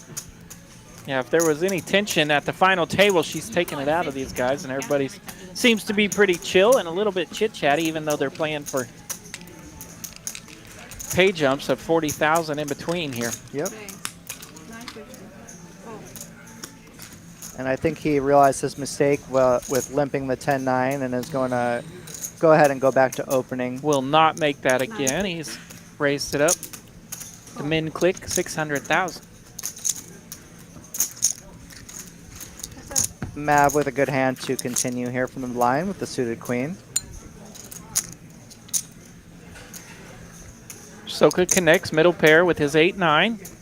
Yeah, if there was any tension at the final table, she's taking it out of these guys, and everybody seems to be pretty chill and a little bit chit-chatty, even though they're playing for pay jumps of 40,000 in between here. Yep. And I think he realized his mistake with limping the 10-9 and is going to go ahead and go back to opening. Will not make that again. He's raised it up. The min click 600,000. Mav with a good hand to continue here from the line with the suited queen. Soka connects middle pair with his 8-9.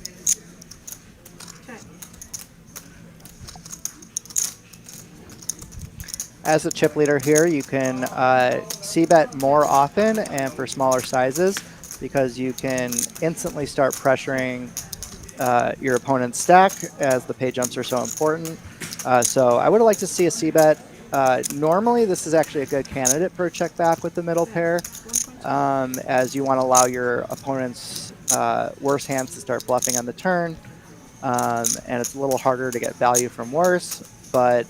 As a chip leader here, you can c-bet more often and for smaller sizes because you can instantly start pressuring your opponent's stack as the pay jumps are so important. So I would like to see a c-bet. Normally, this is actually a good candidate for a check back with the middle pair, as you want to allow your opponent's worse hands to start bluffing on the turn, and it's a little harder to get value from worse. But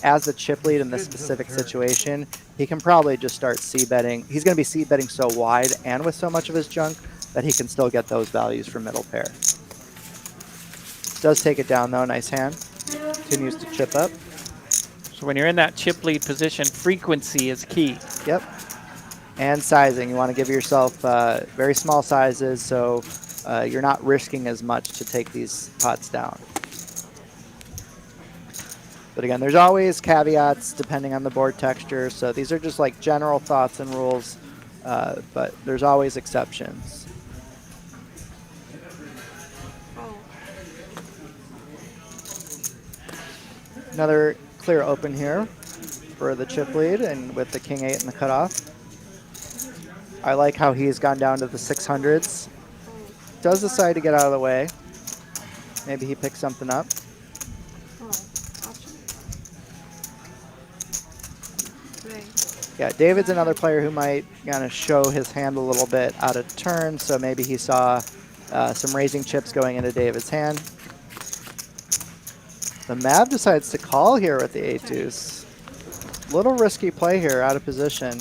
as the chip lead in this specific situation, he can probably just start c-betting. He's going to be c-betting so wide and with so much of his junk that he can still get those values from middle pair. Does take it down though, nice hand. Continues to chip up. So when you're in that chip lead position, frequency is key. Yep. And sizing. You want to give yourself very small sizes so you're not risking as much to take these pots down. But again, there's always caveats depending on the board texture. So these are just like general thoughts and rules, but there's always exceptions. Another clear open here for the chip lead and with the king 8 in the cutoff. I like how he's gone down to the 600s. Does decide to get out of the way. Maybe he picks something up. Yeah, David's another player who might kind of show his hand a little bit out of turn, so maybe he saw some raising chips going into David's hand. The Mav decides to call here with the 8-deuce. Little risky play here, out of position.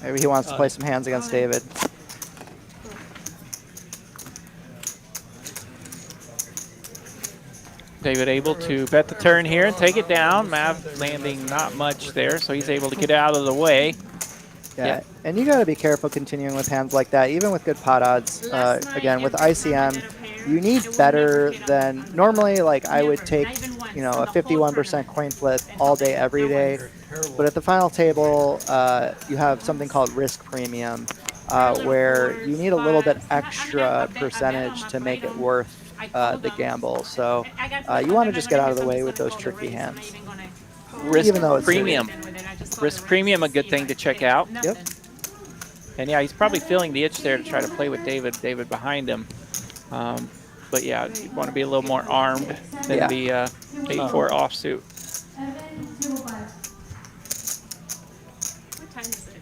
Maybe he wants to play some hands against David. David able to bet the turn here and take it down. Mav landing not much there, so he's able to get out of the way. Yeah, and you got to be careful continuing with hands like that, even with good pot odds. Again, with ICM, you need better than normally. Like I would take, you know, a 51% coin flip all day, every day. But at the final table, you have something called risk premium, where you need a little bit extra percentage to make it worth the gamble. So you want to just get out of the way with those tricky hands. Risk premium. Risk premium, a good thing to check out. Yep. And yeah, he's probably feeling the itch there to try to play with David behind him. But yeah, you want to be a little more armed than the 8-4 offsuit. What time is it?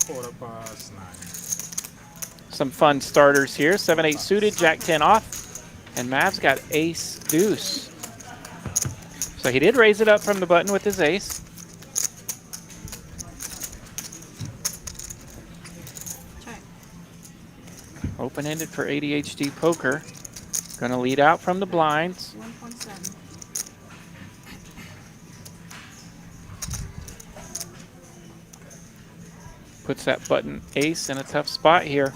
Nobody knows. 9:15. Some fun starters here. 7-8 suited, Jack 10 off, and Mav's got ace deuce. So he did raise it up from the button with his ace. Open-ended for ADHD poker. Going to lead out from the blinds. 1.7. Puts that button ace in a tough spot here.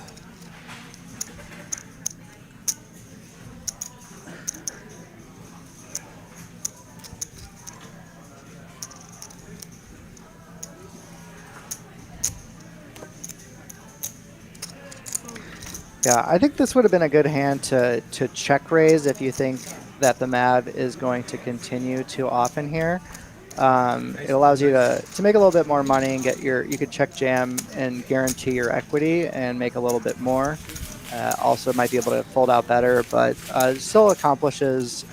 Yeah, I think this would have been a good hand to check raise if you think that the Mav is going to continue too often here. It allows you to make a little bit more money and get you could check jam and guarantee your equity and make a little bit more Also might be able to fold out better, but still accomplishes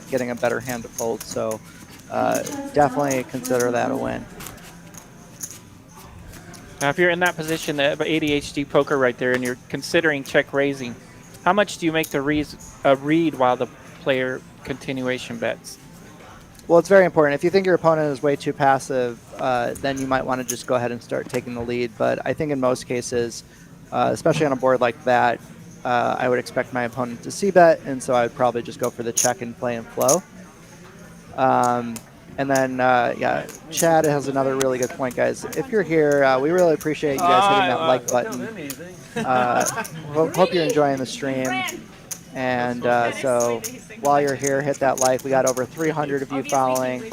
getting a better hand to fold. So definitely consider that a win. Now, if you're in that position, that ADHD poker right there, and you're considering check raising, how much do you make the read while the player continuation bets? Well, it's very important. If you think your opponent is way too passive, then you might want to just go ahead and start taking the lead. But I think in most cases, especially on a board like that, I would expect my opponent to c-bet, and so I would probably just go for the check and play and flow. And then, yeah, Chad has another really good point, guys. If you're here, we really appreciate you guys hitting that like button. Hope you're enjoying the stream. And so while you're here, hit that like. We got over 300 of you following.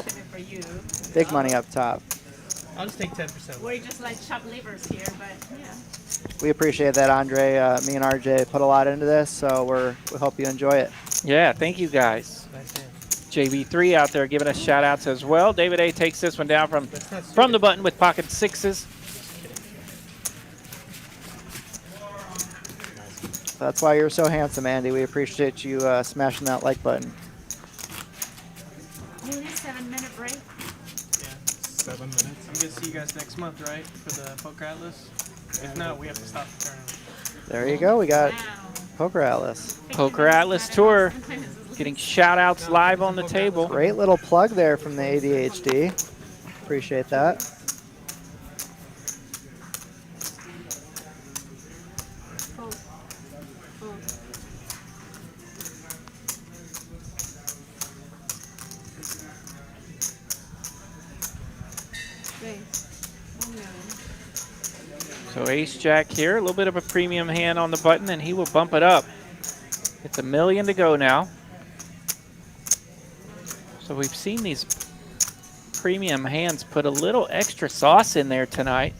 Big money up top. I'll just take 10%. We're just like shoplifters here, but yeah. We appreciate that, Andre. Me and RJ put a lot into this, so we hope you enjoy it. Yeah, thank you guys. JV3 out there giving us shout outs as well. David A takes this one down from the button with pocket sixes. That's why you're so handsome, Andy. We appreciate you smashing that like button. Only 7-minute break. Yeah, 7 minutes. I'm gonna see you guys next month, right, for the Poker Atlas? If not, we have to stop the tournament. There you go. We got Poker Atlas. Poker Atlas Tour. Getting shout outs live on the table. Great little plug there from the ADHD. Appreciate that. So ace jack here, a little bit of a premium hand on the button, and he will bump it up. It's $1 million to go now. So we've seen these premium hands put a little extra sauce in there tonight.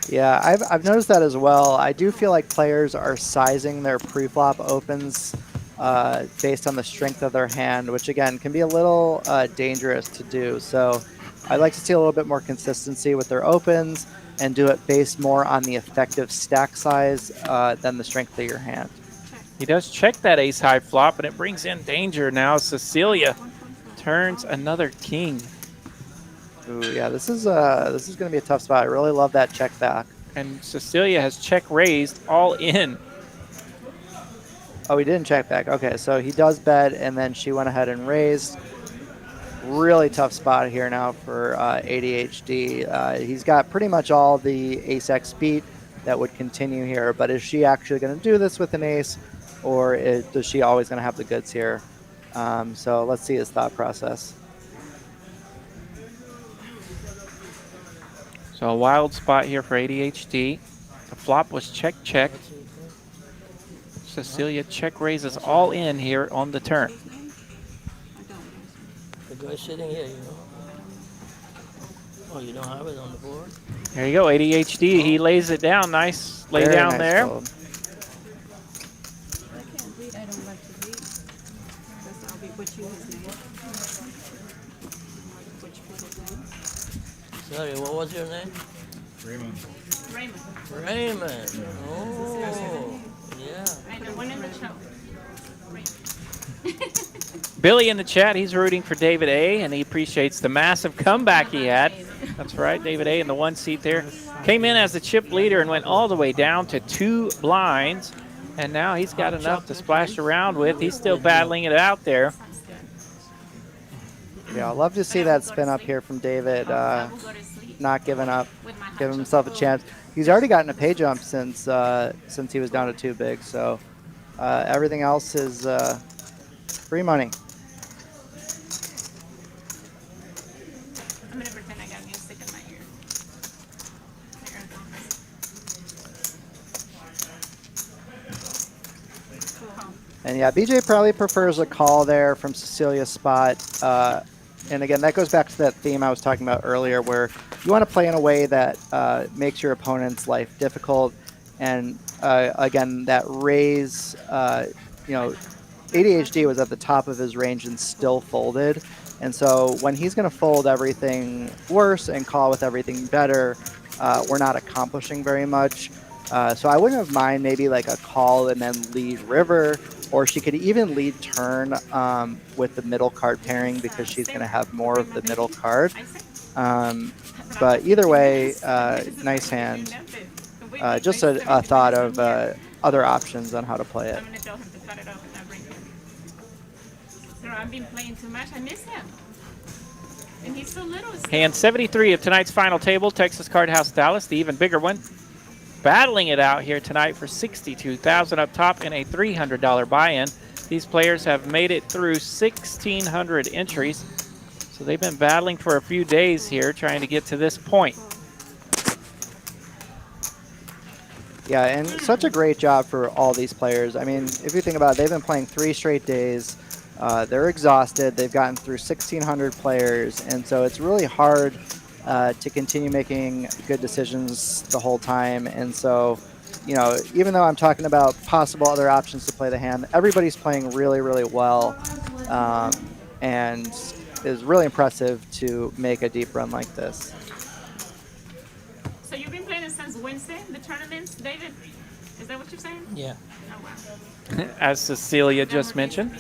Yeah, I've noticed that as well. I do feel like players are sizing their pre-flop opens based on the strength of their hand, which again can be a little dangerous to do. So I'd like to see a little bit more consistency with their opens and do it based more on the effective stack size than the strength of your hand. He does check that ace high flop, and it brings in danger now. Cecilia turns another king. Ooh, yeah, this is going to be a tough spot. I really love that check back. And Cecilia has check raised all in. Oh, he didn't check back. Okay, so he does bet, and then she went ahead and raised. Really tough spot here now for ADHD. He's got pretty much all the ace-x beat that would continue here, but is she actually going to do this with an ace, or is she always going to have the goods here? So let's see his thought process. So a wild spot here for ADHD. The flop was check. Cecilia check raises all in here on the turn. The guy sitting here, you know. Oh, you don't have it on the board? There you go, ADHD. He lays it down. Nice lay Very down nice there. fold. I can't read. I don't like to read. Because I'll be butchering his name. Butch people's names. Sorry, what was your name? Raymond. Oh, yeah. And the one in the show. Billy in the chat, he's rooting for David A, and he appreciates the massive comeback he had. That's right, David A in the one seat there. Came in as the chip leader and went all the way down to 2 blinds, and now he's got enough to splash around with. He's still battling it out there. Yeah, I'd love to see that spin up here from David. Not giving up, giving himself a chance. He's already gotten a pay jump since he was down to 2 big, so everything else is free money. I'm gonna pretend I got music in my ear. And yeah, BJ probably prefers a call there from Cecilia's spot. And again, that goes back to that theme I was talking about earlier, where you want to play in a way that makes your opponent's life difficult. And again, that raise, ADHD was at the top of his range and still folded. And so when he's going to fold everything worse and call with everything better, we're not accomplishing very much. So I wouldn't have mind maybe like a call and then lead river, or she could even lead turn with the middle card pairing because she's going to have more of the middle card. But either way, nice hand. Just a thought of other options on how to play it. I'm gonna tell him to cut it off and not bring him. Sir, I've been playing too much. I miss him. And he's so little. Hand 73 of tonight's final table, Texas Card House Dallas, the even bigger one. Battling it out here tonight for $62,000 up top and a $300 buy-in. These players have made it through 1,600 entries. So they've been battling for a few days here trying to get to this point. Yeah, and such a great job for all these players. I mean, if you think about it, they've been playing 3 straight days. They're exhausted. They've gotten through 1,600 players, and so it's really hard to continue making good decisions the whole time. And so, you know, even though I'm talking about possible other options to play the hand, everybody's playing really, really well, and it's really impressive to make a deep run like this. So you've been playing it since Wednesday, the tournaments, David? Is that what you're saying? Yeah. Oh, wow. As Cecilia just mentioned,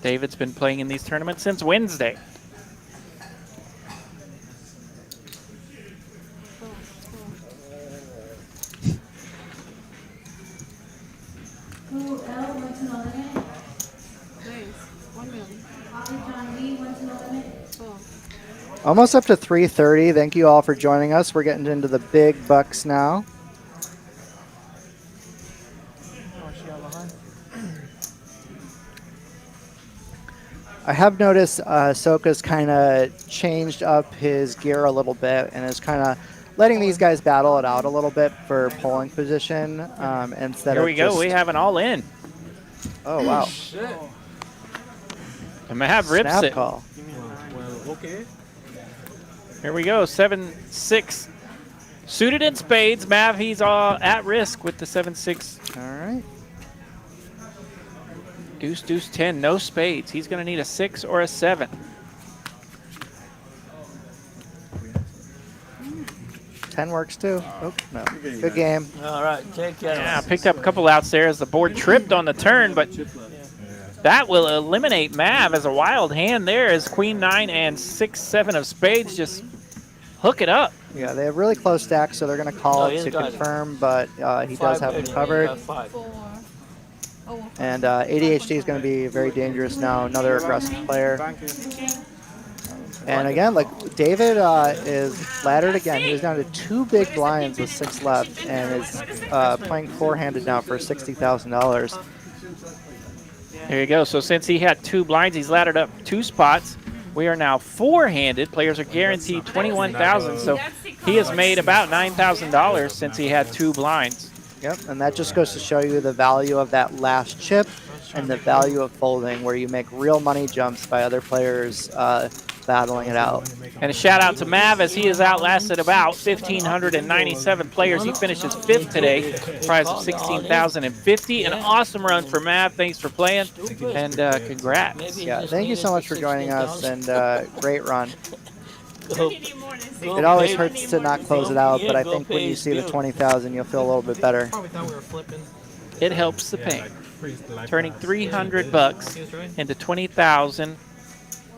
David's been playing in these tournaments since Wednesday. Almost up to 3:30. Thank you all for joining us. We're getting into the big bucks now. I have noticed Soka's kind of changed up his gear a little bit and is kind of letting these guys battle it out a little bit for polling position instead of Here we go. We have an all-in. Oh, wow. Shit. And Mav rips Snap it. call. Well, okay. Here we go, 7-6. Suited in spades. Mav, he's all at risk with the 7-6. All right. Deuce, deuce, 10, no spades. He's going to need a 6 or a 7. 10 works too. Oh, no. Good game. All right, take care. Yeah, picked up a couple outs there as the board tripped on the turn, but that will eliminate Mav as a wild hand there as Queen 9 and 6-7 of spades just hook it up. Yeah, they have really close stacks, so they're going to call Oh, it he's to got it. confirm, but he does have them covered. And ADHD is going to be very dangerous now, another aggressive player. And again, like David is laddered again. He was down to 2 big blinds with 6 left and is playing 4-handed now for $60,000. There you go. So since he had 2 blinds, he's laddered up 2 spots. We are now 4-handed. Players are guaranteed $21,000. So he has made about $9,000 since he had 2 blinds. Yep, and that just goes to show you the value of that last chip and the value of folding, where you make real money jumps by other players battling it out. And a shout out to Mav as he has outlasted about 1,597 players. He finishes 5th today, prize of $16,050. An awesome run for Mav. Thanks for playing, and congrats. Yeah, thank you so much for joining us, and great run. Go, It always hurts to not close it out, but I think when you see the 20,000, you'll feel a little bit better. Probably thought we were flipping. It helps the pain. Turning $300 into 20,000.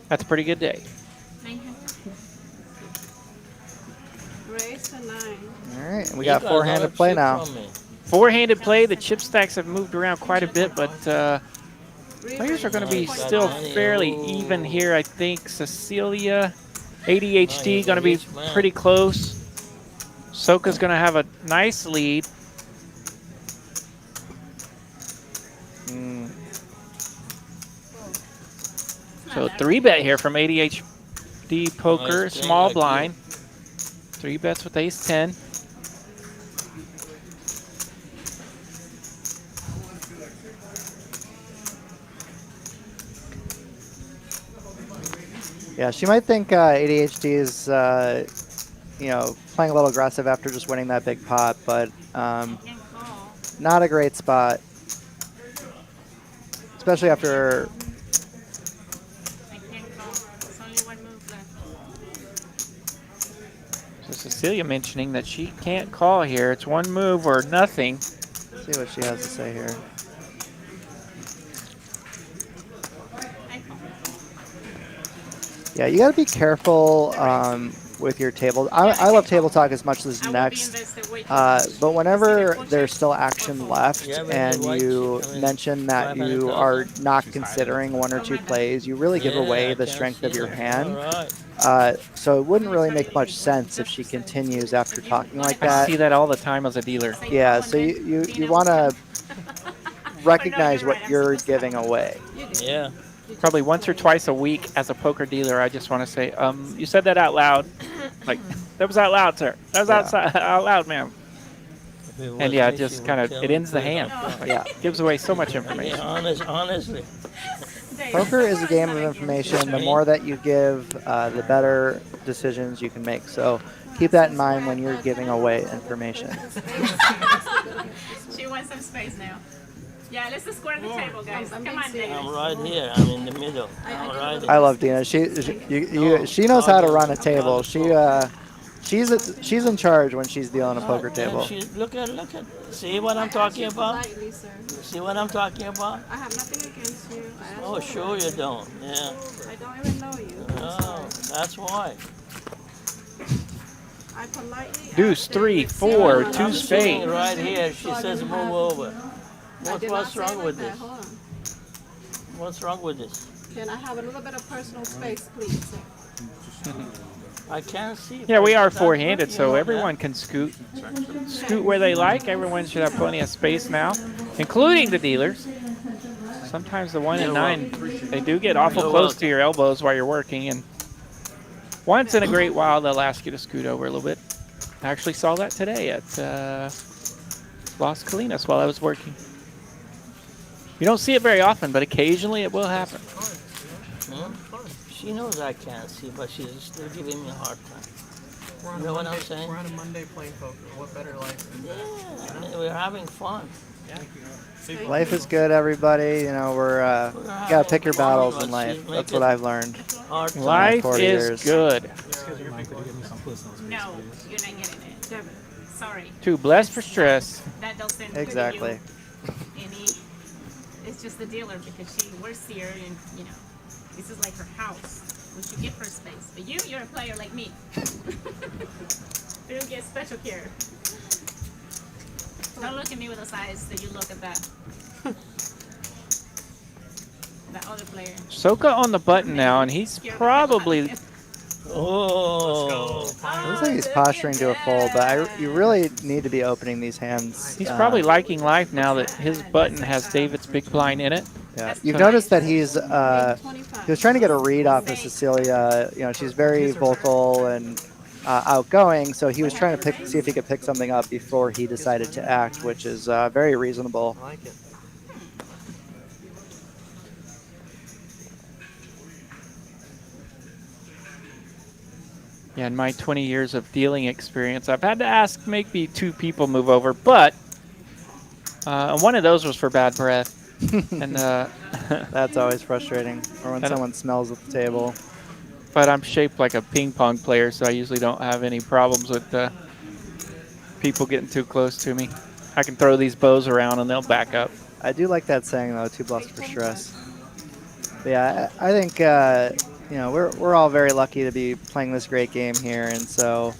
That's a pretty good day. Raise a 9. All right, and we got 4-handed play now. 4-handed play. The chip stacks have moved around quite a bit, but players are going to be still fairly even here, I think. Cecilia, ADHD going to be pretty close. Soka's going to have a nice lead. So 3-bet here from ADHD Poker, small blind. 3 bets with ace-10. Yeah, she might think ADHD is, you know, playing a little aggressive after just winning that big pot, but not a great spot, especially after. Cecilia mentioning that she can't call here. It's one move or nothing. Let's see what she has to say here. Yeah, you got to be careful with your table. I love table talk as much as next, but whenever there's still action left and you mention that you are not considering one or two plays, you really give away the strength of your hand. So it wouldn't really make much sense if she continues after talking like that. I see that all the time as a dealer. Yeah, so you want to recognize what you're giving away. Yeah. Probably once or twice a week as a poker dealer, I just want to say, you said that out loud. Like, that was out loud, sir. That was out loud, ma'am. And yeah, it just kind of, it ends the hand. Yeah, gives away so much information. Yeah, honestly. Poker is a game of information. The more that you give, the better decisions you can make. So keep that in mind when you're giving away information. She wants some space now. Yeah, let's just square the table, guys. Come on, Dana. I'm right here. I'm in the middle. I'm right here. I love Dina. She knows how to run a table. She's in charge when she's dealing a poker table. Look at. See what I'm talking about? Politely, sir. See what I'm talking about? I have nothing against you. Oh, sure you don't. Yeah. I don't even know you. Oh, that's why. I politely. Deuce, 3, 4, 2 I'm sitting spades. right here. She says move over. What's wrong with this? Hold on. What's wrong with this? Can I have a little bit of personal space, please? I can't see. Yeah, we are four-handed, so everyone can scoot where they like. Everyone should have plenty of space now, including the dealers. Sometimes the 1 and 9, they do get awful close to your elbows while you're working, and once in a great while, they'll ask you to scoot over a little bit. I actually saw that today at Las Colinas while I was working. You don't see it very often, but occasionally it will happen. She knows I can't see, but she's still giving me a hard time. You know what I'm saying? We're on a Monday playing poker. What better life than that? Yeah, we're having fun. Life is good, everybody. You know, you gotta pick your battles in life. That's what I've learned. Life is good. No, you're not getting it. Sorry. Too blessed for stress. That doesn't Exactly. It's just the dealer because she works here and, you know, this is like her house. We should give her space. But you're a player like me. You get special care. Don't look at me with those eyes that you look at that. That other player. Soka on the button now, and he's probably... Oh. It looks like he's posturing to a fold, but you really need to be opening these hands. He's probably liking life now that his button has David's big blind in it. Yeah, you've noticed that he was trying to get a read off of Cecilia. You know, she's very vocal and outgoing, so he was trying to see if he could pick something up before he decided to act, which is very reasonable. I like it. Yeah, in my 20 years of dealing experience, I've had to ask maybe 2 people move over, but one of those was for bad breath. And that's always frustrating, or when someone smells at the table. But I'm shaped like a ping pong player, so I usually don't have any problems with people getting too close to me. I can throw these bows around and they'll back up. I do like that saying, though, too blessed for stress. But yeah, I think you know, we're all very lucky to be playing this great game here, and so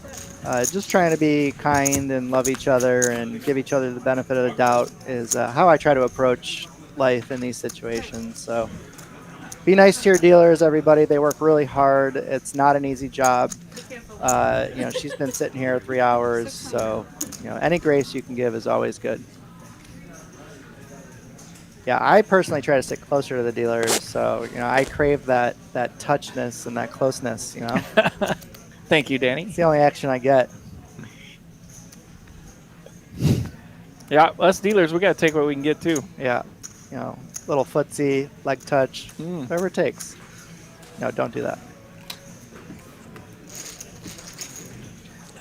just trying to be kind and love each other and give each other the benefit of the doubt is how I try to approach life in these situations. So be nice to your dealers, everybody. They work really hard. It's not an easy job. You know, she's been sitting here 3 hours, so you know, any grace you can give is always good. Yeah, I personally try to stick closer to the dealers, so you know, I crave that touchness and that closeness. You know. Thank you, Danny. It's the only action I get. Yeah, us dealers, we got to take what we can get too. Yeah, you know, little footsie, leg touch, whatever it takes. No, don't do that.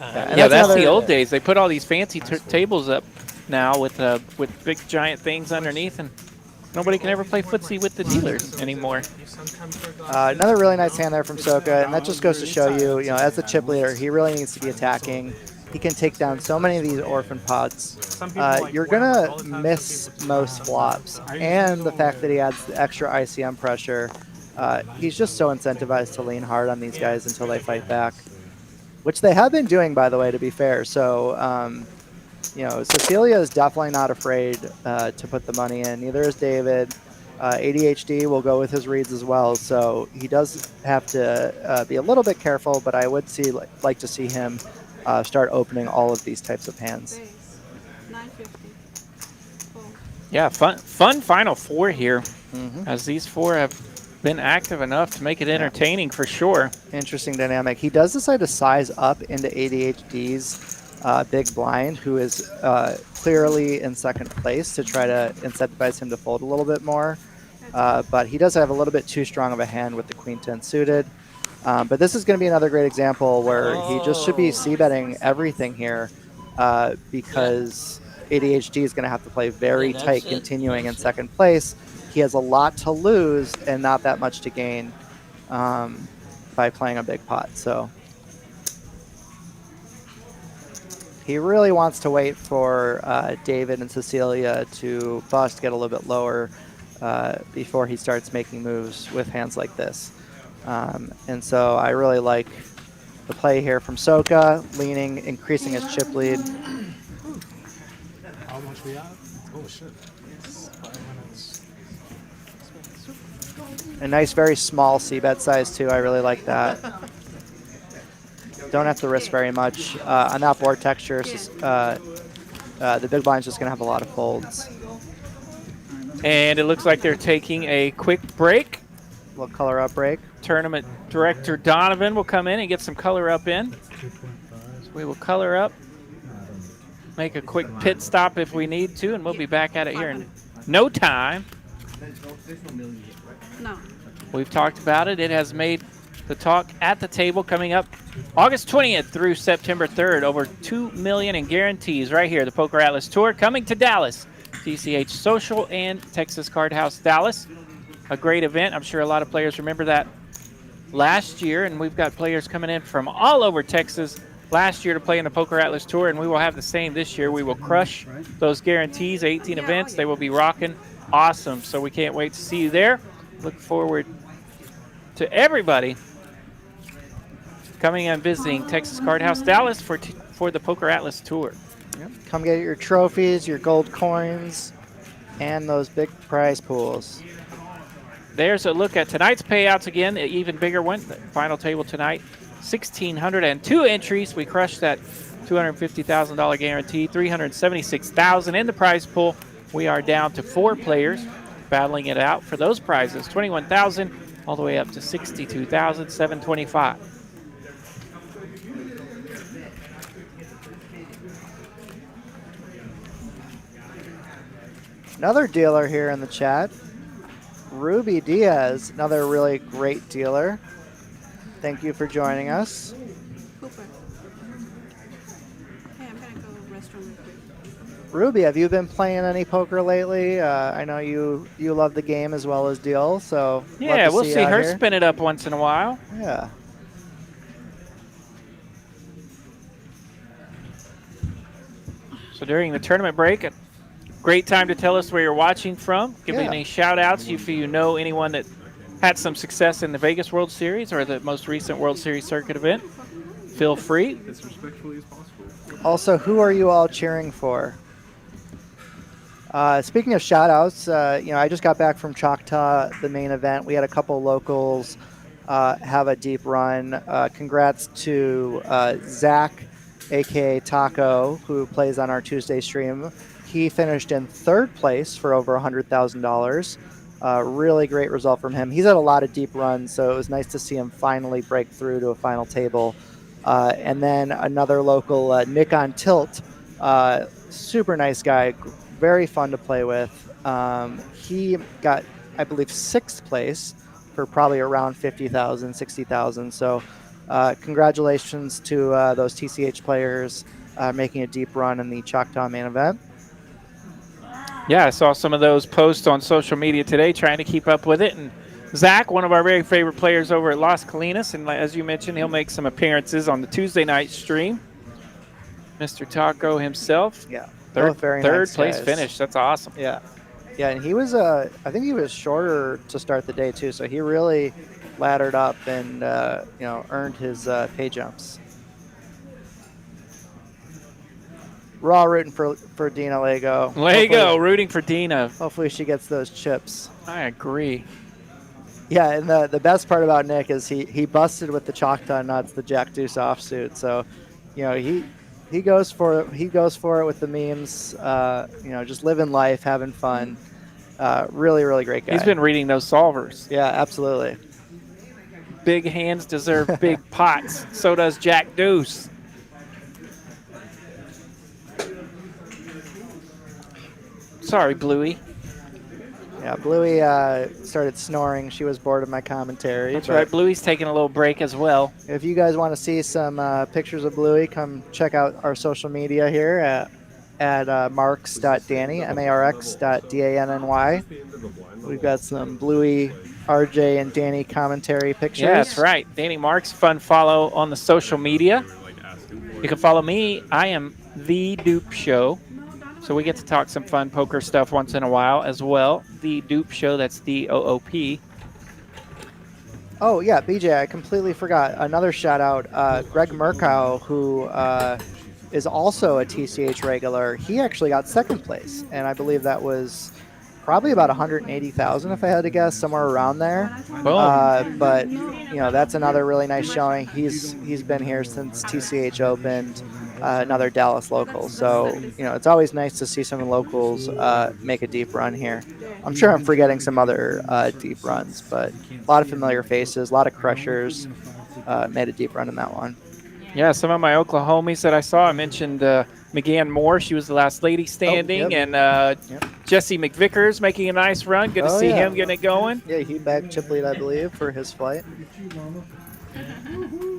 Yeah, that's the old days. They put all these fancy tables up now with big giant things underneath, and nobody can ever play footsie with the dealers anymore. Another really nice hand there from Soka, and that just goes to show you, as the chip leader, he really needs to be attacking. He can take down so many of these orphan pots. You're gonna miss most flops, and the fact that he adds the extra ICM pressure, he's just so incentivized to lean hard on these guys until they fight back, which they have been doing, by the way, to be fair. So, Cecilia is definitely not afraid to put the money in. Neither is David. ADHD will go with his reads as well, so he does have to be a little bit careful, but I would like to see him start opening all of these types of hands. 950. Yeah, fun Final Four here, as these four have been active enough to make it entertaining for sure. Interesting dynamic. He does decide to size up into ADHD's big blind, who is clearly in second place, to try to incentivize him to fold a little bit more. But he does have a little bit too strong of a hand with the queen 10 suited. But this is going to be another great example where he just should be c-betting everything here because ADHD is going to have to play very tight, continuing in second place. He has a lot to lose and not that much to gain by playing a big pot. So he really wants to wait for David and Cecilia to bust, get a little bit lower before he starts making moves with hands like this. And so I really like the play here from Soka, leaning, increasing his chip lead. How much we have? Oh, shit. 5 minutes. A nice, very small c-bet size, too. I really like that. Don't have to risk very much. On that board texture, the big blind's just going to have a lot of folds. And it looks like they're taking a quick break. A little color up break. Tournament director Donovan will come in and get some color up in. So we will color up, make a quick pit stop if we need to, and we'll be back at it here in no time. No. We've talked about it. It has made the talk at the table coming up August 20th through September 3rd. Over $2 million in guarantees right here. The Poker Atlas Tour coming to Dallas. TCH Social and Texas Card House Dallas. A great event. I'm sure a lot of players remember that last year, and we've got players coming in from all over Texas last year to play in the Poker Atlas Tour, and we will have the same this year. We will crush those guarantees, 18 events. They will be rocking awesome, so we can't wait to see you there. Look forward to everybody coming and visiting Texas Card House Dallas for the Poker Atlas Tour. Yep. Come get your trophies, your gold coins, and those big prize pools. There's a look at tonight's payouts again, an even bigger one. The final table tonight, 1,602 entries. We crushed that $250,000 guarantee, $376,000 in the prize pool. We are down to 4 players battling it out for those prizes, $21,000 all the way up to $62,725. Another dealer here in the chat, Ruby Diaz, another really great dealer. Thank you for joining us. Cooper. Hey, I'm gonna go restroom real quick. Ruby, have you been playing any poker lately? I know you love the game as well as deal, so yeah, we'll see her here. spin it up once in a while. Yeah. So during the tournament break, a great time to tell us where you're watching from. Give me any shout outs if you know anyone that had some success in the Vegas World Series or the most recent World Series circuit event. Feel free. As respectfully as possible. Also, who are you all cheering for? Speaking of shout outs, I just got back from Choctaw, the main event. We had a couple locals have a deep run. Congrats to Zach, aka Taco, who plays on our Tuesday stream. He finished in 3rd place for over $100,000. Really great result from him. He's had a lot of deep runs, so it was nice to see him finally break through to a final table. And then another local, Nick on Tilt, super nice guy, very fun to play with. He got, I believe, 6th place for probably around $50,000, $60,000. So congratulations to those TCH players making a deep run in the Choctaw main event. Yeah, I saw some of those posts on social media today trying to keep up with it. And Zach, one of our very favorite players over at Las Colinas, and as you mentioned, he'll make some appearances on the Tuesday night stream. Mr. Taco himself. Yeah. Third nice place guys. finish. That's awesome. Yeah. Yeah, and he was, I think he was shorter to start the day, too. So he really laddered up and, earned his pay jumps. We're all rooting for Dina Lego. Lego, rooting for Dina. Hopefully she gets those chips. I agree. Yeah, and the best part about Nick is he busted with the Choctaw Nuts, the Jack Deuce offsuit. So, he goes for it with the memes. Just living life, having fun. Really, really great guy. He's been reading those solvers. Yeah, absolutely. Big hands deserve big pots. So does Jack Deuce. Sorry, Bluey. Yeah, Bluey started snoring. She was bored of my commentary. That's right. Bluey's taking a little break as well. If you guys want to see some pictures of Bluey, come check out our social media here at marks.danny, marx.danny. We've got some Bluey, RJ, and Danny commentary pictures. Yeah, that's right. Danny Marks, fun follow on the social media. You can follow me. I am The Dupe Show. So we get to talk some fun poker stuff once in a while as well. The Dupe Show, that's DOOP. Oh, yeah, BJ, I completely forgot. Another shout out, Greg Murkow, who is also a TCH regular. He actually got second place, and I believe that was probably about 180,000 if I had to guess, somewhere around there. But that's another really nice showing. He's been here since TCH opened. Another Dallas local. So, it's always nice to see some of the locals make a deep run here. I'm sure I'm forgetting some other deep runs, but a lot of familiar faces, a lot of crushers made a deep run in that one. Yeah, some of my Oklahomies that I saw, I mentioned McGann Moore. She was the last lady standing. And Jesse McVickers making a nice run. Good to see him getting it going. Yeah, he bagged chip lead, I believe, for his flight.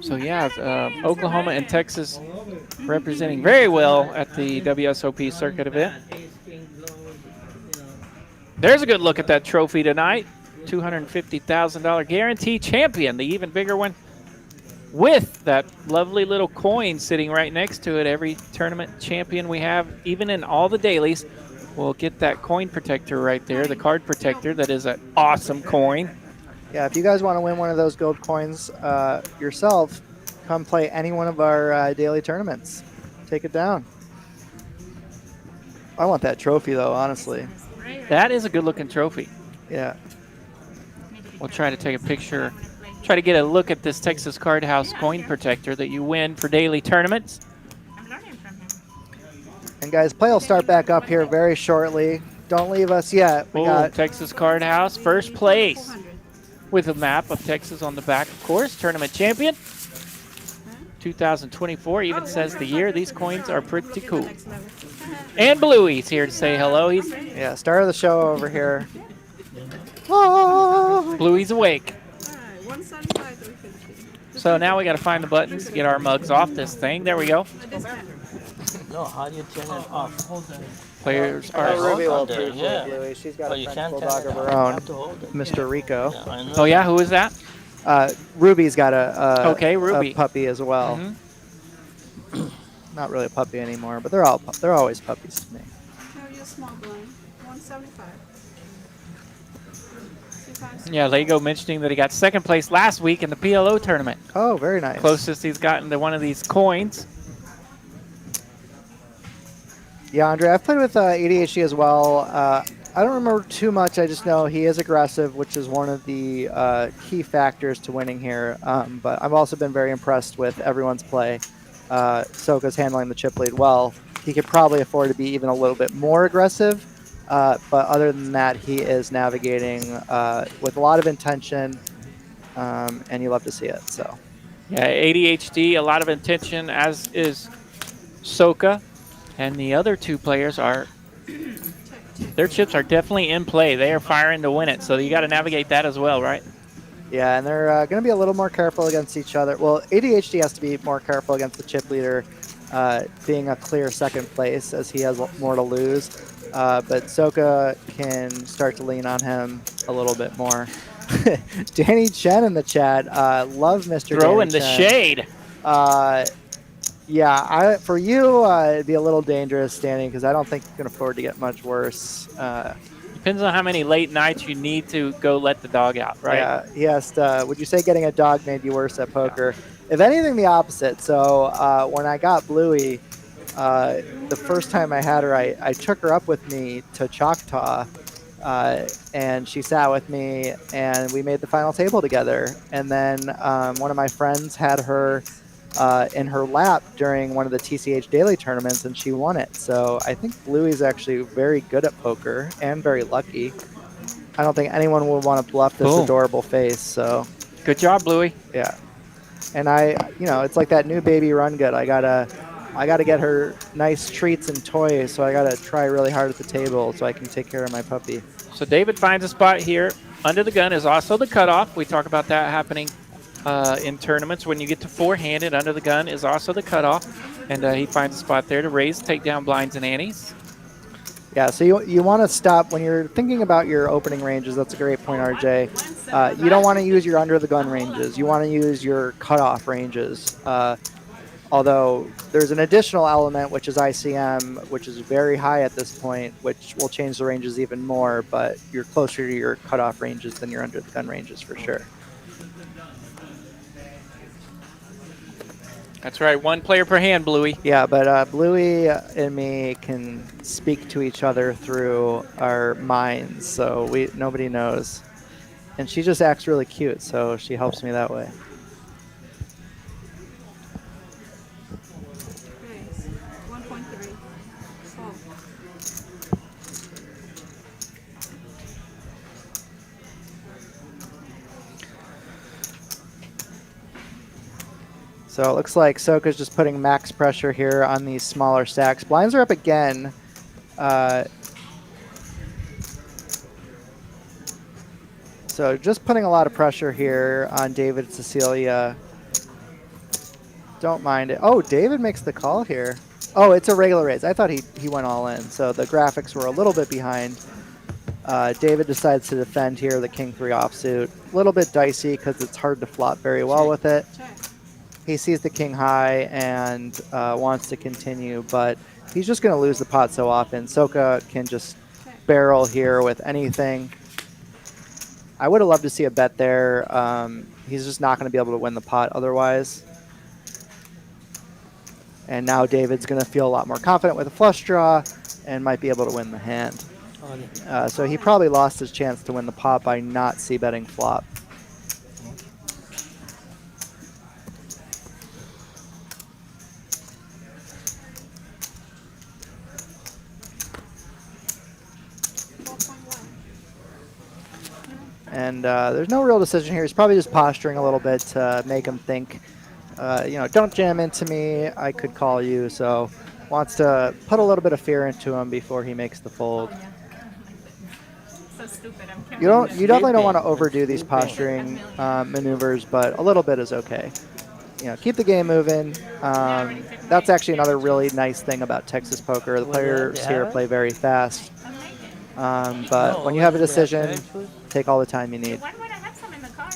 So, Oklahoma and Texas representing very well at the WSOP circuit event. There's a good look at that trophy tonight. $250,000 guarantee champion, the even bigger one, with that lovely little coin sitting right next to it. Every tournament champion we have, even in all the dailies, will get that coin protector right there, the card protector. That is an awesome coin. Yeah, if you guys want to win one of those gold coins yourself, come play any one of our daily tournaments. Take it down. I want that trophy, though, honestly. That is a good-looking trophy. Yeah. We'll try to take a picture, try to get a look at this Texas Card House coin protector that you win for daily tournaments. And, guys, play will start back up here very shortly. Don't leave us yet. We got Texas Card House, first place, with a map of Texas on the back, of course. Tournament champion, 2024, even says the year. These coins are pretty cool. And Bluey's here to say hello. He's start of the show over here. Bluey's awake. So now we got to find the buttons to get our mugs off this thing. There we go. No, how do you turn it off? Players are. Ruby will appreciate Bluey. She's got a French bulldog of her own, Mr. Rico. Oh yeah, who is that? Ruby's got a Ruby. a puppy as well. Mm-hmm. Not really a puppy anymore, but they're always puppies to me. Small blind, 175. Yeah, Lego mentioning that he got second place last week in the PLO tournament. Oh, very nice. Closest he's gotten to one of these coins. Yeah, Andre, I've played with ADHD as well. I don't remember too much. I just know he is aggressive, which is one of the key factors to winning here. But I've also been very impressed with everyone's play. Soka's handling the chip lead well. He could probably afford to be even a little bit more aggressive. But other than that, he is navigating with a lot of intention, and you love to see it. So, yeah, ADHD, a lot of intention, as is Soka. And the other two players their chips are definitely in play. They are firing to win it, so you got to navigate that as well, right? Yeah, and they're going to be a little more careful against each other. Well, ADHD has to be more careful against the chip leader being a clear second place, as he has more to lose. but Soka can start to lean on him a little bit more. Danny Chen in the chat. Love Mr. Throwing Danny the Chen. shade. Yeah, for you, it'd be a little dangerous standing because I don't think you can afford to get much worse. Depends on how many late nights you need to go let the dog out, right? Yeah, he asked, would you say getting a dog made you worse at poker? Yeah. If anything, the opposite. So when I got Bluey, the first time I had her, I took her up with me to Choctaw, and she sat with me, and we made the final table together. And then one of my friends had her in her lap during one of the TCH daily tournaments, and she won it. So I think Bluey's actually very good at poker and very lucky. I don't think anyone would want to bluff this adorable face. So good job, Bluey. Yeah, and it's like that new baby run good. I gotta get her nice treats and toys. So I gotta try really hard at the table so I can take care of my puppy. So David finds a spot here. Under the gun is also the cutoff. We talk about that happening in tournaments. When you get to four-handed, under the gun is also the cutoff. And he finds a spot there to raise, take down blinds and antes. Yeah, so you want to stop when you're thinking about your opening ranges. That's a great point, RJ. You don't want to use your under the gun ranges. You want to use your cutoff ranges. Although there's an additional element, which is ICM, which is very high at this point, which will change the ranges even more, but you're closer to your cutoff ranges than your under the gun ranges for sure. That's right, one player per hand, Bluey. Yeah, but Bluey and me can speak to each other through our minds, so nobody knows. And she just acts really cute, so she helps me that way. Nice. 1.3. Oh. So it looks like Soka's just putting max pressure here on these smaller stacks. Blinds are up again. So just putting a lot of pressure here on David and Cecilia. Don't mind it. Oh, David makes the call here. Oh, it's a regular raise. I thought he went all in. So the graphics were a little bit behind. David decides to defend here, the king 3 offsuit. A little bit dicey because it's hard to flop very well with it. He sees the king high and wants to continue, but he's just going to lose the pot so often. Soka can just barrel here with anything. I would have loved to see a bet there. He's just not going to be able to win the pot otherwise. And now David's going to feel a lot more confident with a flush draw and might be able to win the hand. So he probably lost his chance to win the pot by not c-betting flop. And there's no real decision here. He's probably just posturing a little bit to make him think, don't jam into me. I could call you. So wants to put a little bit of fear into him before he makes the fold. So stupid. You definitely don't want to overdo these posturing maneuvers, but a little bit is okay. Keep the game moving. That's actually another really nice thing about Texas poker. The players here play very fast. But when you have a decision, take all the time you need. Why would I have some in the car?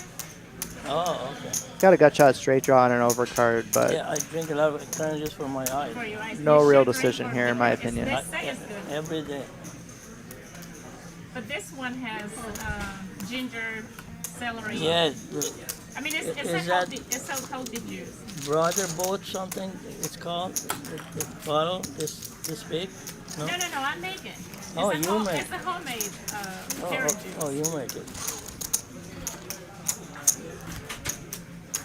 Oh, okay. Got a gut shot, straight draw, and an overcard, but yeah, I drink a lot of Eterna just for my eyes. No real decision here, in my opinion. Every day. But this one has ginger, celery. Yeah. I mean, it's a healthy juice. Brother boat something it's called. The bottle this big. No, I make it. You make it. It's a homemade carrot juice. Oh, you make it.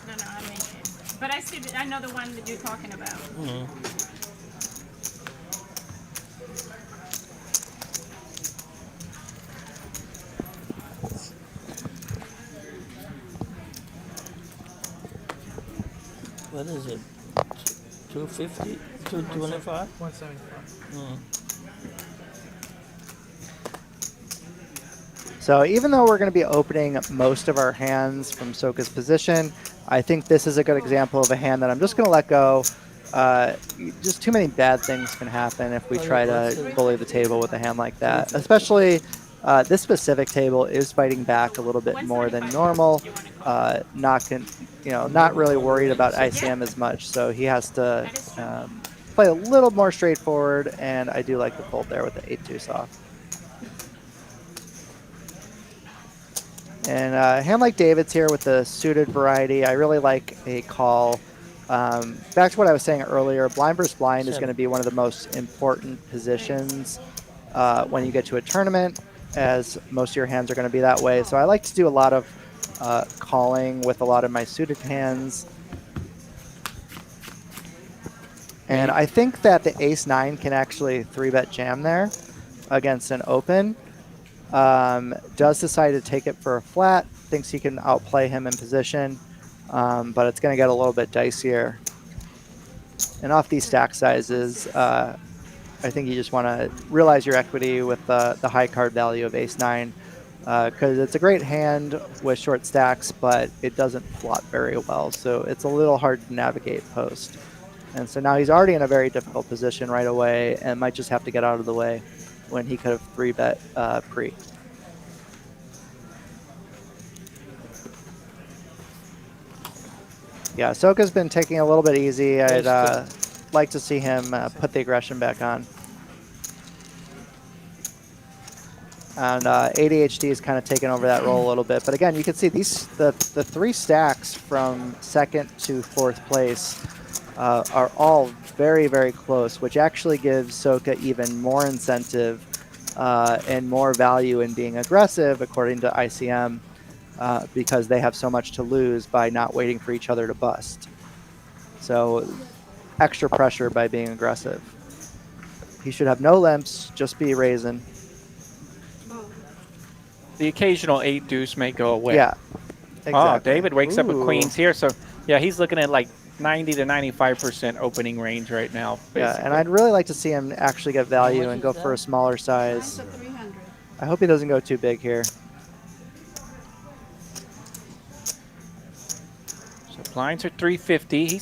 No, I make it. But I know the one that you're talking about. Mm-hmm. What is it? 250? 225? 175. So even though we're going to be opening most of our hands from Soka's position, I think this is a good example of a hand that I'm just going to let go. just too many bad things can happen if we try to bully the table with a hand like that. Especially this specific table is fighting back a little bit more than normal. Not really worried about ICM as much, so he has to play a little more straightforward. And I do like the fold there with the 8-2 off. And a hand like David's here with the suited variety, I really like a call. Back to what I was saying earlier, blind versus blind is going to be one of the most important positions when you get to a tournament, as most of your hands are going to be that way. So I like to do a lot of calling with a lot of my suited hands. And I think that the ace-9 can actually 3-bet jam there against an open. Does decide to take it for a flat, thinks he can outplay him in position, but it's going to get a little bit dicier. And off these stack sizes, I think you just want to realize your equity with the high card value of ace-9, because it's a great hand with short stacks, but it doesn't flop very well, so it's a little hard to navigate post. And so now he's already in a very difficult position right away and might just have to get out of the way when he could have 3-bet pre. Yeah, Soka's been taking a little bit easy. I'd like to see him put the aggression back on. And ADHD is kind of taking over that role a little bit. But again, you can see the 3 stacks from 2nd to 4th place are all very, very close, which actually gives Soka even more incentive and more value in being aggressive, according to ICM, because they have so much to lose by not waiting for each other to bust. So extra pressure by being aggressive. He should have no limps, just be raising. The occasional 8-deuce may go away. Yeah, exactly. Oh, David wakes up with queens here. So, yeah, he's looking at like 90 to 95% opening range right now. Basically. Yeah, and I'd really like to see him actually get value and go for a smaller size. I hope he doesn't go too big here. So blinds are 350.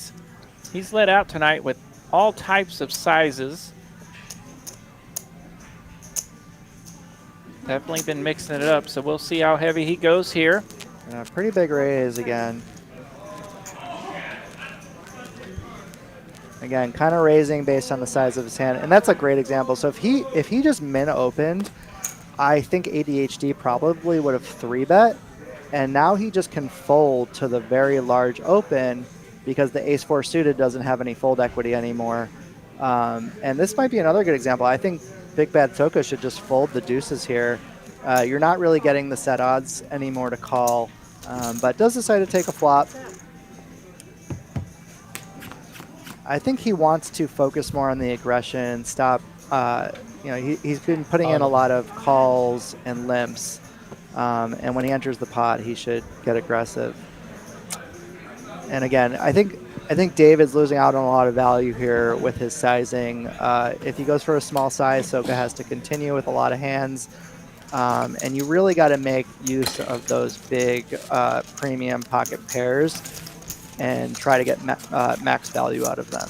He's let out tonight with all types of sizes. Definitely been mixing it up, so we'll see how heavy he goes here. Pretty big raise again. Again, kind of raising based on the size of his hand, and that's a great example. So if he just min opened, I think ADHD probably would have 3-bet, and now he just can fold to the very large open because the ace-4 suited doesn't have any fold equity anymore. And this might be another good example. I think Big Bad Soka should just fold the deuces here. You're not really getting the set odds anymore to call, but does decide to take a flop. I think he wants to focus more on the aggression, stop, he's been putting in a lot of calls and limps, and when he enters the pot, he should get aggressive. And again, I think David's losing out on a lot of value here with his sizing. If he goes for a small size, Soka has to continue with a lot of hands, and you really got to make use of those big premium pocket pairs and try to get max value out of them.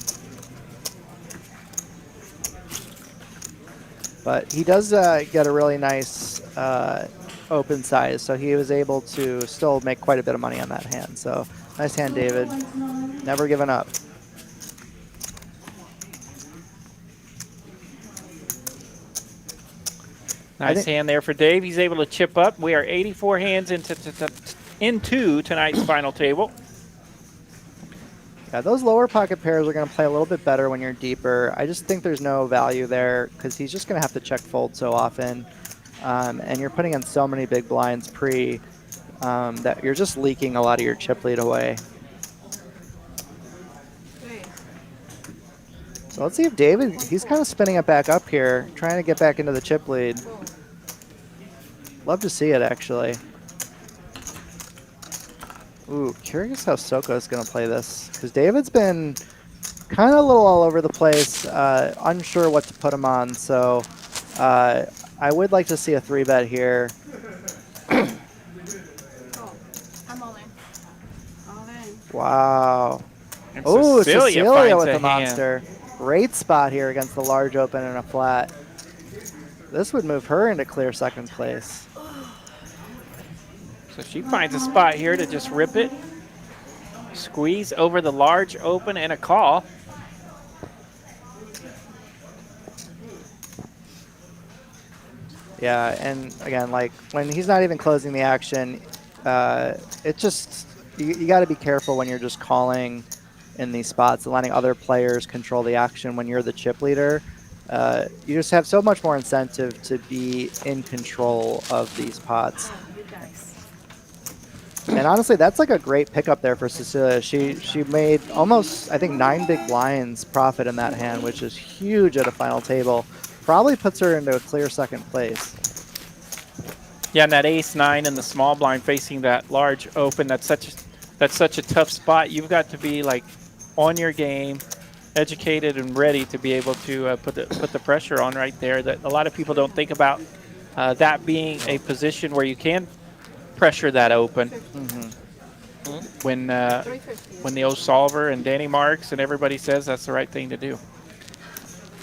But he does get a really nice open size, so he was able to still make quite a bit of money on that hand. So nice hand, David. Never giving up. Nice hand there for Dave. He's able to chip up. We are 84 hands into tonight's final table. Yeah, those lower pocket pairs are going to play a little bit better when you're deeper. I just think there's no value there because he's just going to have to check fold so often. And you're putting in so many big blinds pre that you're just leaking a lot of your chip lead away. So let's see if David, he's kind of spinning it back up here, trying to get back into the chip lead. Love to see it, actually. Ooh, curious how Soka is going to play this, because David's been kind of a little all over the place, unsure what to put him on, so I would like to see a 3-bet here. I'm all in. All in. Wow. Oh, Cecilia Cecilia finds with a the hand. monster. Great spot here against the large open and a flat. This would move her into clear second place. So she finds a spot here to just rip it. Squeeze over the large open and a call. Yeah, and again, like when he's not even closing the action, it just, you got to be careful when you're just calling in these spots and letting other players control the action when you're the chip leader. You just have so much more incentive to be in control of these pots. And honestly, that's like a great pickup there for Cecilia. She made almost, I think, 9 big blinds profit in that hand, which is huge at a final table. Probably puts her into a clear second place. Yeah, and that ace-9 in the small blind facing that large open, that's such a tough spot. You've got to be like on your game, educated and ready to be able to put the pressure on right there. That a lot of people don't think about that being a position where you can pressure that open. When the old solver and Danny Marks and everybody says that's the right thing to do.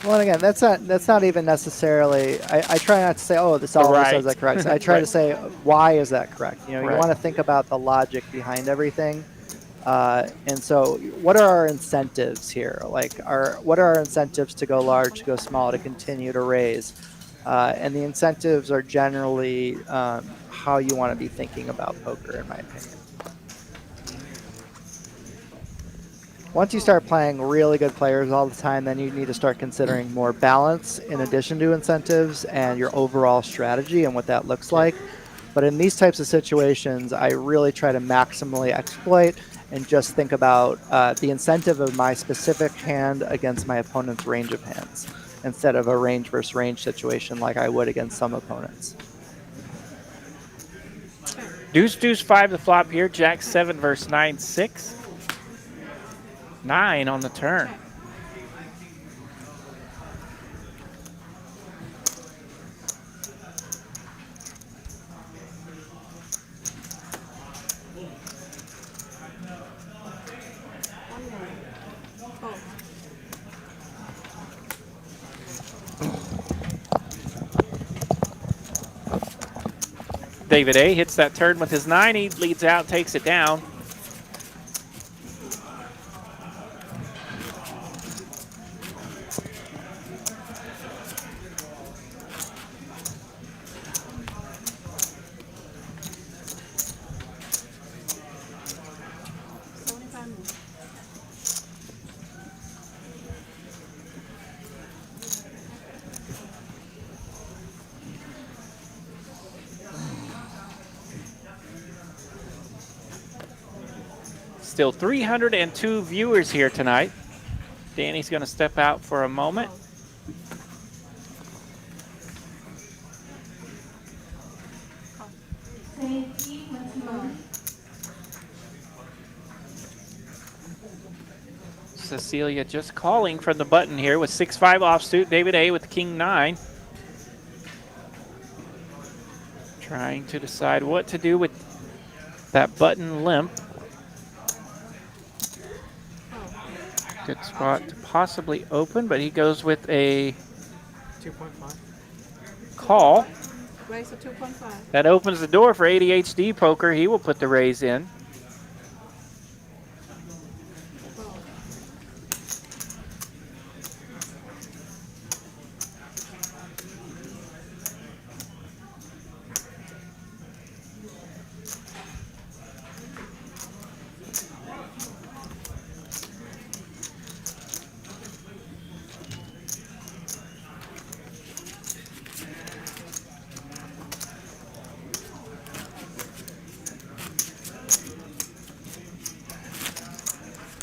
Well, and again, that's not even necessarily. I try not to say, oh, the solver says that correct. I try to say, why is that correct? You know, you want to think about the logic behind everything. And so, what are our incentives here? Like, what are our incentives to go large, to go small, to continue to raise? And the incentives are generally how you want to be thinking about poker, in my opinion. Once you start playing really good players all the time, then you need to start considering more balance in addition to incentives and your overall strategy and what that looks like. But in these types of situations, I really try to maximally exploit and just think about the incentive of my specific hand against my opponent's range of hands, instead of a range versus range situation like I would against some opponents. Deuce, deuce, 5 the flop here. Jack 7 versus 9, 6. 9 on the turn. David A hits that turn with his 9. He leads out, takes it down. Still 302 viewers here tonight. Danny's going to step out for a moment. Cecilia just calling from the button here with 6-5 offsuit. David A with the king 9. Trying to decide what to do with that button limp. Good spot to possibly open, but he goes with a 2.5 call. Raise to 2.5. That opens the door for ADHD poker. He will put the raise in.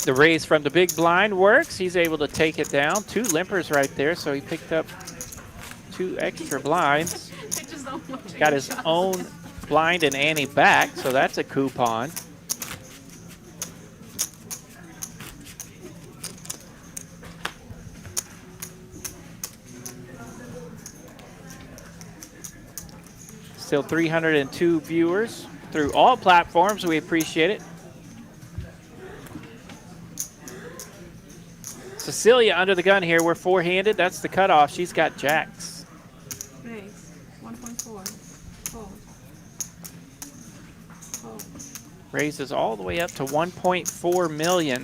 The raise from the big blind works. He's able to take it down. 2 limpers right there, so he picked up 2 extra blinds. Got his own blind and ante back, so that's a coupon. Still 302 viewers through all platforms. We appreciate it. Cecilia under the gun here. We're four-handed. That's the cutoff. She's got jacks. Raise. 1.4. Fold. Fold. Raises all the way up to 1.4 million.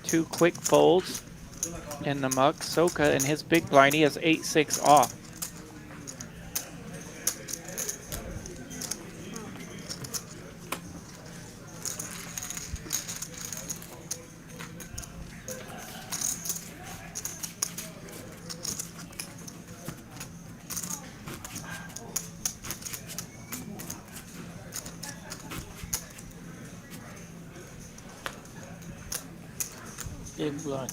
2 quick folds in the muck. Soka and his big blind, he has 8-6 off. Big blind.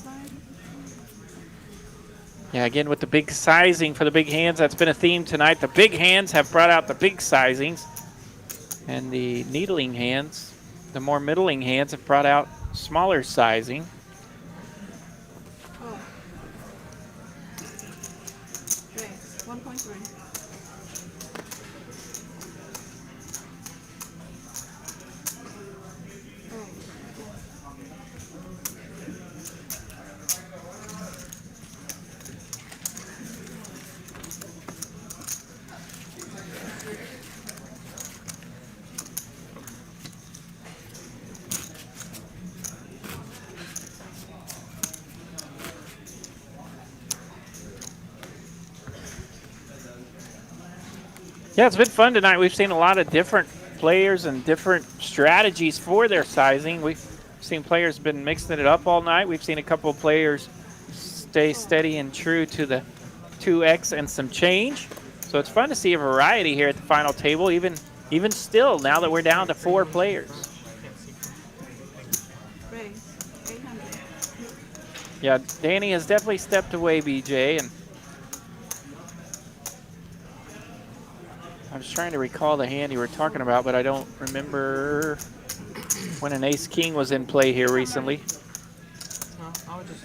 Yeah, again with the big sizing for the big hands, that's been a theme tonight. The big hands have brought out the big sizings, and the needling hands, the more middling hands, have brought out smaller sizing. Oh. Raise. 1.3. Yeah, it's been fun tonight. We've seen a lot of different players and different strategies for their sizing. We've seen players been mixing it up all night. We've seen a couple of players stay steady and true to the 2X and some change. So it's fun to see a variety here at the final table, even still, now that we're down to 4 players. Raise. 800. Yeah, Danny has definitely stepped away, BJ, and I was trying to recall the hand you were talking about, but I don't remember when an ace-king was in play here recently. No, I would just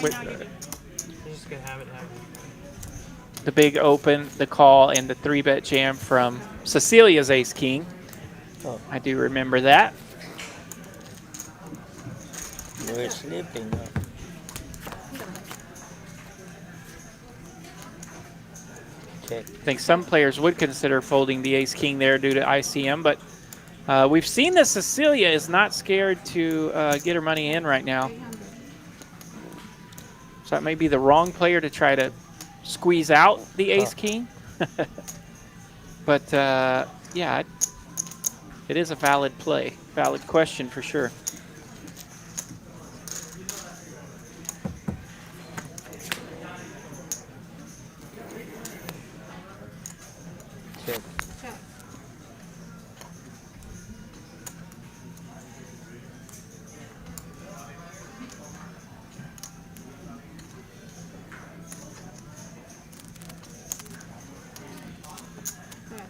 look. You're just gonna have it happen. The big open, the call, and the 3-bet jam from Cecilia's ace-king. Oh. I do remember that. We're sleeping now. I think some players would consider folding the ace-king there due to ICM, but we've seen that Cecilia is not scared to get her money in right now. So that may be the wrong player to try to squeeze out the ace-king. But, yeah, it is a valid play, valid question for sure. Check. Check. Check.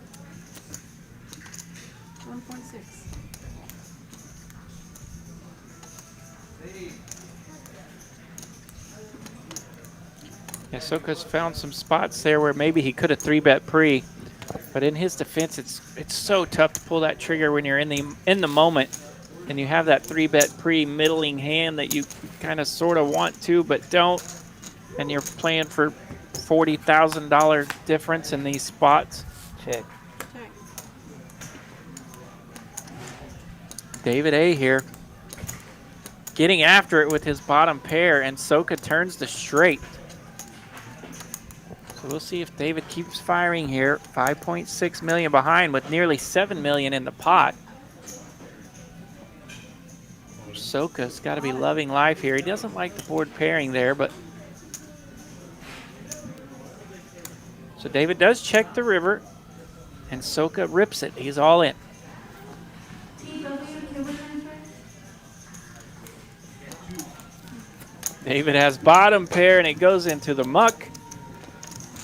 1.6. Yeah, Soka's found some spots there where maybe he could have 3-bet pre, but in his defense, it's so tough to pull that trigger when you're in the moment, and you have that 3-bet pre middling hand that you kind of sort of want to but don't, and you're playing for $40,000 difference in these spots. Check. Check. David A here, getting after it with his bottom pair, and Soka turns the straight. So we'll see if David keeps firing here. 5.6 million behind with nearly 7 million in the pot. Soka's got to be loving life here. He doesn't like the board pairing there, but so David does check the river, and Soka rips it. He's all in. David has bottom pair, and it goes into the muck.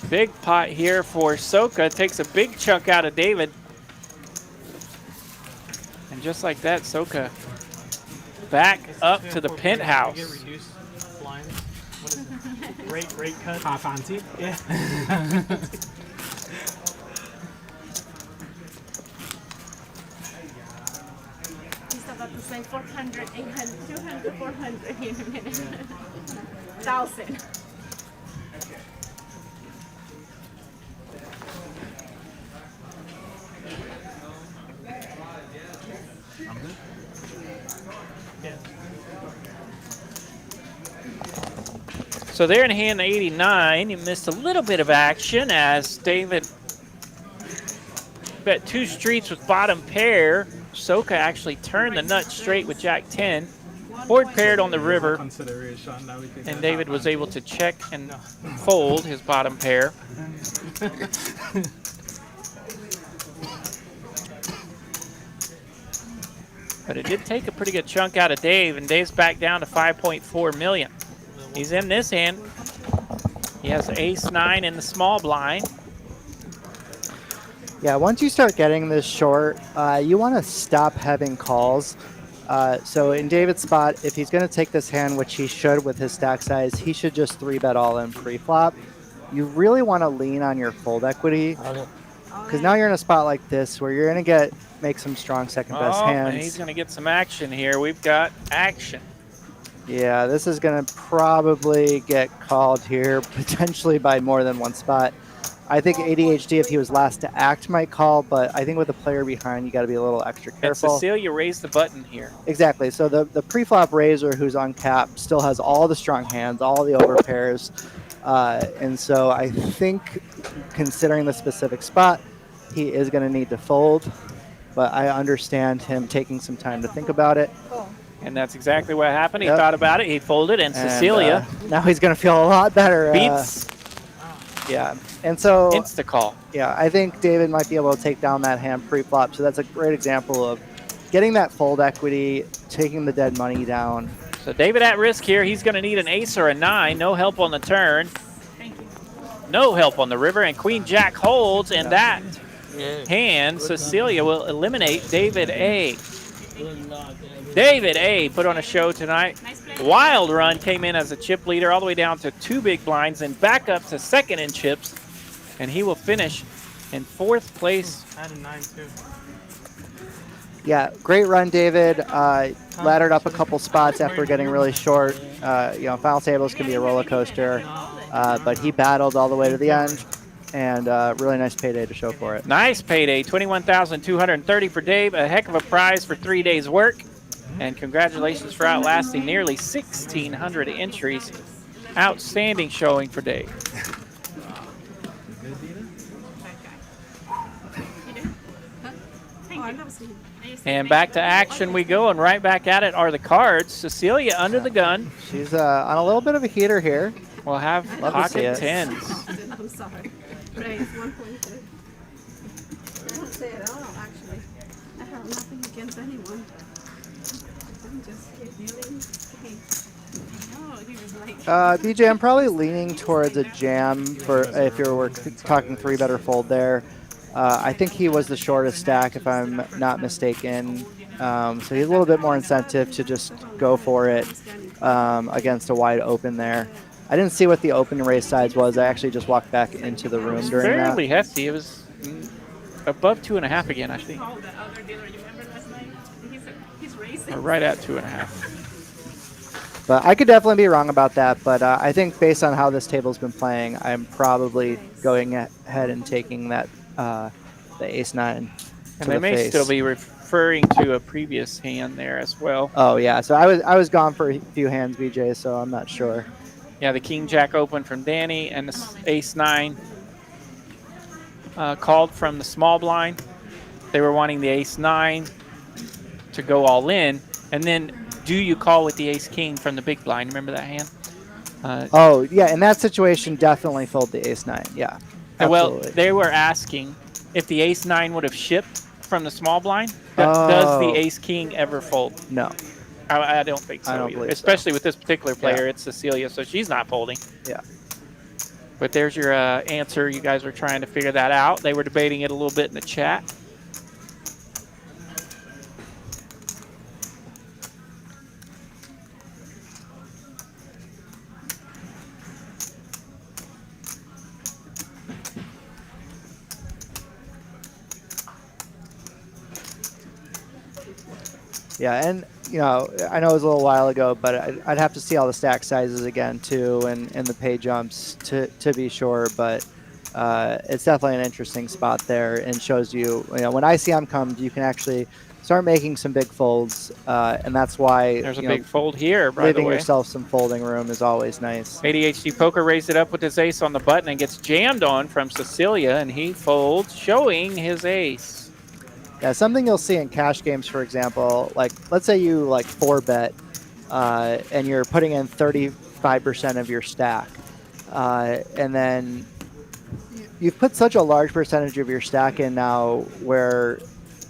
Big pot here for Soka. Takes a big chunk out of David. And just like that, Soka back up to the penthouse. Get reduced blinds. What is it? Rate cut. Half ante. Yeah. He's about to say like 400, 800, 200, 400 in a minute. 1,000. So they're in hand 89. You missed a little bit of action as David bet 2 streets with bottom pair. Soka actually turned the nut straight with Jack 10. Board paired on the river, and David was able to check and fold his bottom pair. But it did take a pretty good chunk out of Dave, and Dave's back down to 5.4 million. He's in this hand. He has ace-9 in the small blind. Yeah, once you start getting this short, you want to stop having calls. So in David's spot, if he's going to take this hand, which he should with his stack size, he should just 3-bet all in pre-flop. You really want to lean on your fold equity, because now you're in a spot like this where you're going to make some strong second best hands. And he's going to get some action here. We've got action. Yeah, this is going to probably get called here, potentially by more than one spot. I think ADHD, if he was last to act, might call, but I think with the player behind, you got to be a little extra careful. And Cecilia raised the button here. Exactly. So the pre-flop raiser, who's on cap, still has all the strong hands, all the overpairs, and so I think, considering the specific spot, he is going to need to fold. But I understand him taking some time to think about it. And that's exactly what happened. He thought about it, he folded, and Cecilia now he's going to feel a lot better. Beats. Yeah, and so insta-call. Yeah, I think David might be able to take down that hand pre-flop. So that's a great example of getting that fold equity, taking the dead money down. So David at risk here. He's going to need an ace or a 9. No help on the turn. No help on the river, and Queen Jack holds, and that hand, Cecilia will eliminate David A. David A. put on a show tonight. Wild run, came in as a chip leader all the way down to 2 big blinds and back up to second in chips, and he will finish in 4th place. I had a 9 too. Yeah, great run, David. Laddered up a couple spots after getting really short. Final tables can be a roller coaster, but he battled all the way to the end, and really nice payday to show for it. Nice payday, $21,230 for Dave. A heck of a prize for 3 days' work. And congratulations for outlasting nearly 1,600 entries. Outstanding showing for Dave. And back to action we go, and right back at it are the cards. Cecilia under the gun. She's on a little bit of a heater here. We'll have pocket 10s. I'm sorry. But it's 1.2. I don't say it all, actually. I have nothing against anyone. I'm just dealing. BJ, I'm probably leaning towards a jam for if you're talking 3-bet or fold there. I think he was the shortest stack, if I'm not mistaken. So he's a little bit more incentive to just go for it against a wide open there. I didn't see what the open race size was. I actually just walked back into the room during that. Fairly hefty. It was above 2.5 again, I think. Or right at 2.5. But I could definitely be wrong about that. But I think based on how this table's been playing, I'm probably going ahead and taking that the ace-9. And they may still be referring to a previous hand there as well. Oh yeah, so I was gone for a few hands, BJ, so I'm not sure. Yeah, the King Jack open from Danny and the ace-9 called from the small blind. They were wanting the ace-9 to go all in, and then do you call with the ace-king from the big blind? Remember that hand? Oh yeah, in that situation, definitely fold the ace-9. Yeah. Well, they were asking if the ace-9 would have shipped from the small blind. Does the ace-king ever fold? No. I don't think so, I don't either. believe Especially with this particular player, Yeah. it's Cecilia, so she's not folding. Yeah. But there's your answer. You guys were trying to figure that out. They were debating it a little bit in the chat. Yeah, and you know, I know it was a little while ago, but I'd have to see all the stack sizes again too, and the pay jumps to be sure. But it's definitely an interesting spot there, and shows you, you know, when ICM comes, you can actually start making some big folds, and that's why There's a big fold here, by the leaving way. yourself some folding room is always nice. ADHD Poker raised it up with his ace on the button and gets jammed on from Cecilia, and he folds, showing his ace. Yeah, something you'll see in cash games, for example, like let's say you like 4-bet and you're putting in 35% of your stack, and then you've put such a large percentage of your stack in now where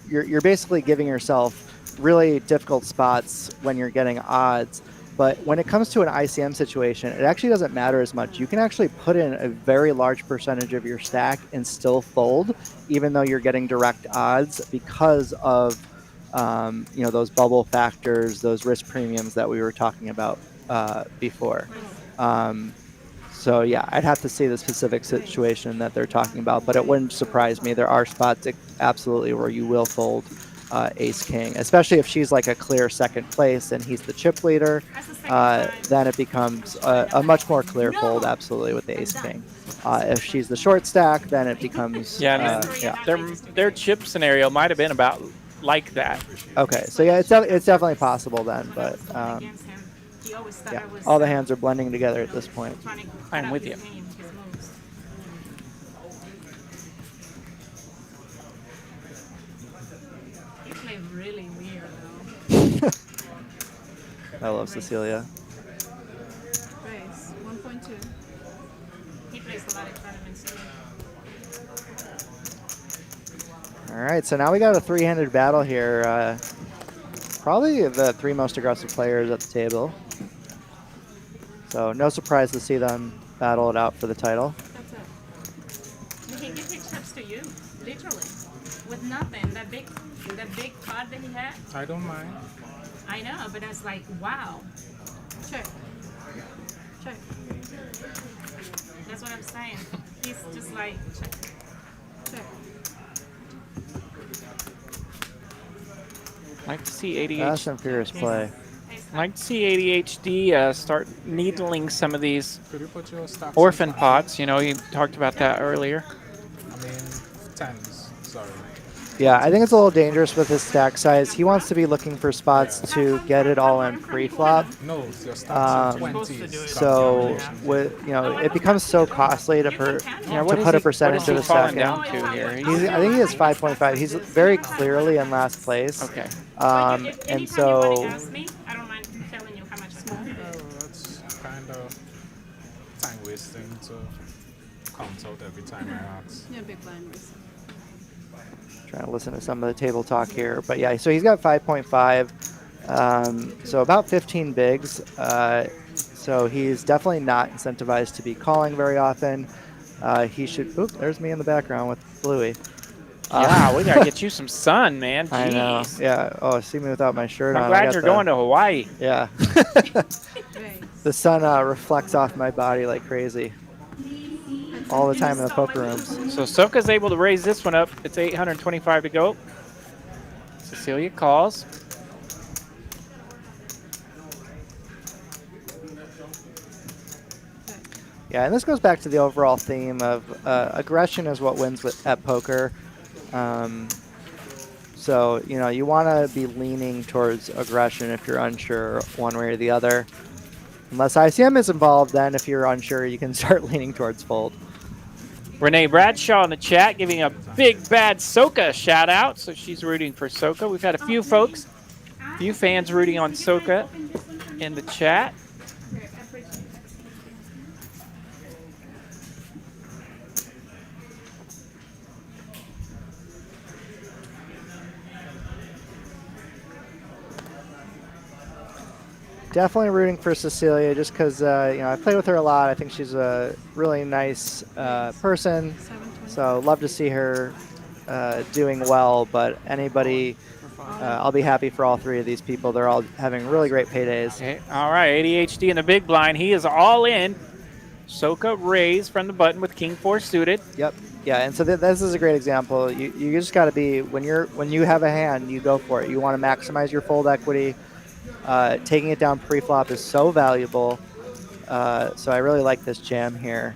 you're basically giving yourself really difficult spots when you're getting odds. But when it comes to an ICM situation, it actually doesn't matter as much. You can actually put in a very large percentage of your stack and still fold, even though you're getting direct odds, because of you know, those bubble factors, those risk premiums that we were talking about before. So yeah, I'd have to see the specific situation that they're talking about, but it wouldn't surprise me. There are spots absolutely where you will fold ace king, especially if she's like a clear second place and he's the chip leader. Then it becomes a much more clear fold, absolutely, with the ace king. If she's the short stack, then it becomes yeah. Their chip scenario might have been about like that. Okay, so yeah, it's definitely possible then, but yeah, all the hands are blending together at this point. I'm with you. Really weird though. I love Cecilia. Raise 1.2. He plays a lot of tournaments too. All right, so now we got a three-handed battle here. Probably the three most aggressive players at the table. So no surprise to see them battle it out for the title. That's it. He gives his chips to you, literally, with nothing. That big pot that he had. I don't mind. I know, but that's like, wow. Check. Check. That's what I'm saying. He's just like, check. Check. Like to see ADHD. Fast and furious play. Like to see ADHD start needling some of these Could you put your stocks orphan pots. You know, you talked about that earlier. I mean, tens. Sorry. Yeah, I think it's a little dangerous with his stack size. He wants to be looking for spots to get it all in pre-flop. No, your stocks are 20s. So with, you know, it becomes so costly to put a percentage of the stack in. Down to here? I think he has 5.5. He's very clearly in last place. Okay. And so Ask me, I don't mind telling you how much small. That's kind of time wasting to count out every time I ask. Yeah, big blind raise. trying to listen to some of the table talk here. But yeah, so he's got 5.5. So about 15 bigs. So he's definitely not incentivized to be calling very often. He should. Oops, there's me in the background with Bluey. Yeah, we gotta get you some sun, man. Jeez. I know. Yeah. Oh, see me without my shirt on. I'm glad you're going to Hawaii. Yeah. The sun reflects off my body like crazy. All the time in the poker rooms. So Soka's able to raise this one up. It's 825 to go. Cecilia calls. Yeah, and this goes back to the overall theme of aggression is what wins at poker. So, you know, you want to be leaning towards aggression if you're unsure one way or the other. Unless ICM is involved, then if you're unsure, you can start leaning towards fold. Renee Bradshaw in the chat giving a big bad Soka shout out. So she's rooting for Soka. We've had a few folks, a few fans rooting on Soka in the chat. Definitely rooting for Cecilia just because, you know, I played with her a lot. I think she's a really nice person. So love to see her doing well. But anybody, I'll be happy for all three of these people. They're all having really great paydays. Okay. All right, ADHD in the big blind. He is all in. Soka raised from the button with King 4 suited. Yep. Yeah, and so this is a great example. You just got to be, when you have a hand, you go for it. You want to maximize your fold equity. Taking it down pre-flop is so valuable. So I really like this jam here.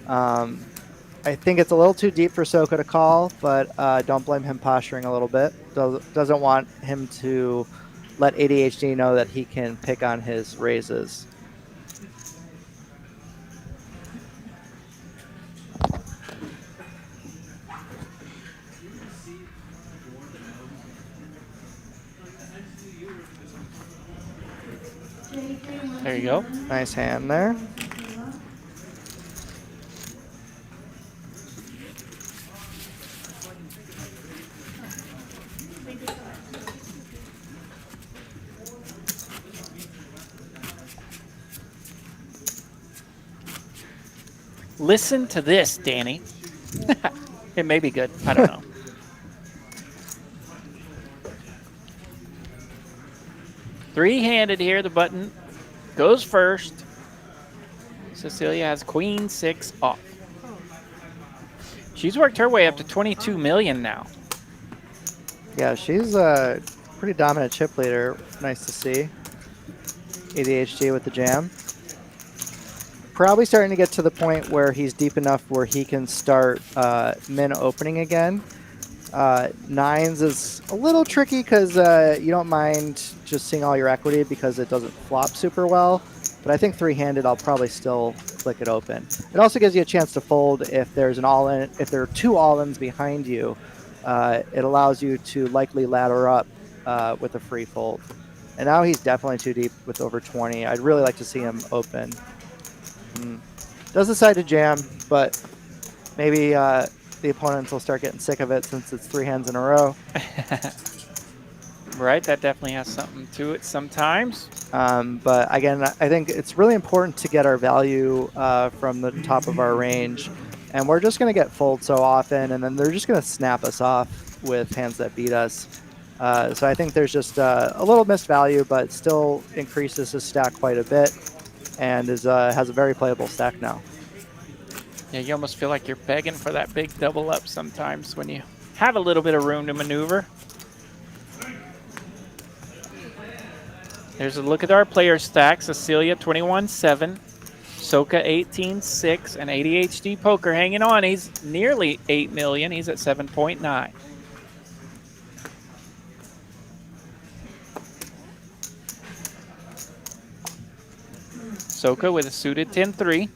I think it's a little too deep for Soka to call, but don't blame him posturing a little bit. Doesn't want him to let ADHD know that he can pick on his raises. There you go. Nice hand there. Listen to this, Danny. It may be good. I don't know. Three-handed here. The button goes first. Cecilia has queen 6 off. She's worked her way up to 22 million now. Yeah, she's a pretty dominant chip leader. Nice to see. ADHD with the jam. Probably starting to get to the point where he's deep enough where he can start min opening again. Nines is a little tricky because you don't mind just seeing all your equity because it doesn't flop super well. But I think three-handed, I'll probably still flick it open. It also gives you a chance to fold if there's an all-in. If there are two all-ins behind you, it allows you to likely ladder up with a free fold. And now he's definitely too deep with over 20. I'd really like to see him open. Does decide to jam, but maybe the opponents will start getting sick of it since it's 3 hands in a row. Right, that definitely has something to it sometimes. But again, I think it's really important to get our value from the top of our range. And we're just going to get fold so often, and then they're just going to snap us off with hands that beat us. So I think there's just a little missed value, but still increases his stack quite a bit and has a very playable stack now. Yeah, you almost feel like you're begging for that big double up sometimes when you have a little bit of room to maneuver. There's a look at our player stack. Cecilia 21-7, Soka 18-6, and ADHD Poker hanging on. He's nearly 8 million. He's at 7.9. Soka with a suited 10-3.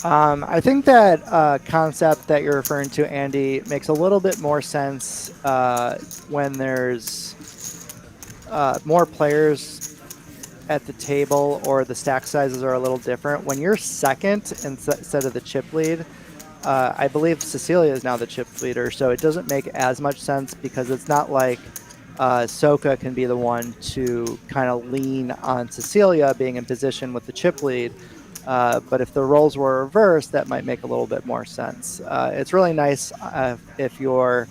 I think that concept that you're referring to, Andy, makes a little bit more sense when there's more players at the table or the stack sizes are a little different. When you're second instead of the chip lead, I believe Cecilia is now the chip leader, so it doesn't make as much sense because it's not like Soka can be the one to kind of lean on Cecilia being in position with the chip lead. But if the roles were reversed, that might make a little bit more sense. It's really nice if you're,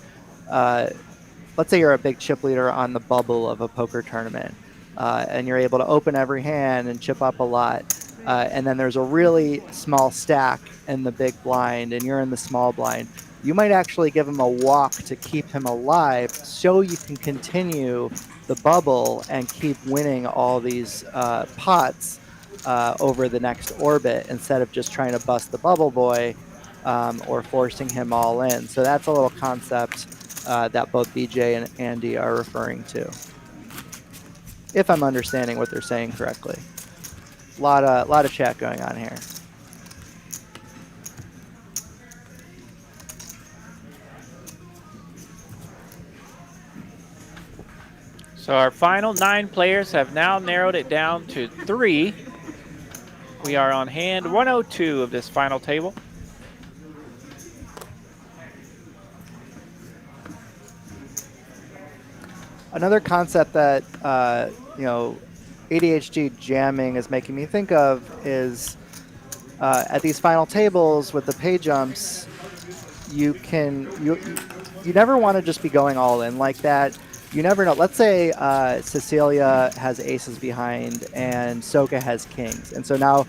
let's say you're a big chip leader on the bubble of a poker tournament, and you're able to open every hand and chip up a lot. And then there's a really small stack in the big blind, and you're in the small blind. You might actually give him a walk to keep him alive so you can continue the bubble and keep winning all these pots over the next orbit instead of just trying to bust the bubble boy or forcing him all in. So that's a little concept that both BJ and Andy are referring to, if I'm understanding what they're saying correctly. Lot of chat going on here. So our final 9 players have now narrowed it down to 3. We are on hand 102 of this final table. Another concept that ADHD jamming is making me think of is at these final tables with the pay jumps, you never want to just be going all in like that. You never know. Let's say Cecilia has aces behind and Soka has kings. And so now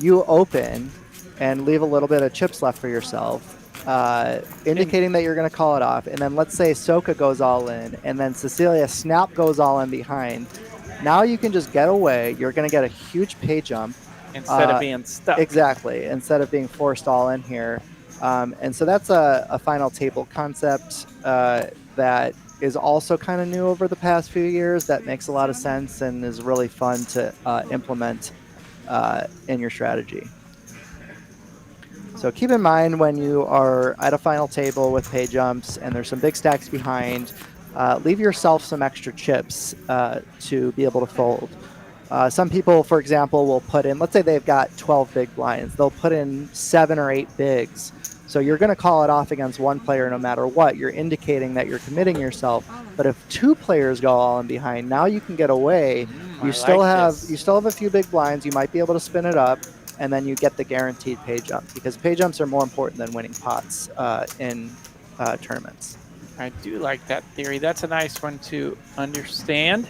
you open and leave a little bit of chips left for yourself. indicating that you're going to call it off. And then let's say Soka goes all in, and then Cecilia Snap goes all in behind. Now you can just get away. You're going to get a huge pay jump. Instead of being stuck. Exactly, instead of being forced all in here. And so that's a final table concept that is also kind of new over the past few years that makes a lot of sense and is really fun to implement in your strategy. So keep in mind when you are at a final table with pay jumps and there's some big stacks behind, leave yourself some extra chips to be able to fold. Some people, for example, will put in, let's say they've got 12 big blinds. They'll put in 7 or 8 bigs. So you're going to call it off against one player no matter what. You're indicating that you're committing yourself. But if 2 players go all in behind, now you can get away. You still have a few big blinds. You might be able to spin it up, and then you get the guaranteed pay jump because pay jumps are more important than winning pots in tournaments. I do like that theory. That's a nice one to understand.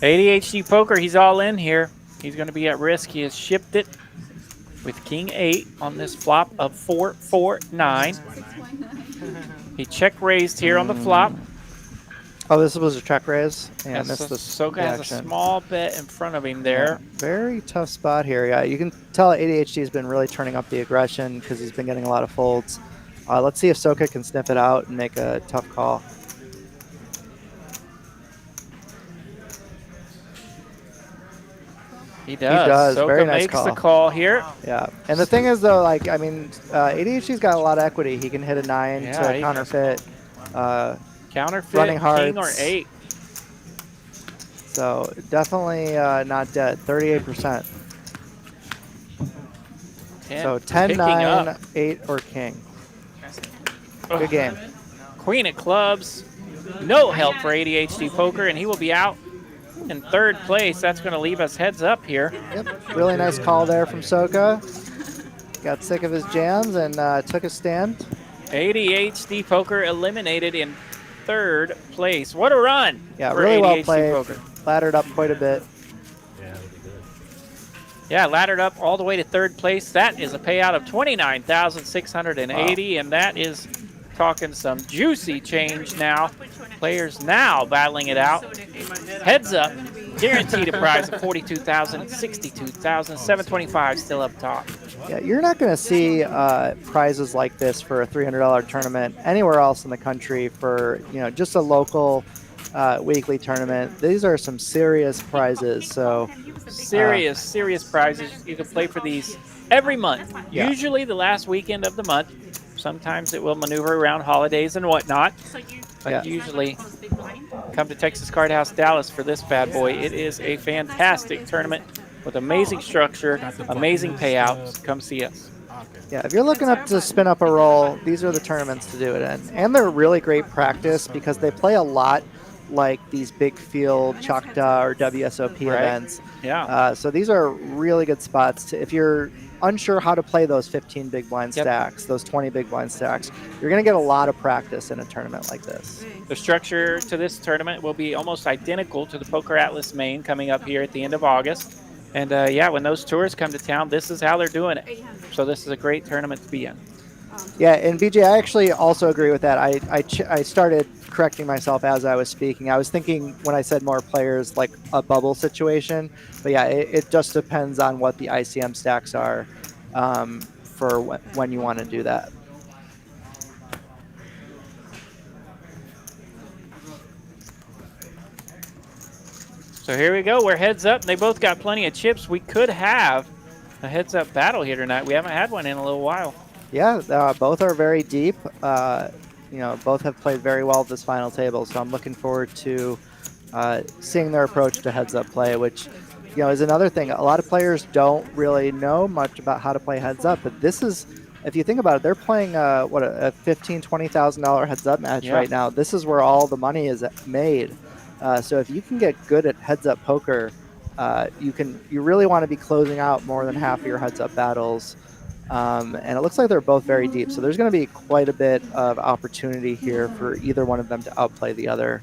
ADHD Poker, he's all in here. He's going to be at risk. He has shipped it with King 8 on this flop of 4-4-9. He check raised here on the flop. Oh, this was a check raise. Yeah, Soka has a small bet in front of him there. Yeah, very tough spot here. Yeah, you can tell ADHD has been really turning up the aggression because he's been getting a lot of folds. Let's see if Soka can sniff it out and make a tough call. He does. Soka Very nice makes call. the call here. Yeah, and the thing is, though, like, I mean, ADHD's got a lot of equity. He can hit a 9 to counterfeit. Counterfeit, running hearts. King or 8. So definitely not dead. 38%. So 10, 9, 8, or king. Good game. Queen of clubs. No help for ADHD Poker, and he will be out in 3rd place. That's going to leave us heads up here. Yep. Really nice call there from Soka. Got sick of his jams and took a stand. ADHD Poker eliminated in 3rd place. What a run! Yeah, for really well ADHD played. Poker. Laddered up quite a bit. Yeah, laddered up all the way to 3rd place. That is a payout of $29,680, wow. And that is talking some juicy change now. Players now battling it out. Heads up, guaranteed a prize of $42,000, $62,000, $725 still up top. Yeah, you're not going to see prizes like this for a $300 tournament anywhere else in the country for, you know, just a local weekly tournament. These are some serious prizes. So serious prizes. You can play for these every month. Yeah. Usually the last weekend of the month. Sometimes it will maneuver around holidays and whatnot. But usually come to Texas Card House Dallas for this bad boy. It is a fantastic tournament with amazing structure, amazing payouts. Come see us. Yeah, if you're looking up to spin up a roll, these are the tournaments to do it in. And they're really great practice because they play a lot like these big field Choctaw or WSOP events. Yeah. So these are really good spots. If you're unsure how to play those 15 big blind stacks, those 20 big blind stacks, you're going to get a lot of practice in a tournament like this. The structure to this tournament will be almost identical to the Poker Atlas main coming up here at the end of August. And yeah, when those tours come to town, this is how they're doing it. So this is a great tournament to be in. Yeah, and BJ, I actually also agree with that. I started correcting myself as I was speaking. I was thinking when I said more players like a bubble situation, but yeah, it just depends on what the ICM stacks are for when you want to do that. So here we go. We're heads up. They both got plenty of chips. We could have a heads-up battle here tonight. We haven't had one in a little while. Yeah, both are very deep. You know, both have played very well at this final table, so I'm looking forward to seeing their approach to heads-up play, which, you know, is another thing. A lot of players don't really know much about how to play heads-up, but this is, if you think about it, they're playing a $15,000, $20,000 heads-up match right now. This is where all the money is made. So if you can get good at heads-up poker, you really want to be closing out more than half of your heads-up battles. And it looks like they're both very deep, so there's going to be quite a bit of opportunity here for either one of them to outplay the other.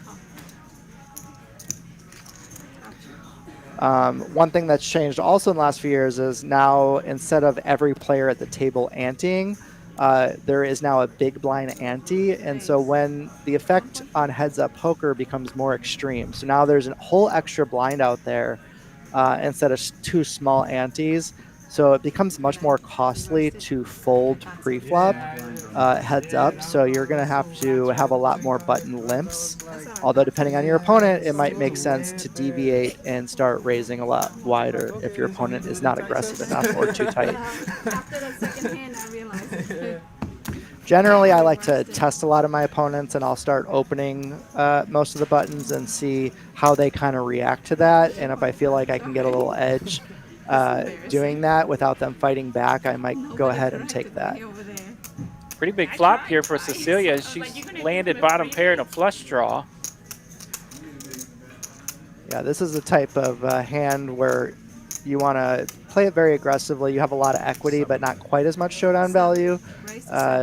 One thing that's changed also in the last few years is now instead of every player at the table anteing, there is now a big blind ante. And so when the effect on heads up poker becomes more extreme, so now there's a whole extra blind out there instead of 2 small antes. So it becomes much more costly to fold pre-flop heads up. So you're going to have a lot more button limps. Although depending on your opponent, it might make sense to deviate and start raising a lot wider if your opponent is not aggressive enough or too tight. After the second hand, I realized. Generally, I like to test a lot of my opponents, and I'll start opening most of the buttons and see how they kind of react to that. And if I feel like I can get a little edge doing that without them fighting back, I might go ahead and take that. Pretty big flop here for Cecilia. She's landed bottom pair in a flush draw. Yeah, this is the type of hand where you want to play it very aggressively. You have a lot of equity, but not quite as much showdown value.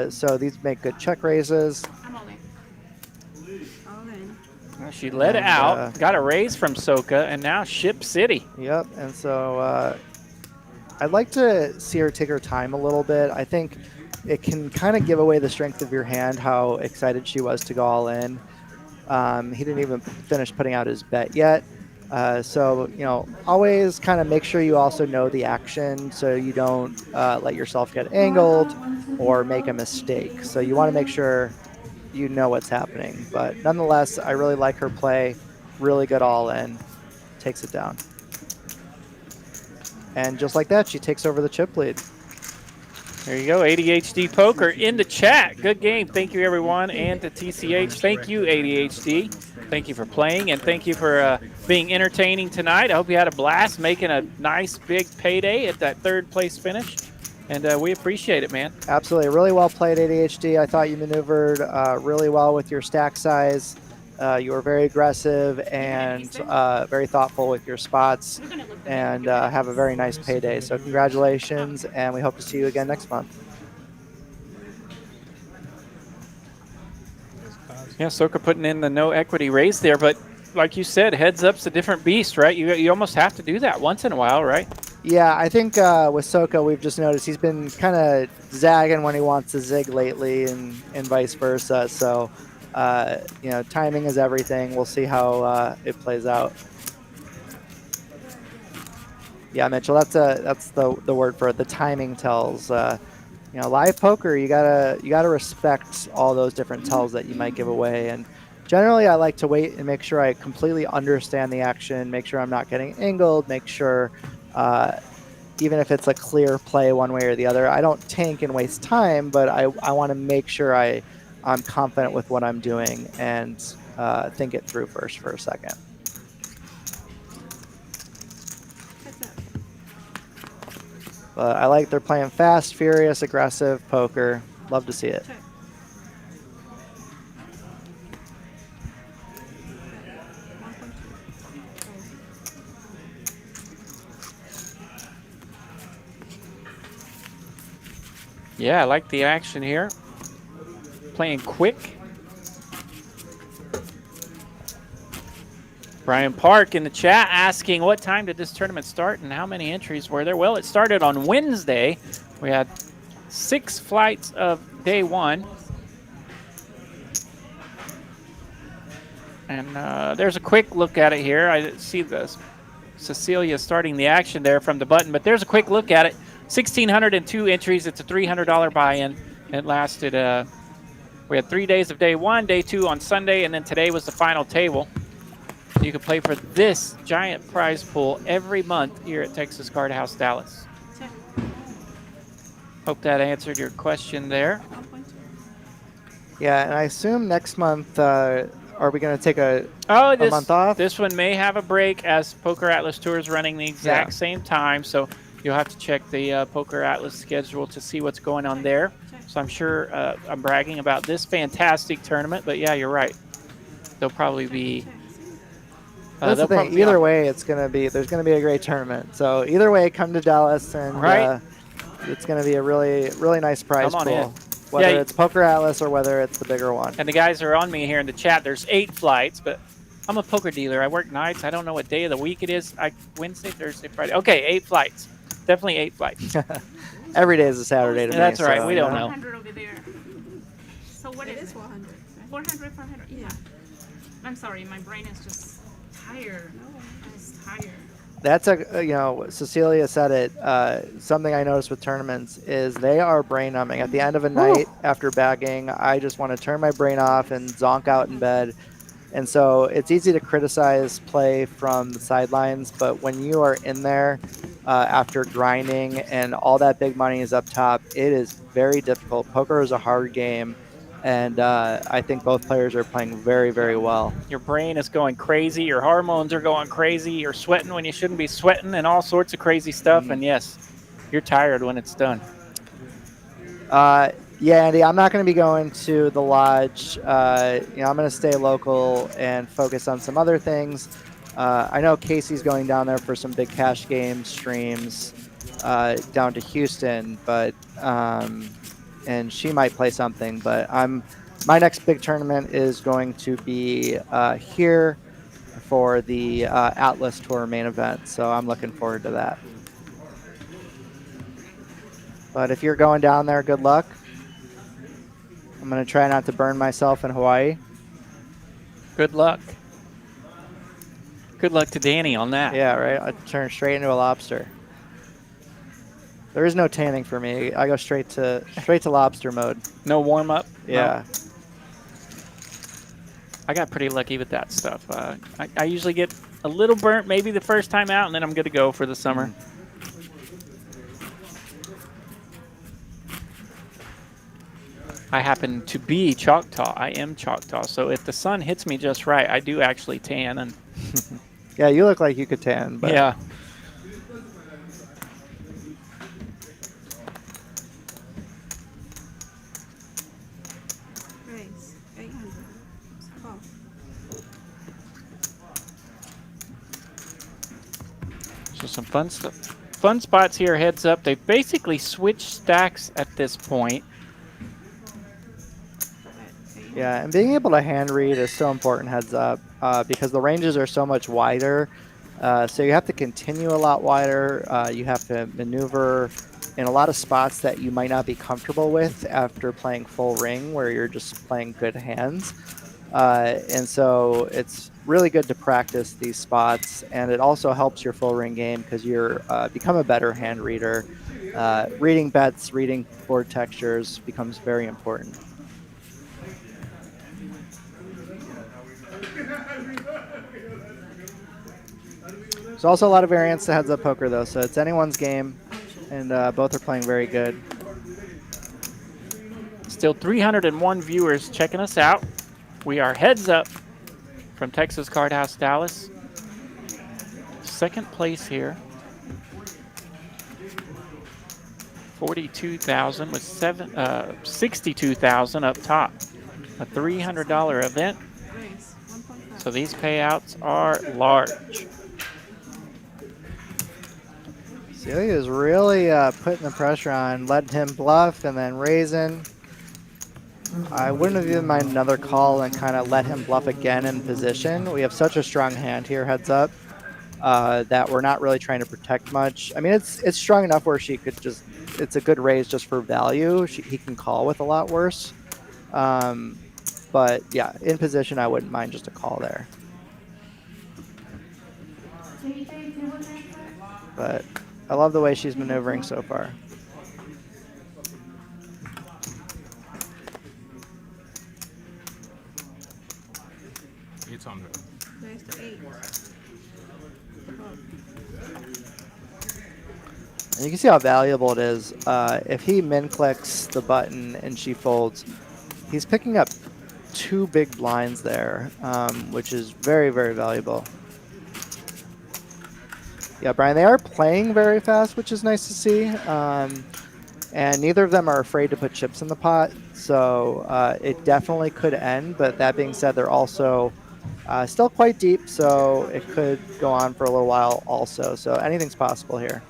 So these make good check raises. Well, she let it out, got a raise from Soka, and now Ship City. Yep, and so I'd like to see her take her time a little bit. I think it can kind of give away the strength of your hand, how excited she was to go all in. He didn't even finish putting out his bet yet. So, you know, always kind of make sure you also know the action so you don't let yourself get angled or make a mistake. So you want to make sure you know what's happening. But nonetheless, I really like her play. Really good all in. Takes it down. And just like that, she takes over the chip lead. There you go, ADHD Poker in the chat. Good game. Thank you, everyone. And to TCH, thank you, ADHD. Thank you for playing, and thank you for being entertaining tonight. I hope you had a blast making a nice big payday at that 3rd place finish. And we appreciate it, man. Absolutely. Really well played, ADHD. I thought you maneuvered really well with your stack size. You were very aggressive and very thoughtful with your spots, and have a very nice payday. So congratulations, and we hope to see you again next month. Yeah, Soka putting in the no equity raise there, but like you said, heads up's a different beast, right? You almost have to do that once in a while, right? Yeah, I think with Soka, we've just noticed he's been kind of zagging when he wants to zig lately, and vice versa. So, you know, timing is everything. We'll see how it plays out. Yeah, Mitchell, that's the word for it. The timing tells. You know, live poker, you gotta respect all those different tells that you might give away. And generally, I like to wait and make sure I completely understand the action, make sure I'm not getting angled, make sure even if it's a clear play one way or the other, I don't tank and waste time, but I want to make sure I'm confident with what I'm doing and think it through first for a second. But I like they're playing fast, furious, aggressive poker. Love to see it. Yeah, I like the action here. Playing quick. Brian Park in the chat asking what time did this tournament start and how many entries were there? Well, it started on Wednesday. We had 6 flights of day 1. And there's a quick look at it here. I see Cecilia starting the action there from the button, but there's a quick look at it. 1,602 entries. It's a $300 buy-in. It lasted, we had 3 days of day 1, day 2 on Sunday, and then today was the final table. You can play for this giant prize pool every month here at Texas Card House Dallas. Hope that answered your question there. Yeah, and I assume next month, are we going to take a month off? This one may have a break as Poker Atlas Tour is running the exact same time, so you'll have to check the Poker Atlas schedule to see what's going on there. So I'm sure I'm bragging about this fantastic tournament, but yeah, you're right. They'll probably be... That's the thing. Either way, there's going to be a great tournament. So either way, come to Dallas, and it's going to be a really, really nice prize pool. Whether it's Poker Atlas or whether it's the bigger one. And the guys are on me here in the chat. There's 8 flights, but I'm a poker dealer. I work nights. I don't know what day of the week it is. Wednesday, Thursday, Friday. Okay, 8 flights. Definitely 8 flights. Every day is a Saturday to me. That's right. So, We don't yeah. know. 400 over there. So what It is is it? 400. 400, 400. Yeah. I'm sorry, my brain is just tired. It's tired. That's you know, Cecilia said it. Something I noticed with tournaments is they are brain numbing. At the end of a night after bagging, I just want to turn my brain off and zonk out in bed. And so it's easy to criticize play from the sidelines, but when you are in there after grinding and all that big money is up top, it is very difficult. Poker is a hard game, and I think both players are playing very, very well. Your brain is going crazy. Your hormones are going crazy. You're sweating when you shouldn't be sweating and all sorts of crazy stuff. And yes, you're tired when it's done. Yeah, Andy, I'm not going to be going to the lodge. You know, I'm going to stay local and focus on some other things. I know Casey's going down there for some big cash game streams down to Houston, but and she might play something. But my next big tournament is going to be here for the Atlas Tour main event, so I'm looking forward to that. But if you're going down there, good luck. I'm going to try not to burn myself in Hawaii. Good luck. Good luck to Danny on that. Yeah, right. I turn straight into a lobster. There is no tanning for me. I go straight to lobster mode. No warm up. Yeah. No. I got pretty lucky with that stuff. I usually get a little burnt maybe the first time out, and then I'm good to go for the summer. I happen to be Choctaw. I am Choctaw. So if the sun hits me just right, I do actually tan. And yeah, you look like you could tan. But yeah. Raise 800. Oh. So some fun stuff. Fun spots here, heads up. They've basically switched stacks at this point. Yeah, and being able to hand read is so important, heads up, because the ranges are so much wider. So you have to continue a lot wider. You have to maneuver in a lot of spots that you might not be comfortable with after playing full ring, where you're just playing good hands. And so it's really good to practice these spots, and it also helps your full ring game because you're become a better hand reader. Reading bets, reading board textures becomes very important. There's also a lot of variance to heads up poker, though, so it's anyone's game, and both are playing very good. Still 301 viewers checking us out. We are heads up from Texas Card House Dallas. Second place here. 42,000 with 62,000 up top. A $300 event. So these payouts are large. Celia is really putting the pressure on, letting him bluff and then raising. I wouldn't have even mind another call and kind of let him bluff again in position. We have such a strong hand here, heads up, that we're not really trying to protect much. I mean, it's strong enough where she could just, it's a good raise just for value. He can call with a lot worse. But yeah, in position, I wouldn't mind just a call there. But I love the way she's maneuvering so far. It's on there. Raise to 8. And you can see how valuable it is. If he min clicks the button and she folds, he's picking up 2 big blinds there, which is very, very valuable. Yeah, Brian, they are playing very fast, which is nice to see. And neither of them are afraid to put chips in the pot. So it definitely could end. But that being said, they're also still quite deep. So it could go on for a little while also. So anything's possible here.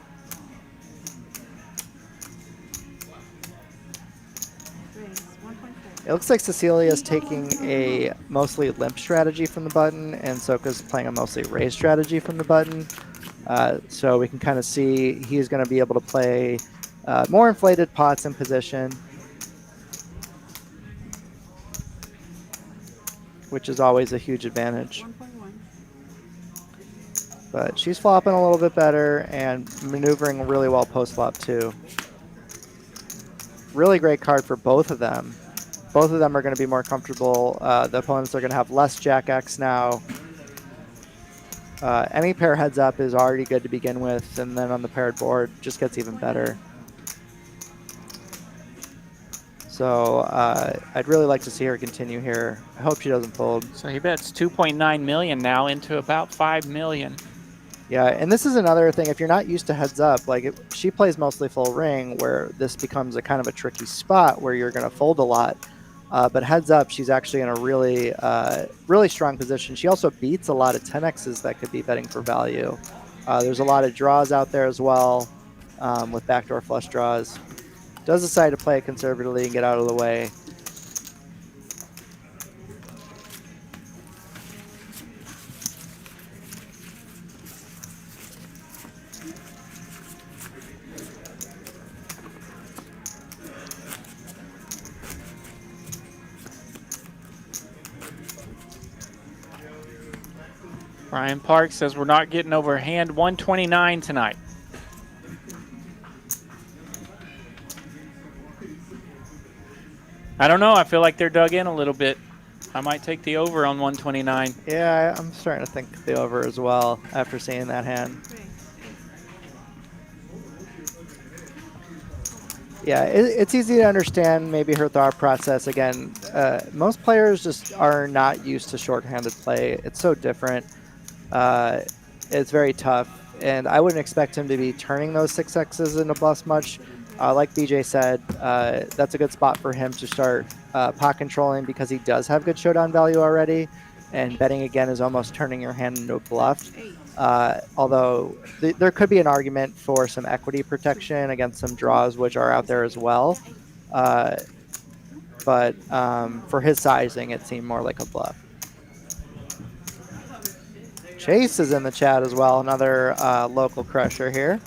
It looks like Cecilia is taking a mostly limp strategy from the button, and Soka's playing a mostly raise strategy from the button. So we can kind of see he's going to be able to play More inflated pots in position, which is always a huge advantage. 1.1. But she's flopping a little bit better and maneuvering really well post-flop too. Really great card for both of them. Both of them are going to be more comfortable. The opponents are going to have less Jack X now. Any pair heads up is already good to begin with, and then on the paired board just gets even better. So I'd really like to see her continue here. I hope she doesn't fold. So he bets 2.9 million now into about 5 million. Yeah, and this is another thing. If you're not used to heads up, like she plays mostly full ring, where this becomes a kind of a tricky spot where you're going to fold a lot. But heads up, she's actually in a really, really strong position. She also beats a lot of 10Xs that could be betting for value. There's a lot of draws out there as well with backdoor flush draws. Does decide to play it conservatively and get out of the way. Brian Park says we're not getting over hand 129 tonight. I don't know. I feel like they're dug in a little bit. I might take the over on 129. Yeah, I'm starting to think the over as well after seeing that hand. Yeah, it's easy to understand maybe her thought process. Again, most players just are not used to short-handed play. It's so different. It's very tough, and I wouldn't expect him to be turning those 6Xs into bluffs much. Like BJ said, that's a good spot for him to start pot controlling because he does have good showdown value already, and betting again is almost turning your hand into a bluff. Although there could be an argument for some equity protection against some draws which are out there as well. But for his sizing, it seemed more like a bluff. Chase is in the chat as well, another local crusher here.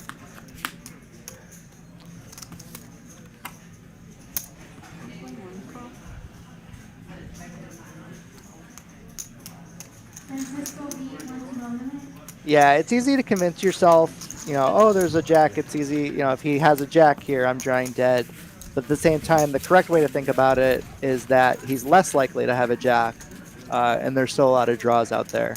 Yeah, it's easy to convince yourself, you know, oh, there's a jack, it's easy, you know, if he has a jack here, I'm drawing dead. But at the same time, the correct way to think about it is that he's less likely to have a jack, and there's still a lot of draws out there.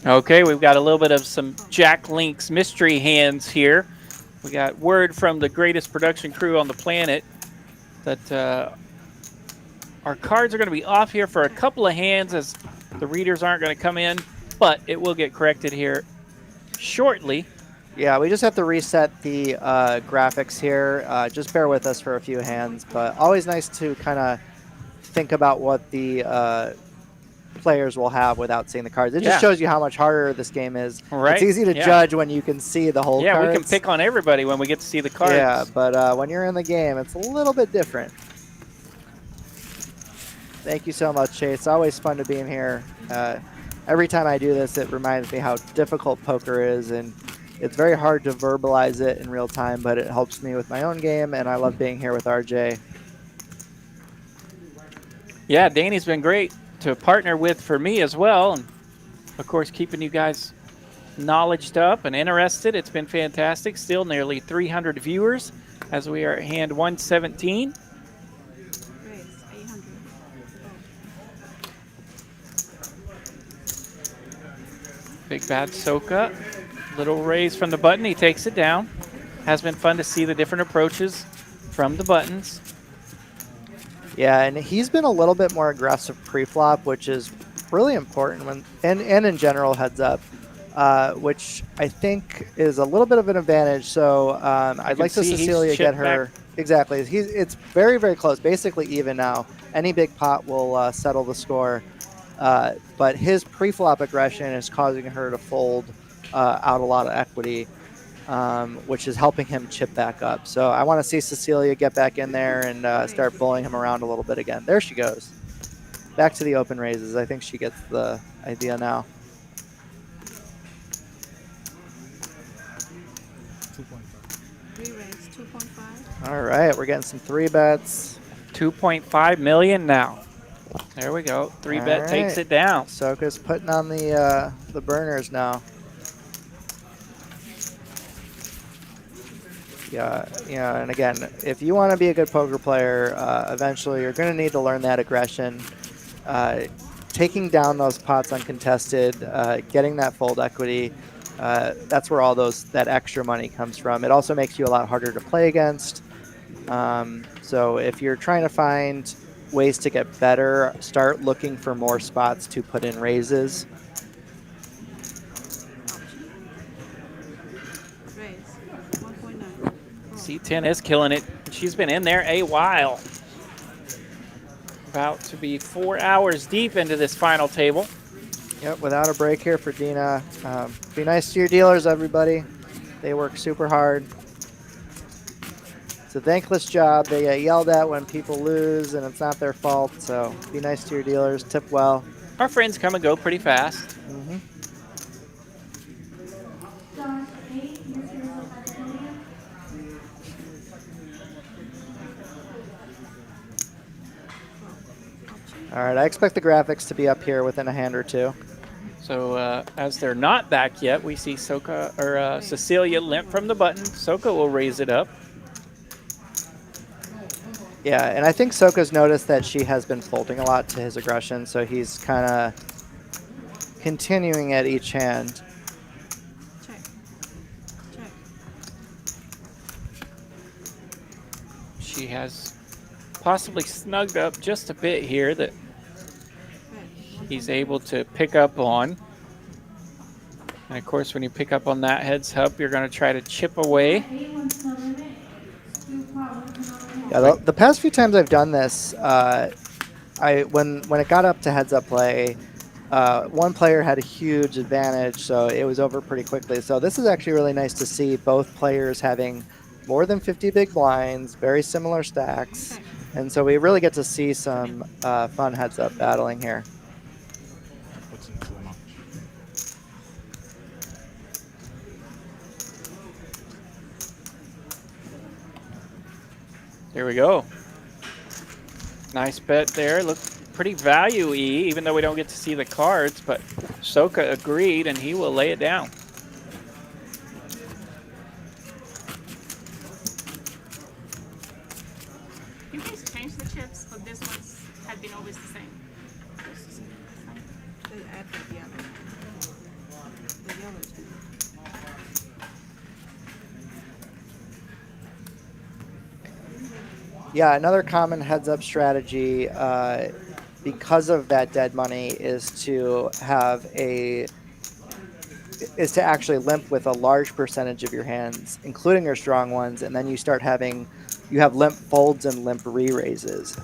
Okay, we've got a little bit of some Jack Link's mystery hands here. We got word from the greatest production crew on the planet that our cards are going to be off here for a couple of hands as the readers aren't going to come in, but it will get corrected here shortly. Yeah, we just have to reset the graphics here. Just bear with us for a few hands, but always nice to kind of think about what the players will have without seeing the cards. It just shows you how much harder this game is. Right. It's easy to judge when you can see the whole cards. Yeah, we can pick on everybody when we get to see the cards. Yeah, but when you're in the game, it's a little bit different. Thank you so much, Chase. It's always fun to be in here. Every time I do this, it reminds me how difficult poker is, and it's very hard to verbalize it in real time, but it helps me with my own game, and I love being here with RJ. Yeah, Danny's been great to partner with for me as well, and of course keeping you guys knowledged up and interested. It's been fantastic. Still nearly 300 viewers as we are at hand 117. Big bad Soka, little raise from the button, he takes it down. Has been fun to see the different approaches from the buttons. Yeah, and he's been a little bit more aggressive pre-flop, which is really important when, and in general heads up, which I think is a little bit of an advantage. So I'd like to Cecilia get her Exactly. It's very, very close. Basically even now. Any big pot will settle the score. But his pre-flop aggression is causing her to fold out a lot of equity, which is helping him chip back up. So I want to see Cecilia get back in there and start bullying him around a little bit again. There she goes. Back to the open raises. I think she gets the idea now. 2.5. All right, we're getting some 3-bets. 2.5 million now. There we go. 3-bet takes it down. Soka's putting on the burners now. Yeah, and again, if you want to be a good poker player, eventually you're going to need to learn that aggression. Taking down those pots uncontested, getting that fold equity, that's where all that extra money comes from. It also makes you a lot harder to play against. So if you're trying to find ways to get better, start looking for more spots to put in raises. Raise 1.9. C10 is killing it. She's been in there a while. About to be 4 hours deep into this final table. Yep, without a break here for Dina. Be nice to your dealers, everybody. They work super hard. It's a thankless job. They get yelled at when people lose, and it's not their fault. So be nice to your dealers. Tip well. Our friends come and go pretty fast. Mm-hmm. All right, I expect the graphics to be up here within a hand or two. So as they're not back yet, we see Cecilia limp from the button. Soka will raise it up. Yeah, and I think Soka's noticed that she has been folding a lot to his aggression, so he's kind of continuing at each hand. Check. Check. She has possibly snugged up just a bit here that he's able to pick up on. And of course, when you pick up on that heads up, you're going to try to chip away. Yeah, the past few times I've done this, when it got up to heads up play, one player had a huge advantage, so it was over pretty quickly. So this is actually really nice to see both players having more than 50 big blinds, very similar stacks, and so we really get to see some fun heads up battling here. Here we go. Nice bet there. Looked pretty value-y, even though we don't get to see the cards, but Soka agreed, and he will lay it down. You guys changed the chips, but this ones have been always the same. They add the yellow. The yellow chip. Yeah, another common heads-up strategy because of that dead money is to actually limp with a large percentage of your hands, including your strong ones, and then you have limp folds and limp re-raises.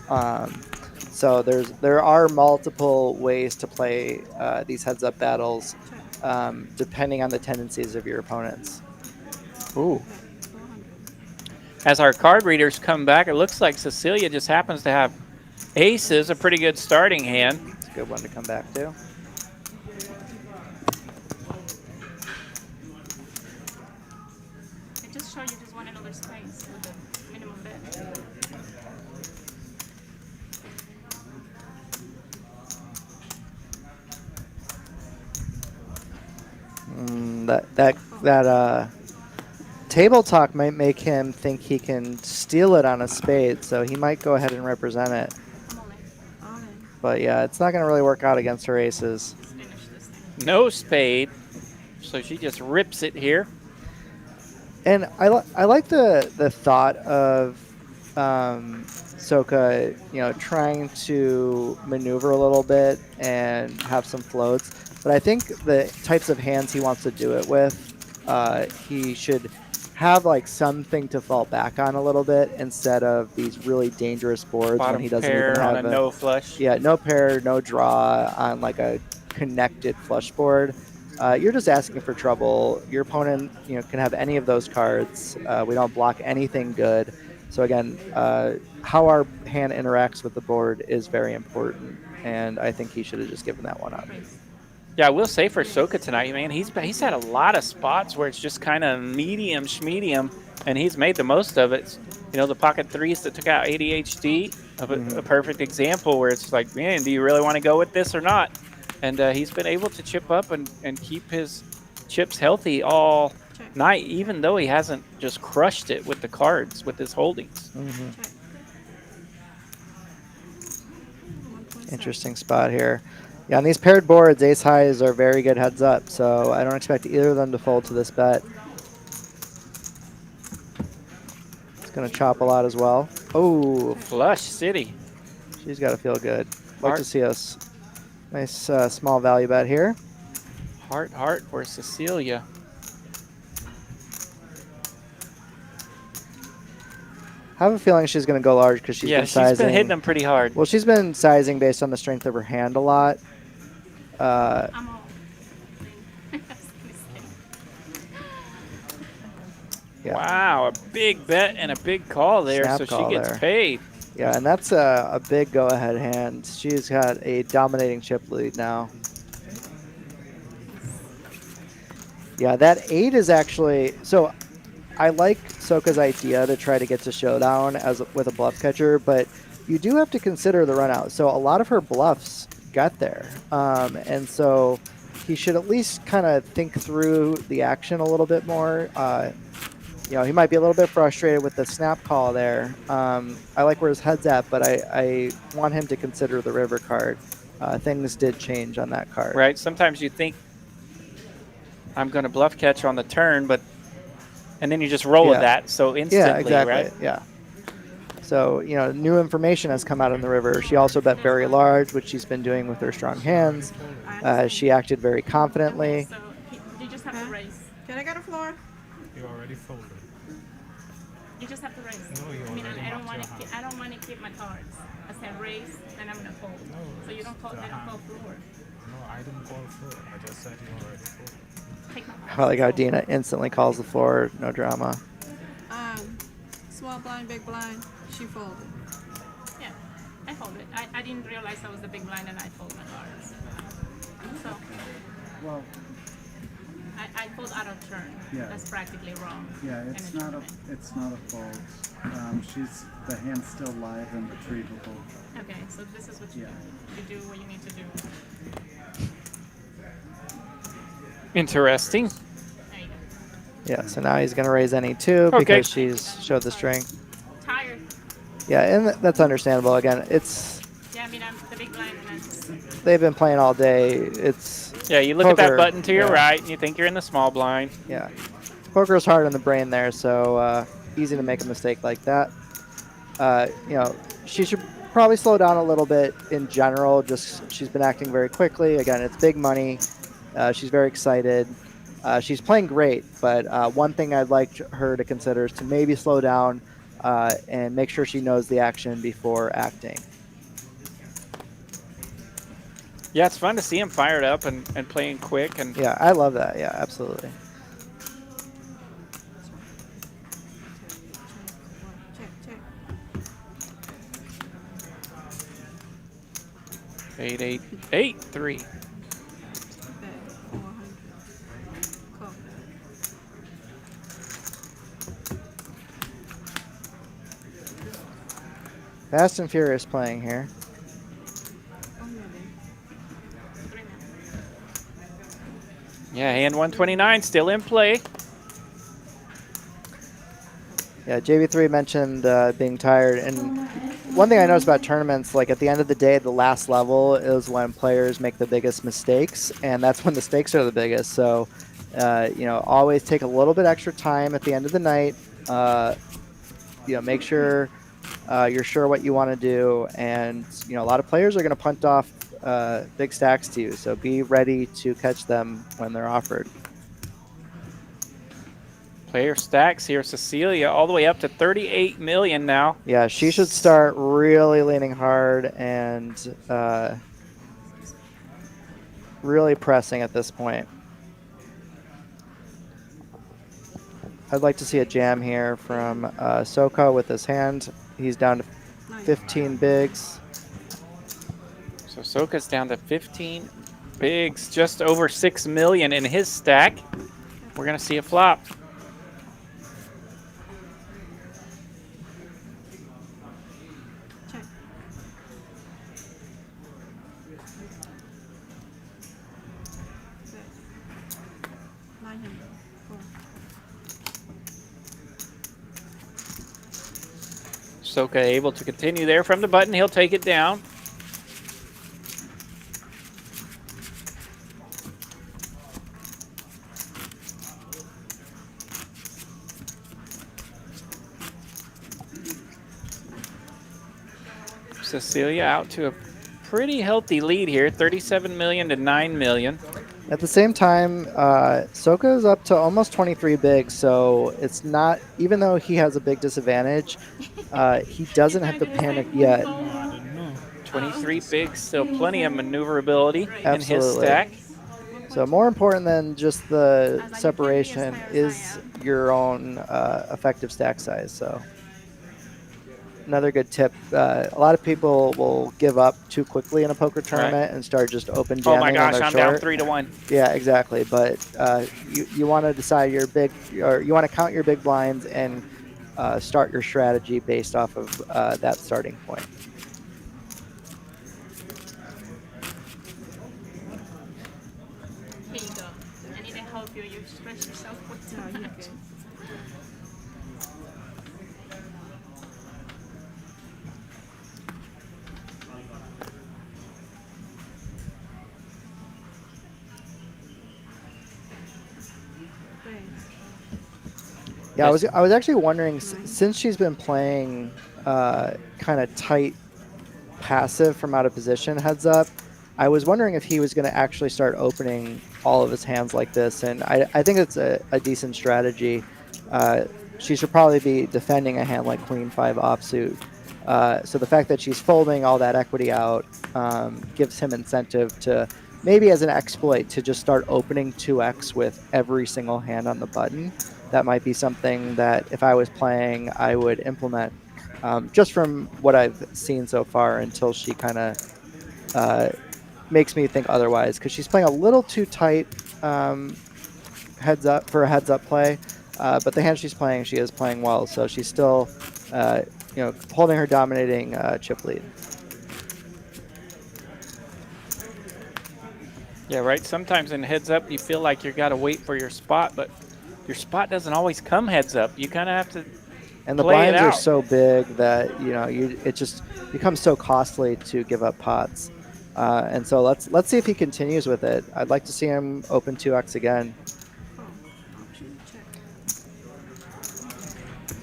So there are multiple ways to play these heads-up battles depending on the tendencies of your opponents. Ooh. As our card readers come back, it looks like Cecilia just happens to have aces, a pretty good starting hand. It's a good one to come back to. It just shows you just want another space with the minimum bet. That table talk might make him think he can steal it on a spade, so he might go ahead and represent it. But yeah, it's not going to really work out against her aces. No spade, so she just rips it here. And I like the thought of Soka, trying to maneuver a little bit and have some floats. But I think the types of hands he wants to do it with, he should have like something to fall back on a little bit instead of these really dangerous boards when Bottom he doesn't pair even have on a no flush. Yeah, no pair, no draw on like a connected flush board. You're just asking for trouble. Your opponent, can have any of those cards. We don't block anything good. So again, how our hand interacts with the board is very important, and I think he should have just given that one up. Yeah, I will say for Soka tonight, man, he's had a lot of spots where it's just kind of medium schmedium, and he's made the most of it. The pocket threes that took out ADHD, a perfect example where it's like, man, do you really want to go with this or not? And he's been able to chip up and keep his chips healthy all night, even though he hasn't just crushed it with the cards, with his holdings. Interesting spot here. Yeah, on these paired boards, ace highs are very good heads up, so I don't expect either of them to fold to this bet. It's going to chop a lot as well. Oh, flush city. She's got to feel good. Like to see us. Nice small value bet here. Heart for Cecilia. I have a feeling she's going to go large because she's been sizing. She's been hitting them pretty hard. Well, she's been sizing based on the strength of her hand a lot. Yeah. Wow, a big bet and a big call there, Snap so call she gets there. paid. Yeah, and that's a big go-ahead hand. She's got a dominating chip lead now. Yeah, that 8 is actually... So I like Soka's idea to try to get to showdown with a bluff catcher, but you do have to consider the run out. So a lot of her bluffs got there. And so he should at least kind of think through the action a little bit more. He might be a little bit frustrated with the snap call there. I like where his head's at, but I want him to consider the river card. Things did change on that card. Right. Sometimes you think I'm going to bluff catch on the turn, and then you just roll with that. So instantly, yeah, exactly. Right? Yeah. So, new information has come out on the river. She also bet very large, which she's been doing with her strong hands. She acted very confidently. So you just have to raise. Can I get a floor? You already folded. You just have to raise. No, you already I don't marked your hand. I don't want to keep my cards. I said raise, then I'm gonna fold. No, so you don't call. the They don't hand. call floor. No, I didn't call floor. I just said you already folded. Take my I like how Dina instantly calls the floor. No drama. Small blind, big blind. She folded. Yeah, I folded. I didn't realize I was the big blind and I fold my cards. So. Well. I fold out of turn. Yeah. That's practically wrong. Yeah, it's not a fold. The hand's still live and retrievable. Okay, so this is what you do. You do what you need to do. Interesting. There you go. Yeah, so now he's going to raise any two because she's showed the strength. Tired. Yeah, and that's understandable. Again, it's... Yeah, I'm the big blind and they've been playing all day. It's... Yeah, you look at that button to your right, and you think you're in the small blind. Yeah. Poker's hard on the brain there, so easy to make a mistake like that. She should probably slow down a little bit in general. Just she's been acting very quickly. Again, it's big money. She's very excited. She's playing great, but one thing I'd like her to consider is to maybe slow down and make sure she knows the action before acting. Yeah, it's fun to see him fired up and playing quick. And yeah, I love that. Yeah, absolutely. Check. 8-8-8-3. Fast and Furious playing here. Yeah, hand 129 still in play. Yeah, JV3 mentioned being tired, and one thing I noticed about tournaments, like at the end of the day, the last level is when players make the biggest mistakes, and that's when the stakes are the biggest. So, always take a little bit extra time at the end of the night. Make sure you're sure what you want to do, and a lot of players are going to punt off big stacks to you, so be ready to catch them when they're offered. Player stacks here. Cecilia all the way up to 38 million now. Yeah, she should start really leaning hard and really pressing at this point. I'd like to see a jam here from Soka with his hand. He's down to 15 bigs. So Soka's down to 15 bigs, just over 6 million in his stack. We're going to see a flop. Soka able to continue there from the button. He'll take it down. Cecilia out to a pretty healthy lead here, 37 million to 9 million. At the same time, Soka is up to almost 23 bigs, so it's not, even though he has a big disadvantage, he doesn't have to panic yet. 23 bigs, still plenty of maneuverability in his Absolutely. stack. So more important than just the separation is your own effective stack size. So another good tip, a lot of people will give up too quickly in a poker tournament and start just open jamming. Oh my gosh, I'm down short. 3 to 1. Yeah, exactly. But you want to decide your big, or you want to count your big blinds and start your strategy based off of that starting point. Here you go. I need to help you. You express yourself with too much. Yeah, I was actually wondering, since she's been playing kind of tight passive from out of position heads up, I was wondering if he was going to actually start opening all of his hands like this, and I think it's a decent strategy. She should probably be defending a hand like Queen 5 offsuit. So the fact that she's folding all that equity out gives him incentive to, maybe as an exploit, to just start opening 2x with every single hand on the button. That might be something that if I was playing, I would implement just from what I've seen so far, until she kind of makes me think otherwise, because she's playing a little too tight heads up for a heads up play. But the hand she's playing, she is playing well, so she's still holding her dominating chip lead. Yeah, right. Sometimes in heads up, you feel like you've got to wait for your spot, but your spot doesn't always come heads up. You kind of have to And the play it blinds are out. so big that it just becomes so costly to give up pots. And so let's see if he continues with it. I'd like to see him open 2x again.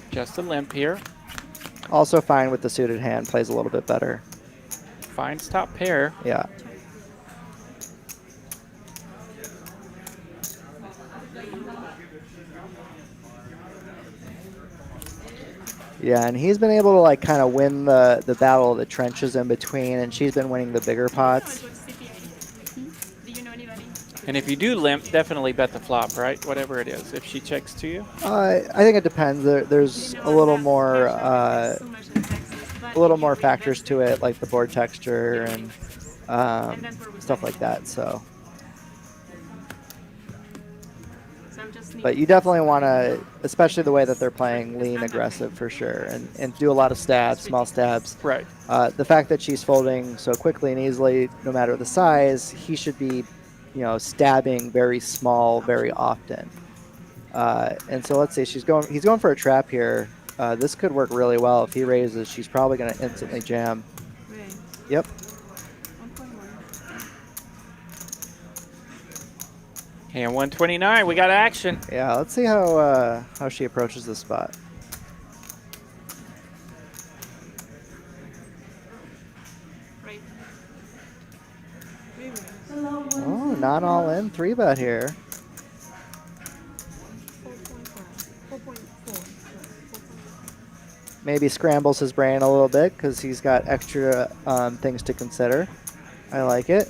Just a limp here. Also fine with the suited hand, plays a little bit better. Finds top pair. Yeah. Yeah, and he's been able to like kind of win the battle of the trenches in between, and she's been winning the bigger pots. And if you do limp, definitely bet the flop, right? Whatever it is, if she checks to you. I think it depends. There's a little more factors to it, like the board texture and stuff like that. So, but you definitely want to, especially the way that they're playing, lean aggressive for sure, and do a lot of stabs, small stabs. Right. The fact that she's folding so quickly and easily, no matter the size, he should be, stabbing very small, very often. And so let's see, he's going for a trap here. This could work really well. If he raises, she's probably going to instantly jam. Yep. And 129, we got action. Yeah, let's see how she approaches this spot. Oh, not all in, 3-bet here. Maybe scrambles his brain a little bit because he's got extra things to consider. I like it.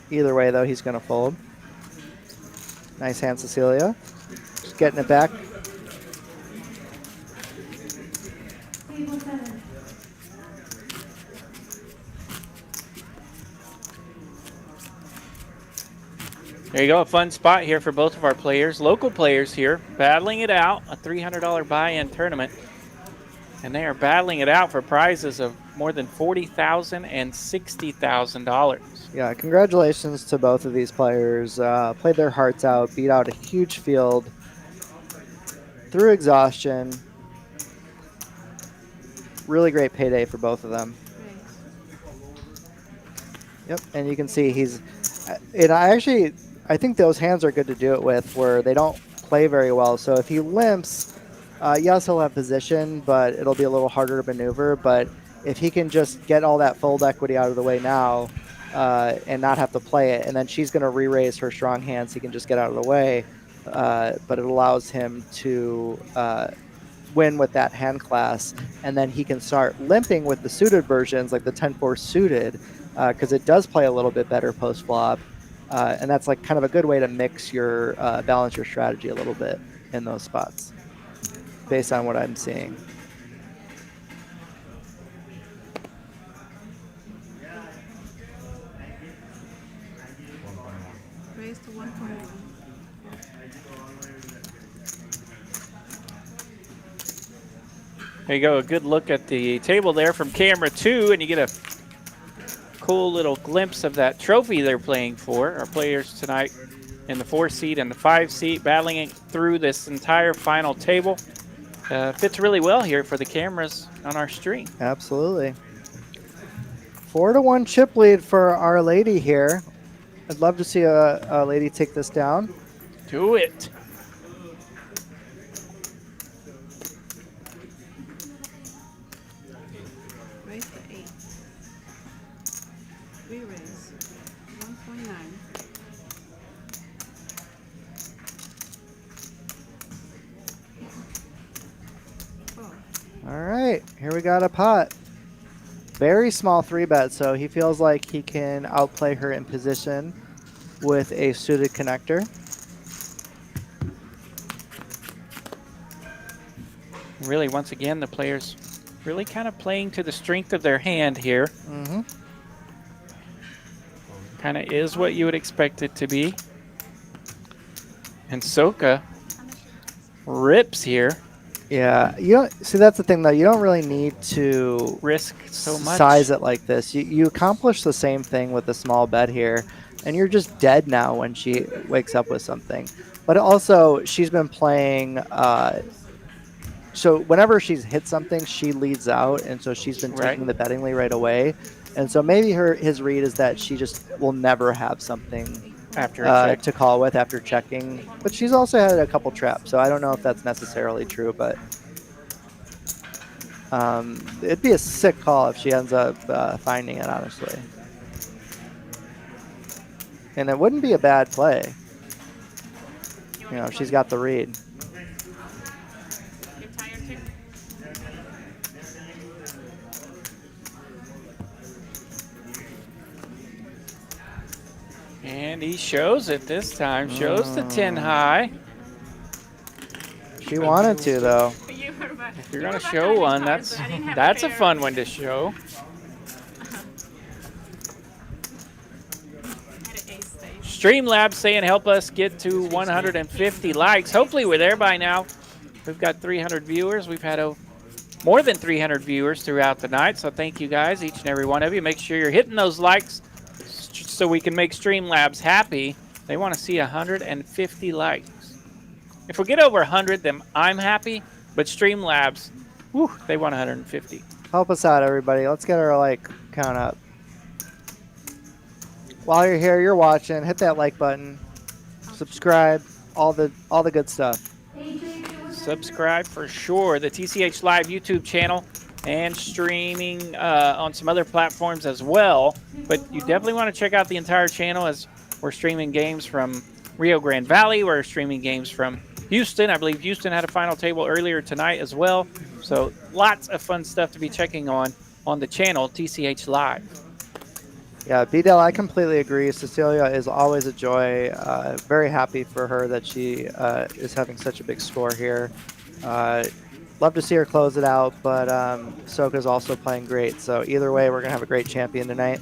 Either way, though, he's going to fold. Nice hand, Cecilia. Just getting it back. There you go, a fun spot here for both of our players. Local players here, battling it out, a $300 buy-in tournament. And they are battling it out for prizes of more than $40,000 and $60,000. Yeah, congratulations to both of these players. Played their hearts out, beat out a huge field through exhaustion. Really great payday for both of them. Yep, and you can see he's, and I think those hands are good to do it with where they don't play very well. So if he limps, yes, he'll have position, but it'll be a little harder to maneuver. But if he can just get all that fold equity out of the way now and not have to play it, and then she's going to re-raise her strong hands, he can just get out of the way. But it allows him to win with that hand class, and then he can start limping with the suited versions, like the 10-4 suited, because it does play a little bit better post-flop. And that's like kind of a good way to mix your, balance your strategy a little bit in those spots, based on what I'm seeing. Raise to 1.1. There you go, a good look at the table there from camera 2, and you get a cool little glimpse of that trophy they're playing for. Our players tonight in the 4 seat and the 5 seat, battling it through this entire final table. Fits really well here for the cameras on our stream. Absolutely. 4-1 chip lead for Our Lady here. I'd love to see a lady take this down. Do it. Raise to 8. Re-raise. 1.9. All right, here we got a pot. Very small 3-bet, so he feels like he can outplay her in position with a suited connector. Really, once again, the players really kind of playing to the strength of their hand here. Mm-hmm. Kind of is what you would expect it to be. And Soka rips here. Yeah, you don't see, that's the thing though. You don't really need to risk so much. Size it like this. You accomplish the same thing with a small bet here, and you're just dead now when she wakes up with something. But also, she's been playing. So whenever she's hit something, she leads out, and so she's been taking the betting lead right away. And so maybe his read is that she just will never have something after to call with after checking. But she's also had a couple traps, so I don't know if that's necessarily true, but it'd be a sick call if she ends up finding it, honestly. And it wouldn't be a bad play, you know, if she's got the read. And he shows it this time. Shows the 10 high. She wanted to, though. If you're gonna show one, that's a fun one to show. Streamlabs saying help us get to 150 likes. Hopefully we're there by now. We've got 300 viewers. We've had more than 300 viewers throughout the night. So thank you guys, each and every one of you. Make sure you're hitting those likes so we can make Streamlabs happy. They want to see 150 likes. If we get over 100, then I'm happy. But Streamlabs, whew, they want 150. Help us out, everybody. Let's get our like count up. While you're here, you're watching, hit that like button, subscribe, all the good stuff. Subscribe for sure. The TCH Live YouTube channel and streaming on some other platforms as well. But you definitely want to check out the entire channel as we're streaming games from Rio Grande Valley. We're streaming games from Houston. I believe Houston had a final table earlier tonight as well. So lots of fun stuff to be checking on the channel, TCH Live. Yeah, B-Dell, I completely agree. Cecilia is always a joy. Very happy for her that she is having such a big score here. Love to see her close it out, but Soka's also playing great. So either way, we're going to have a great champion tonight.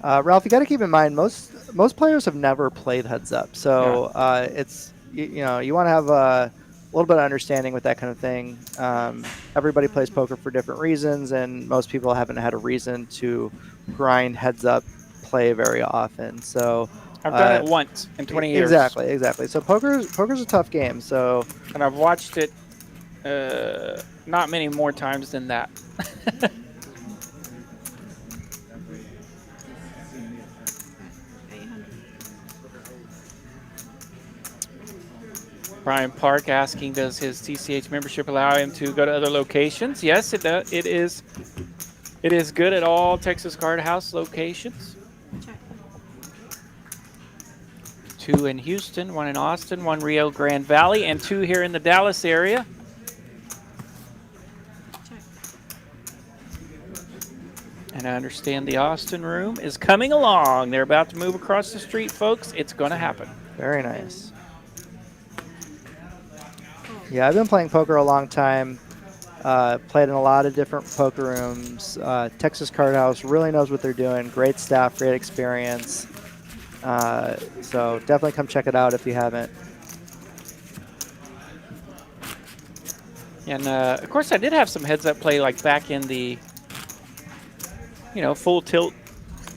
Ralph, you got to keep in mind most players have never played heads up, so it's you know, you want to have a little bit of understanding with that kind of thing. Everybody plays poker for different reasons, and most people haven't had a reason to grind heads up play very often. So I've done it once in 20 years. Exactly. So poker's a tough game. So and I've watched it not many more times than that. Brian Park asking, does his TCH membership allow him to go to other locations? Yes, it does. It is good at all Texas Card House locations. 2 in Houston, 1 in Austin, 1 Rio Grande Valley, and 2 here in the Dallas area. And I understand the Austin room is coming along. They're about to move across the street, folks. It's going to happen. Very nice. Yeah, I've been playing poker a long time. Played in a lot of different poker rooms. Texas Card House really knows what they're doing. Great staff, great experience. So definitely come check it out if you haven't. And of course, I did have some heads-up play like back in the, full tilt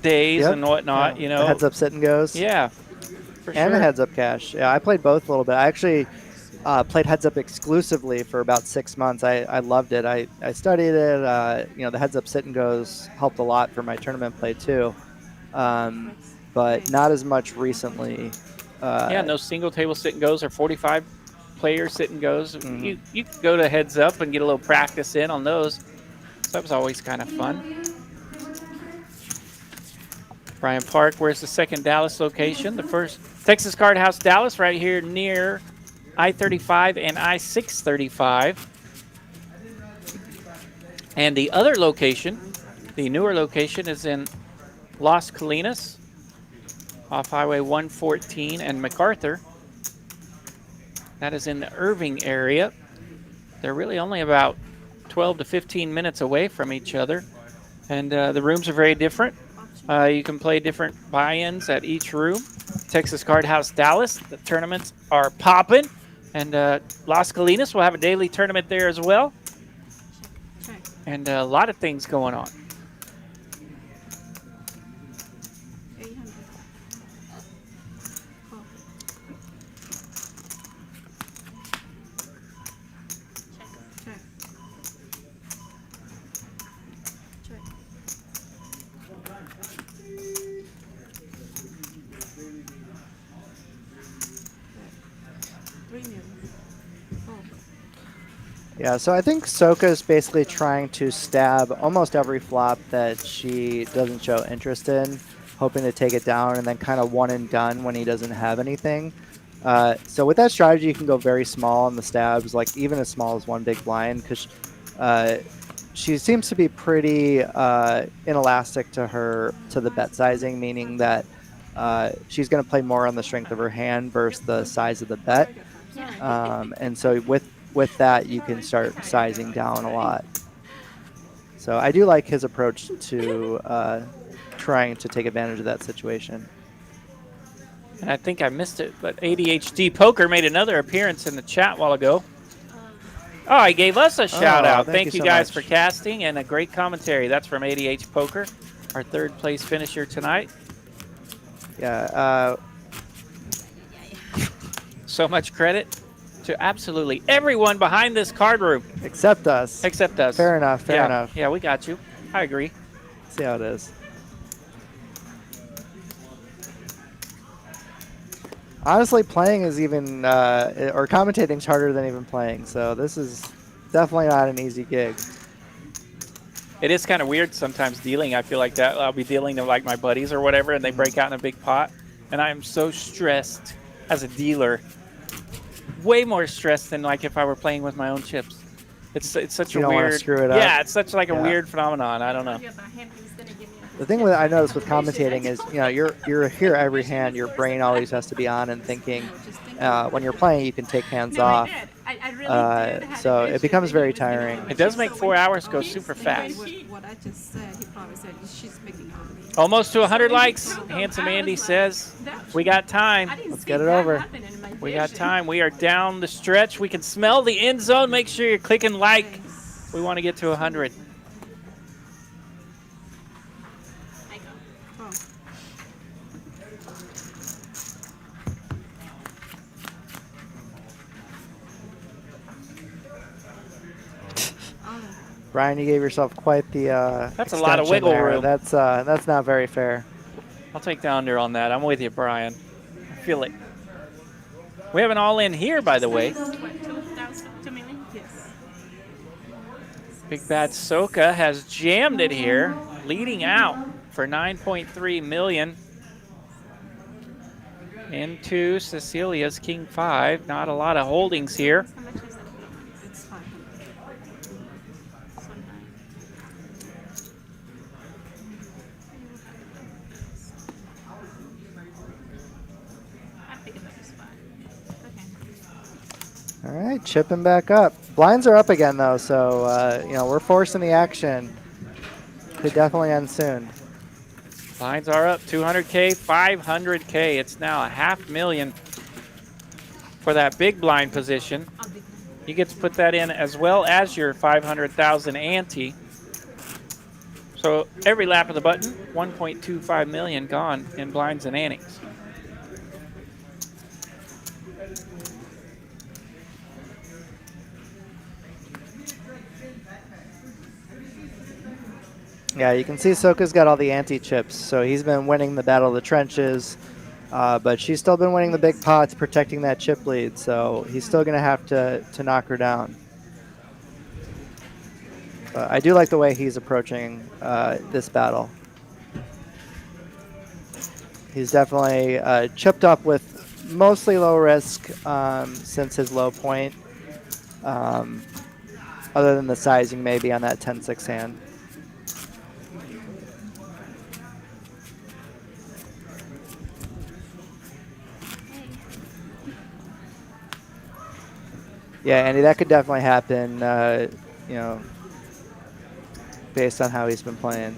days and whatnot. Yeah. The heads-up sit and goes. Yeah, for sure. And the heads-up cash. Yeah, I played both a little bit. I actually played heads-up exclusively for about 6 months. I loved it. I studied it. The heads-up sit and goes helped a lot for my tournament play too. But not as much recently. And those single table sit and goes are 45 players sit and goes. You can go to heads up and get a little practice in on those. So that was always kind of fun. Brian Park, where's the second Dallas location? The first Texas Card House Dallas right here near I-35 and I-635. And the other location, the newer location, is in Las Colinas, off Highway 114 and MacArthur. That is in the Irving area. They're really only about 12 to 15 minutes away from each other. And the rooms are very different. You can play different buy-ins at each room. Texas Card House Dallas, the tournaments are popping. And Las Colinas will have a daily tournament there as well. And a lot of things going on. Yeah, so I think Soka is basically trying to stab almost every flop that she doesn't show interest in, hoping to take it down and then kind of one and done when he doesn't have anything. So with that strategy, you can go very small on the stabs, like even as small as 1 big blind, because she seems to be pretty inelastic to the bet sizing, meaning that she's going to play more on the strength of her hand versus the size of the bet. And so with that, you can start sizing down a lot. So I do like his approach to trying to take advantage of that situation. And I think I missed it, but ADHD Poker made another appearance in the chat a while ago. Oh, he gave us a shout out. Thank you so guys much for casting and a great commentary. That's from ADH Poker, our 3rd place finisher tonight. Yeah. So much credit to absolutely everyone behind this card room. Except us. Except us. Fair enough. Fair enough. Yeah, we got you. I agree. See how it is. Honestly, playing is even, or commentating is harder than even playing. So this is definitely not an easy gig. It is kind of weird sometimes dealing. I feel like that. I'll be dealing to like my buddies or whatever, and they break out in a big pot, and I am so stressed as a dealer. Way more stressed than like if I were playing with my own chips. It's such You a don't wanna weird. screw it up. Yeah, it's such like a Yeah. weird phenomenon. I don't know. The thing with I notice with commentating is, you know, you're here every hand. Your brain always has to be on and thinking. When you're playing, you can take hands off. So it becomes very tiring. It does make 4 hours go super fast. What I just said, he probably said she's picking on me. Almost to 100 likes. Handsome Andy says, we got time. Let's get it over. We got time. We are down the stretch. We can smell the end zone. Make sure you're clicking like. We want to get to 100. Brian, you gave yourself quite the That's a lot of wiggle there. room. That's not very fair. I'll take the under on that. I'm with you, Brian. I feel it. We have an all-in here, by the way. 2 million? Yes. Big Bad Soka has jammed it here, leading out for 9.3 million. Into Cecilia's King 5. Not a lot of holdings here. How much is it? It's 500. All right, chipping back up. Blinds are up again, though, so you know, we're forcing the action. Could definitely end soon. Blinds are up 200K, 500K. It's now $500,000 for that big blind position. You get to put that in as well as your 500,000 ante. So every lap of the button, 1.25 million gone in blinds and antes. Yeah, you can see Soka's got all the anti-chips, so he's been winning the battle of the trenches, but she's still been winning the big pots, protecting that chip lead, so he's still going to have to knock her down. I do like the way he's approaching this battle. He's definitely chipped up with mostly low risk since his low point, other than the sizing maybe on that 10-6 hand. Yeah, Andy, that could definitely happen, you know, based on how he's been playing.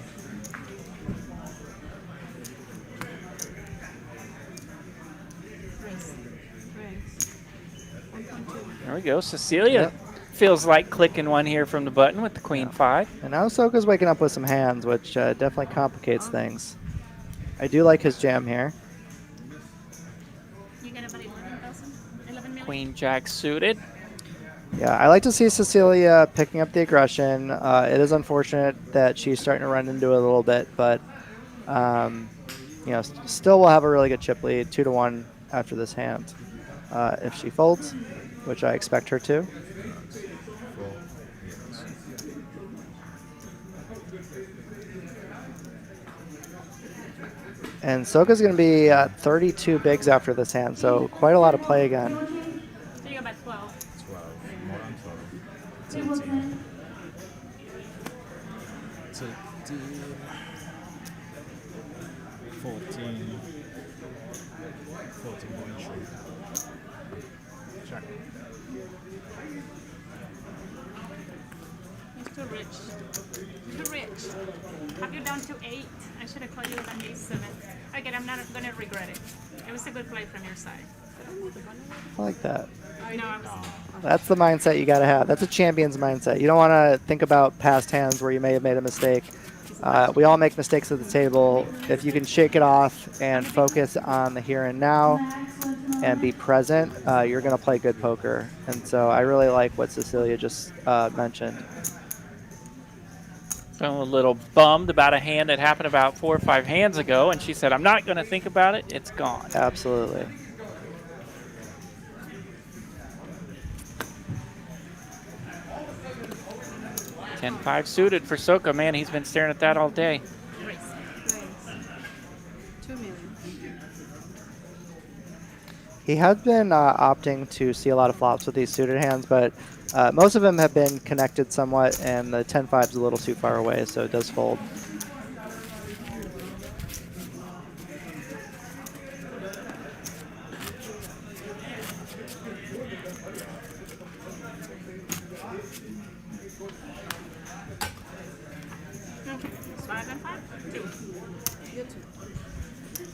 There we go. Cecilia feels like clicking one here from the button with the Queen 5. And now Soka's waking up with some hands, which definitely complicates things. I do like his jam here. You got about 11 million? Queen Jack suited. Yeah, I like to see Cecilia picking up the aggression. It is unfortunate that she's starting to run into it a little bit, but you know, still will have a really good chip lead, 2-1 after this hand. If she folds, which I expect her to. And Soka's going to be 32 bigs after this hand, so quite a lot of play again. So you got about 12. 18. 14. 14 going short. Check. He's too rich. Too rich. Have you down to 8? I should have called you with an 8-7. Okay, I'm not going to regret it. It was a good play from your side. I like that. No, I was. That's the mindset you got to have. That's a champion's mindset. You don't want to think about past hands where you may have made a mistake. We all make mistakes at the table. If you can shake it off and focus on the here and now and be present, you're going to play good poker. And so I really like what Cecilia just mentioned. I'm a little bummed about a hand that happened about 4 or 5 hands ago, and she said, I'm not going to think about it. It's gone. Absolutely. 10-5 suited for Soka. Man, he's been staring at that all day. Raise. 2 million. He has been opting to see a lot of flops with these suited hands, but most of them have been connected somewhat, and the 10-5 is a little too far away, so it does fold. It's 5 and 5? 2. You too.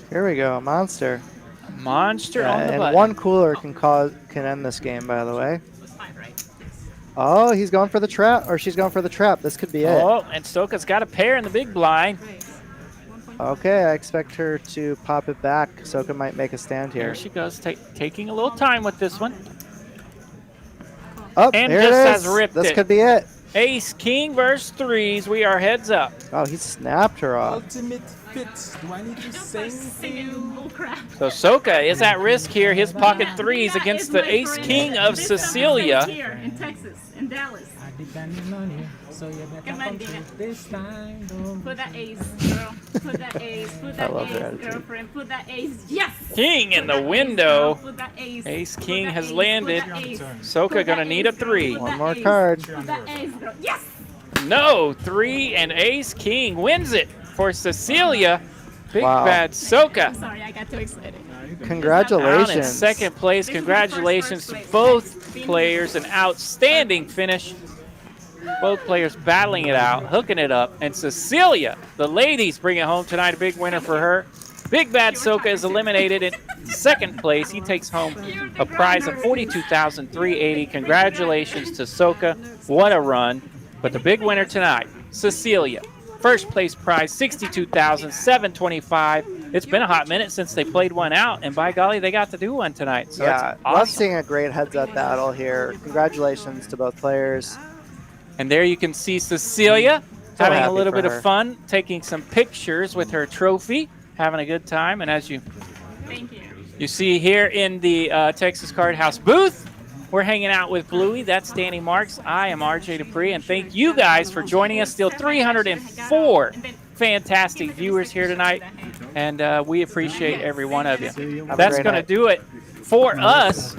Here we go, monster. Monster on the and button. one cooler can end this game, by the way. Oh, he's going for the trap, or she's going for the trap. This could be it. Oh, and Soka's got a pair in the big blind. Okay, I expect her to pop it back. Soka might make a stand here. Here she goes, taking a little time with this one. Oh, And here just it has is. ripped This it. Could be it. Ace, king versus threes. We are heads up. Oh, he snapped her off. Ultimate fit. Do I need to say anything? So Soka is at risk here. His pocket threes against the ace king of Cecilia. Here in Texas, in Dallas. I depend money, so you better Come on, come Dina. to this time. Put that ace, girl. Put that ace. Put that love her ace, attitude. girlfriend. Put that ace. Yes! King in the Put that ace, window. girl. Put that ace. Ace Put king that has ace. landed. Put that ace. Soka Put gonna that need a ace, girl. three. Put One that more ace. card. Put that ace, girl. Yes! No, three and ace king wins it for Cecilia. Big Wow. bad Soka. Sorry, I got too excited. Down in Congratulations. second place. This is my Congratulations first to place. both players. An outstanding finish. Both players battling it out, hooking it up. And Cecilia, the ladies, bring it home tonight. A big winner for her. Big bad Soka is eliminated in second place. He takes home a prize of $42,380. Congratulations to Soka. What a run. But the big winner tonight, Cecilia. First place prize, $62,725. It's been a hot minute since they played one out, and by golly, they got to do one tonight. So Yeah, that's love awesome. seeing a great heads-up battle here. Congratulations to both players. And there you can see Cecilia So having a happy little for bit her. of fun, taking some pictures with her trophy, having a good time. And as you Thank you. see here in the Texas Card House booth, we're hanging out with Bluey. That's Danny Marks. I am RJ Dupree, and thank you guys for joining us. Still 304 fantastic viewers here tonight, and we appreciate every one of you. Have a That's great going to night. do it for us.